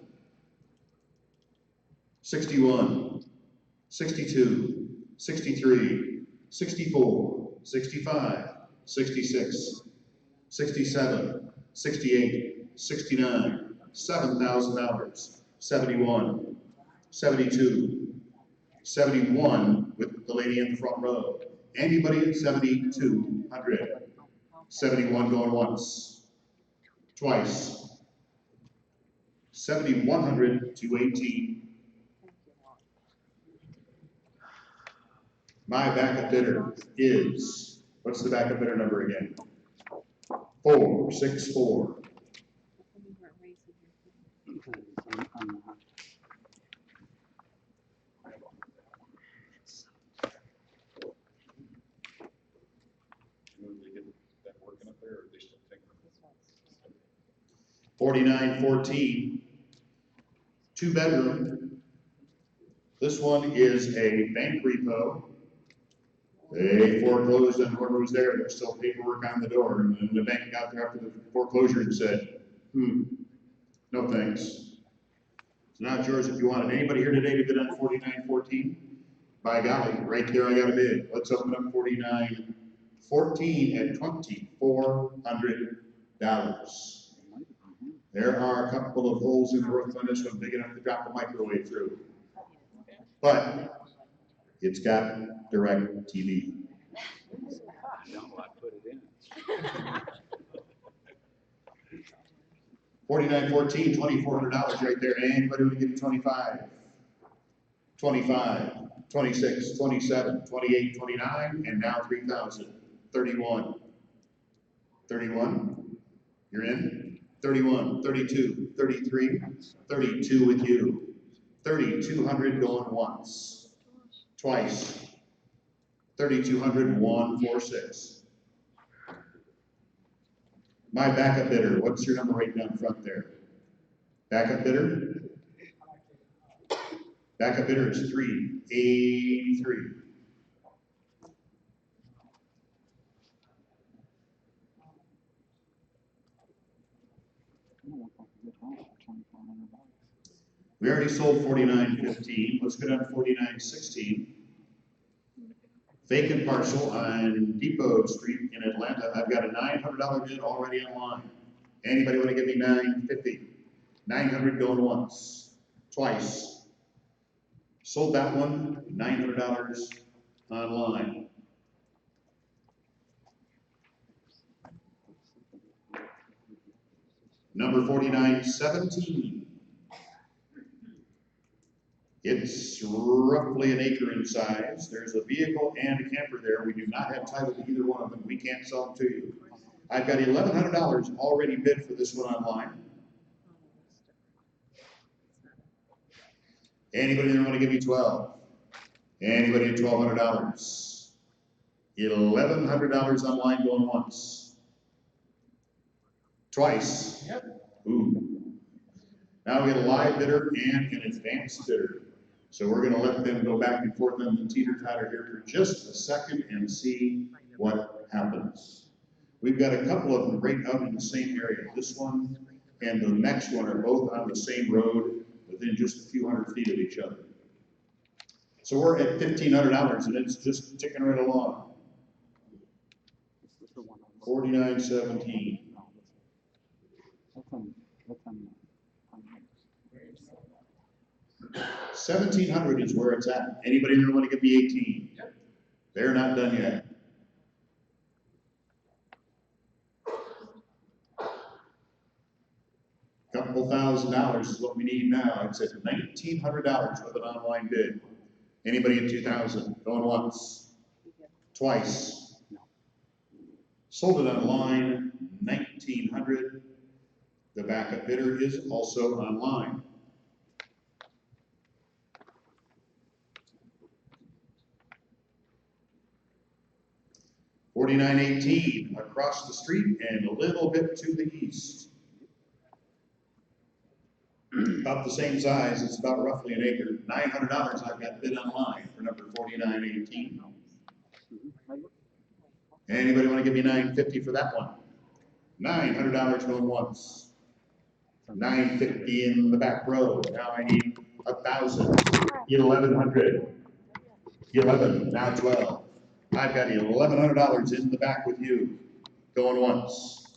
61, 62, 63, 64, 65, 66, 67, 68, 69, $7,000, 71, 72, 71 with the lady in the front row. Anybody at 7,200? 71 going once, twice. 7,100 to 18. My backup bidder is, what's the backup bidder number again? 464. $49.14, 2-bedroom. This one is a bank repo. They foreclosed on whoever was there. There's still paperwork on the door. And then the bank got there after the foreclosure and said, no thanks. It's not yours if you want it. Anybody here today to bid on 49.14? By golly, right there I got a bid. Let's open up 49.14 at $2,400. There are a couple of holes in the roof on this one big enough to drop a microwave through. But it's got direct TV. $49.14, $2,400 right there. Anybody want to give me 25? 25, 26, 27, 28, 29, and now 3,000. 31. 31. You're in. 31, 32, 33, 32 with you. 3,200 going once, twice. 3,200, 146. My backup bidder, what's your number right down front there? Backup bidder? Backup bidder is 383. We already sold 49.15. Let's go down to 49.16. Vacant parcel on Depot Street in Atlanta. I've got a $900 bid already online. Anybody want to give me $950? 900 going once, twice. Sold that one, $900 online. Number 49.17. It's roughly an acre in size. There's a vehicle and a camper there. We do not have title to either one of them. We can't sell them to you. I've got $1,100 already bid for this one online. Anybody there want to give me 12? Anybody at $1,200? $1,100 online going once. Twice. Yep. Ooh. Now we got a live bidder and an advanced bidder. So we're going to let them go back and forth on the teeter-totter here for just a second and see what happens. We've got a couple of them right out in the same area. This one and the next one are both on the same road within just a few hundred feet of each other. So we're at $1,500 and it's just ticking right along. 49.17. 1,700 is where it's at. Anybody here want to give me 18? Yep. They're not done yet. Couple $1,000 is what we need now. It's at $1,900 with an online bid. Anybody at 2,000? Going once, twice. Sold it online, 1,900. The backup bidder is also online. $49.18 across the street and a little bit to the east. About the same size, it's about roughly an acre. $900 I've got bid online for number 49.18. Anybody want to give me $950 for that one? $900 going once. $950 in the back row. Now I need 1,000. 1,100. 11. Now 12. I've got $1,100 in the back with you. Going once.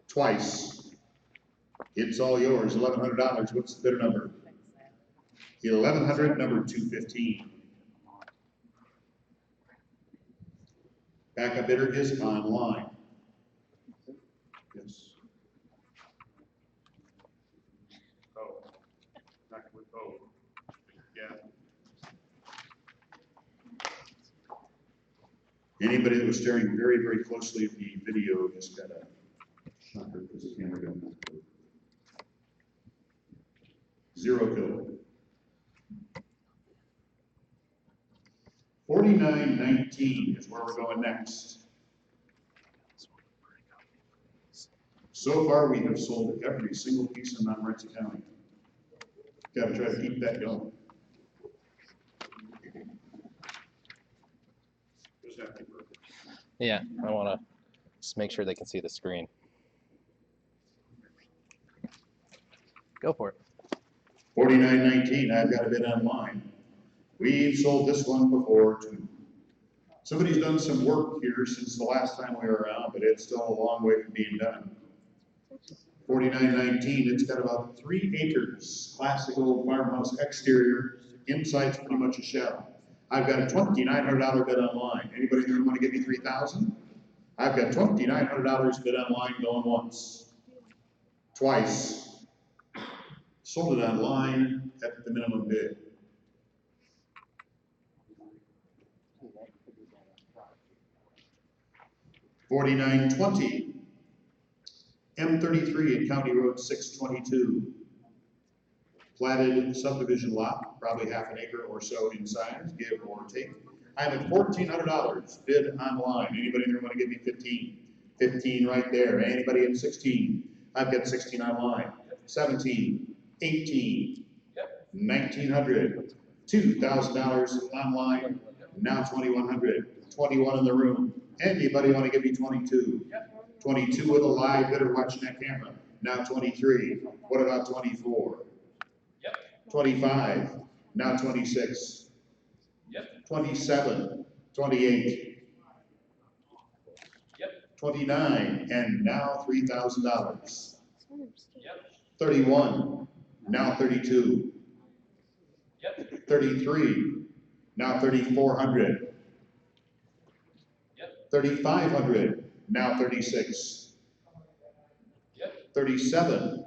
Twice. It's all yours. $1,100. What's the bidder number? 1,100. Number 215. Backup bidder is online. Yes. Oh, not with, oh, yeah. Anybody that was staring very, very closely at the video just got a shocker because the camera got knocked over. 0 kill. 4919 is where we're going next. So far, we have sold every single piece in Montmorency County. Got to try to keep that going. Does that keep working? Yeah, I want to just make sure they can see the screen. Go for it. 4919, I've got a bid online. We've sold this one before too. Somebody's done some work here since the last time we were around, but it's still a long way from being done. 4919, it's got about 3 acres, classic old farmhouse exterior, inside's pretty much a shell. I've got a $2,900 bid online. Anybody that want to give me $3,000? I've got $2,900 bid online going once, twice. Sold it online at the minimum bid. $49.20, M33 at County Road 622. Platted subdivision lot, probably half an acre or so in size, give or take. I'm at $1,400 bid online. Anybody there want to give me 15? 15 right there. Anybody at 16? I've got 16 online. 17, 18, 1,900, $2,000 online. Now 2,100. 21 in the room. Anybody want to give me 22? 22 with a live bidder watching that camera. Now 23. What about 24? 25. Now 26. 27. 28. 29. And now $3,000. 31. Now 32. 33. Now 3,400. 3,500, now 36. 37,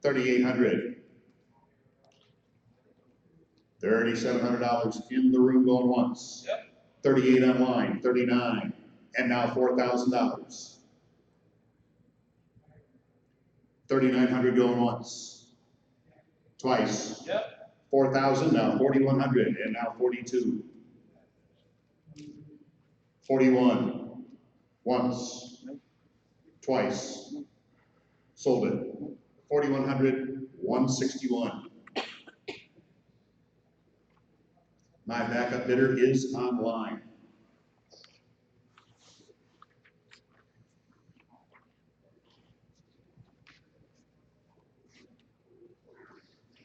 3,800. $3,700 in the room going once. 38 online, 39, and now $4,000. 3,900 going once. Twice. 4,000, now 4,100, and now 42. 41. Once, twice, sold it. 4,100, 161. My backup bidder is online.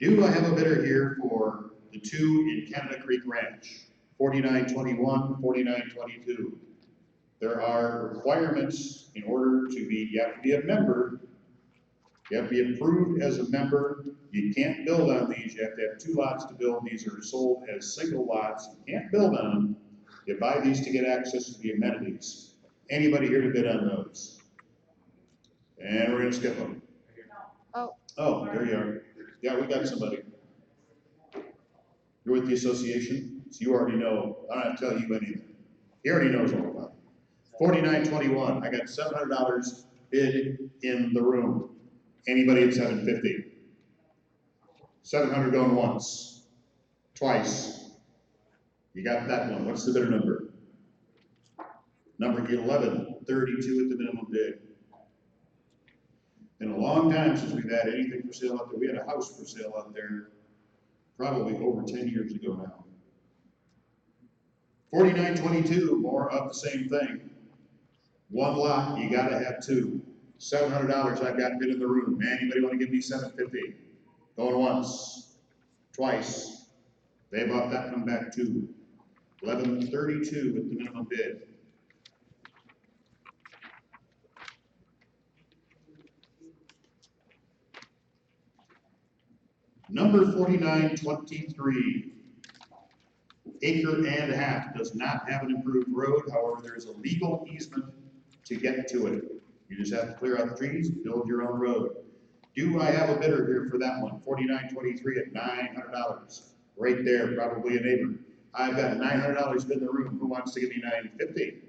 Do I have a bidder here for the 2 in Canada Creek Ranch? 4921, 4922. There are requirements in order to be, you have to be a member, you have to be approved as a member, you can't build on these, you have to have 2 lots to build, these are sold as single lots, you can't build on them, you buy these to get access to the amenities. Anybody here to bid on those? And we're gonna skip them. Oh, there you are. Yeah, we got somebody. You're with the association, so you already know, I don't have to tell you anything. He already knows all about it. 4921, I got $700 bid in the room. Anybody at 750? 700 going once, twice. You got that one. What's the bidder number? Number 1132 at the minimum bid. Been a long time since we've had anything for sale out there. We had a house for sale out there probably over 10 years ago now. 4922, more of the same thing. 1 lot, you gotta have 2. $700 I've got bid in the room. Anybody want to give me 750? Going once, twice. They bought that one back too. 1132 with the minimum bid. Number 4923. acre and a half, does not have an improved road, however, there is a legal easement to get to it. You just have to clear out the trees, build your own road. Do I have a bidder here for that one? 4923 at $900. Right there, probably a neighbor. I've got $900 in the room. Who wants to give me $950?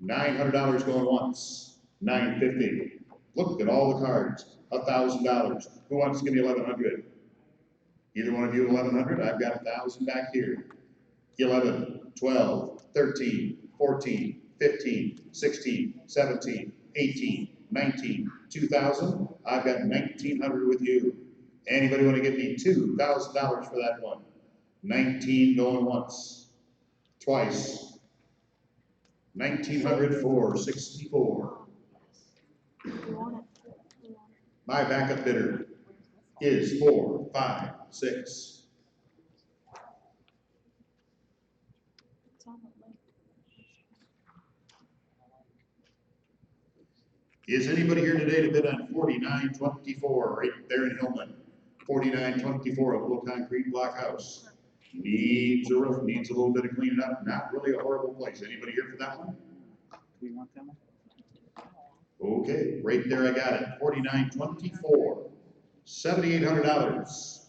$900 going once. $950. Look at all the cards. $1,000. Who wants to give me $1,100? Either one of you $1,100? I've got 1,000 back here. 11, 12, 13, 14, 15, 16, 17, 18, 19, 2,000. I've got 1,900 with you. Anybody want to give me $2,000 for that one? 19 going once, twice. 1,900 for 64. My backup bidder is 4, 5, 6. Is anybody here today to bid on 4924 right there in Hillman? 4924, a little concrete block house. Needs a roof, needs a little bit of cleaning up. Not really a horrible place. Anybody here for that one? Do we want that one? Okay, right there I got it. 4924, $7,800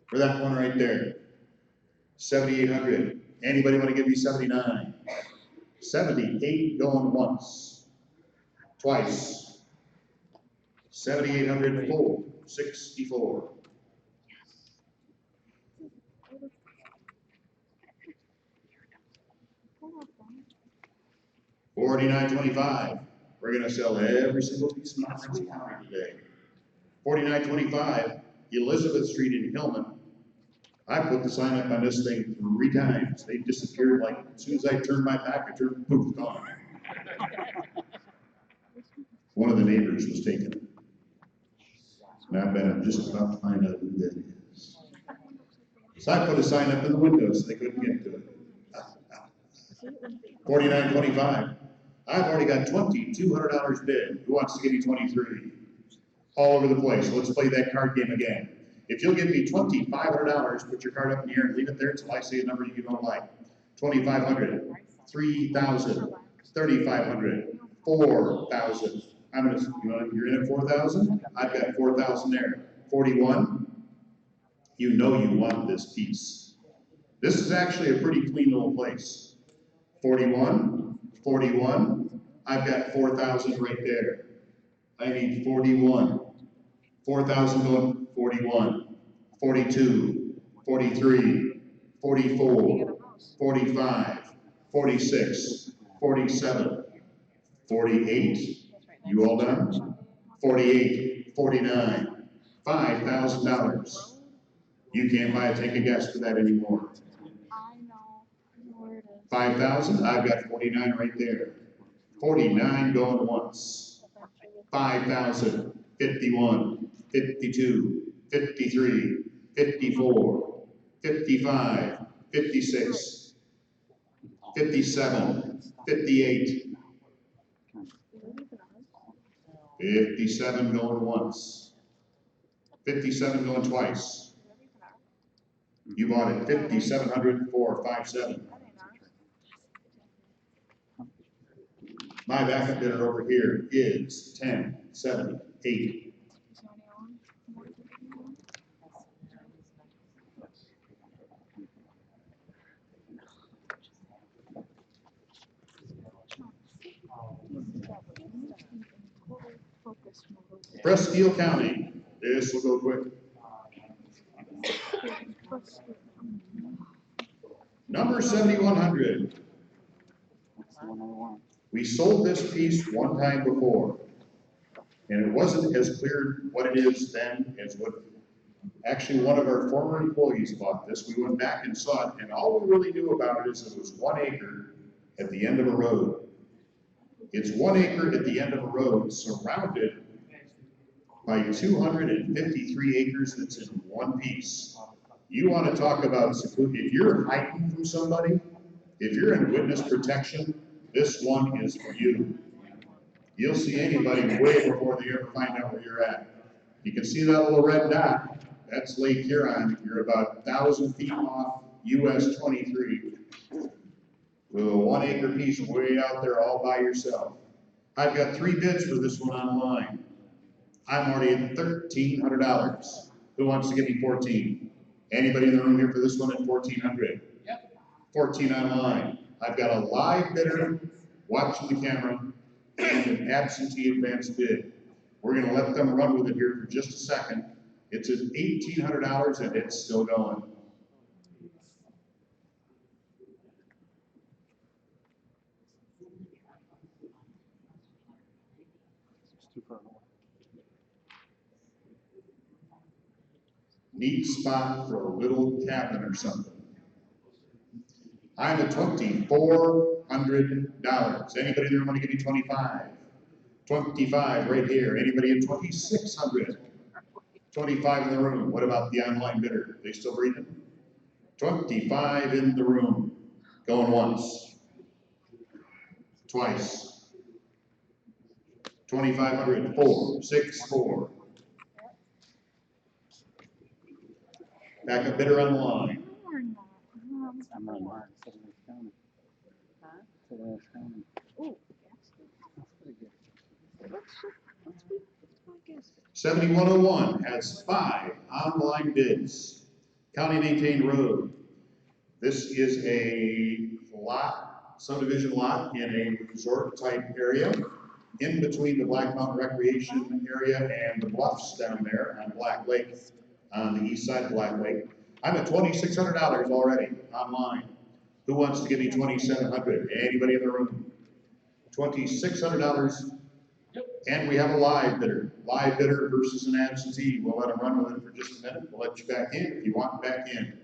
for that one right there. 7,800. Anybody want to give me 79? 78 going once, twice. 7,800 for 64. $49.25. We're gonna sell every single piece of Montmorency County today. $49.25, Elizabeth Street in Hillman. I put the sign up on this thing 3 times. They disappeared like, as soon as I turned my back, I turned, poof, gone. One of the neighbors was taken. And I've been just about to find out who that is. So I put a sign up in the window so they couldn't get to it. $49.25. I've already got $2,200 bid. Who wants to give me 23? All over the place. Let's play that card game again. If you'll give me $2,500, put your card up in the air and leave it there until I say a number you don't like. 2,500, 3,000, 3,500, 4,000. I'm gonna, you're in at 4,000? I've got 4,000 there. 41. You know you want this piece. This is actually a pretty clean little place. 41, 41. I've got 4,000 right there. I need 41. 4,000 going 41, 42, 43, 44, 45, 46, 47, 48. You all done? 48, 49, $5,000. You can't buy a take a guess for that anymore. 5,000, I've got 49 right there. 49 going once. 5,000, 51, 52, 53, 54, 55, 56, 57, 58, 57 going once, 57 going twice. You bought it 5,700 for 5,700. My backup bidder over here is 1078. Presque Isle County. This will go quick. Number 7,100. That's the one I want. We sold this piece one time before, and it wasn't as clear what it is then as what actually one of our former employees bought this. We went back and saw it, and all we really knew about it is it was 1 acre at the end of a road. It's 1 acre at the end of a road surrounded by 253 acres that's in one piece. You want to talk about seclusion. If you're hiding from somebody, if you're in witness protection, this one is for you. You'll see anybody way before they ever find out where you're at. You can see that little red dot. That's Lake Huron. You're about 1,000 feet off US 23. With a 1 acre piece way out there all by yourself. I've got 3 bids for this one online. I'm already at $1,300. Who wants to give me 14? Anybody in the room here for this one at 1,400? Yep. 14 online. I've got a live bidder watching the camera and an absentee advance bid. We're gonna let them run with it here for just a second. It's at $1,800 and it's still going. It's too far away. Neat spot for a little cabin or something. I'm at $2,400. Anybody there want to give me 25? 25 right here. Anybody at 2,600? 25 in the room. What about the online bidder? They still breathing? 25 in the room. Going once. Twice. 2,500. 4, 6, 4. Backup bidder on the line. I'm on Mark, Southern County. Southern County. Ooh, That's pretty good. let's see, I guess. 7101 has 5 online bids. County maintained road. This is a lot, subdivision lot in a resort type area in between the Black Mountain Recreation area and the bluffs down there on Black Lake, on the east side of Black Lake. I'm at $2,600 already online. Who wants to give me 2,700? Anybody in the room? $2,600. And we have a live bidder. Live bidder versus an absentee. We'll let them run with it for just a minute. We'll let you back in if you want back in.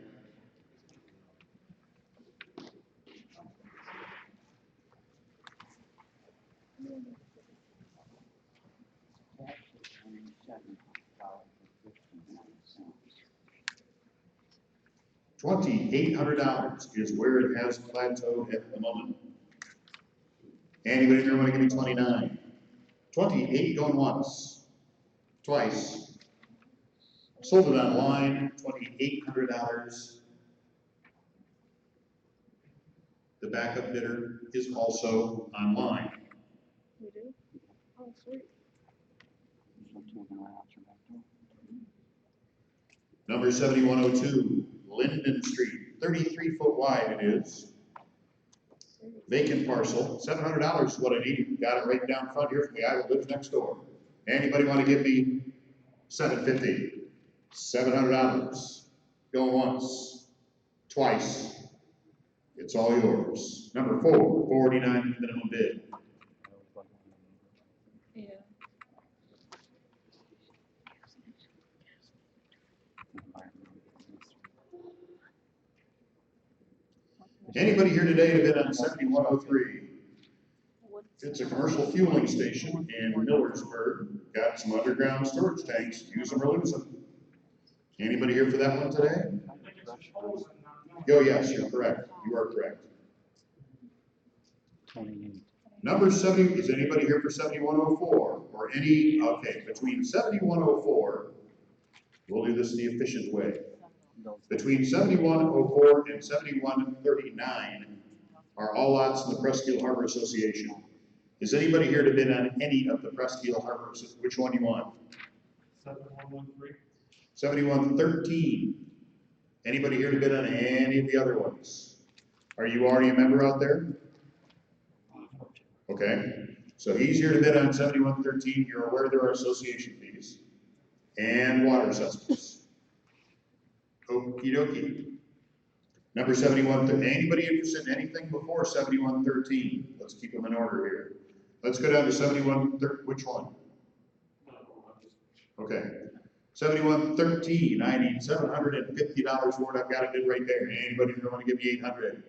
$2,800 is where it has plateaued at the moment. Anybody there want to give me 29? 28 going once, twice. Sold it online, $2,800. The backup bidder is also online. We do? Oh, sweet. Number 7102, Linden Street, 33 foot wide it is. Vacant parcel, $700 is what I need. Got it right down front here from the guy who lives next door. Anybody want to give me $750? $700. Going once, twice. It's all yours. Number 4, 49 minimum bid. Yeah. Anybody here today to bid on 7103? It's a commercial fueling station in Millersburg. Got some underground storage tanks. Use them or lose them. Anybody here for that one today? Oh, yes, you're correct. You are correct. 28. Number 70, is anybody here for 7104? Or any, okay, between 7104, we'll do this the efficient way. Between 7104 and 7139 are all lots in the Presque Isle Harbor Association. Is anybody here to bid on any of the Presque Isle Harbor? Which one you want? 7113. 7113. Anybody here to bid on any of the other ones? Are you already a member out there? Okay, so he's here to bid on 7113. You're aware there are association fees and water assessments. Okie dokie. Number 71, anybody interested in anything before 7113? Let's keep them in order here. Let's go down to 71, which one? Okay, 7113, I need $750 for it. I've got it bid right there. Anybody that want to give me 800?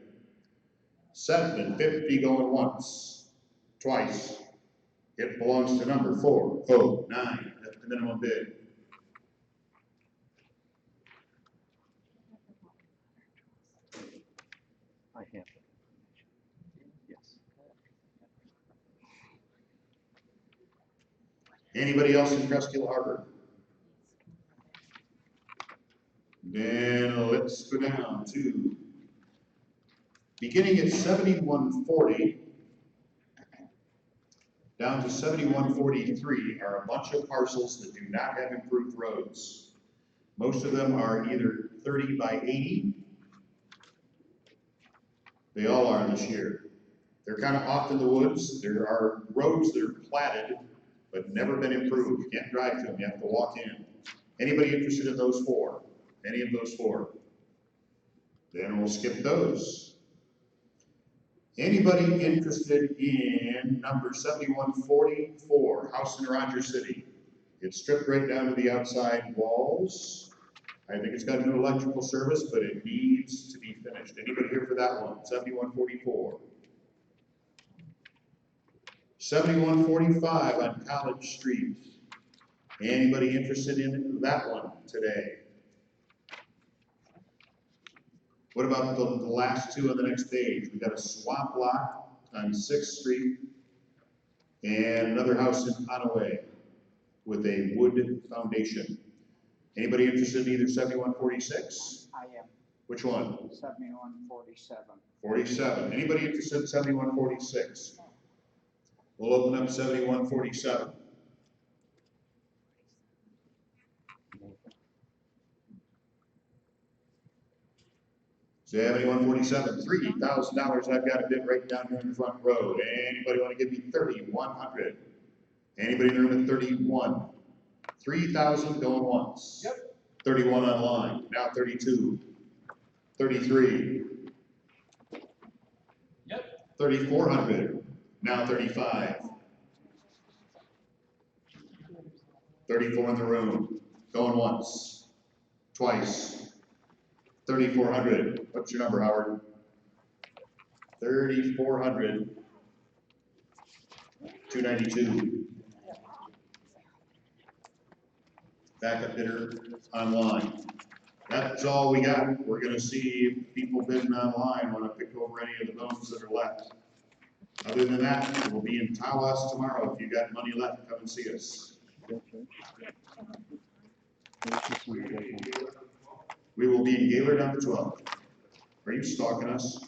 750 going once, twice. It belongs to number 409. That's the minimum bid. I have it. Yes. Anybody else in Presque Isle Harbor? Then let's go down to, beginning at 7140, down to 7143 are a bunch of parcels that do not have improved roads. Most of them are either 30 by 80. They all are this year. They're kind of off in the woods. There are roads that are platted, but never been improved. You can't drive to them, you have to walk in. Anybody interested in those four? Any of those four? Then we'll skip those. Anybody interested in number 7144, house in Rogers City? It's stripped right down to the outside walls. I think it's got a new electrical service, but it needs to be finished. Anybody here for that one? 7144. 7145 on College Street. Anybody interested in that one today? What about the last two on the next page? We got a swamp lot on 6th Street and another house in Onaway with a wood foundation. Anybody interested in either 7146? I am. Which one? 7147. 47. Anybody interested in 7146? We'll open up 7147. $7147, $3,000. I've got a bid right down here in the front row. Anybody want to give me 3,100? Anybody in the room at 31? 3,000 going once. Yep. 31 online. Now 32. 33. Yep. 3,400. Now 35. 34 in the room. Going once. Twice. 3,400. What's your number, Howard? 3,400. 292. Backup bidder online. That's all we got. We're gonna see if people bidding online want to pick over any of the bones that are left. Other than that, we'll be in Tawas tomorrow. If you got money left, come and see us. We will be in Gaylord on the 12th. Are you stalking us?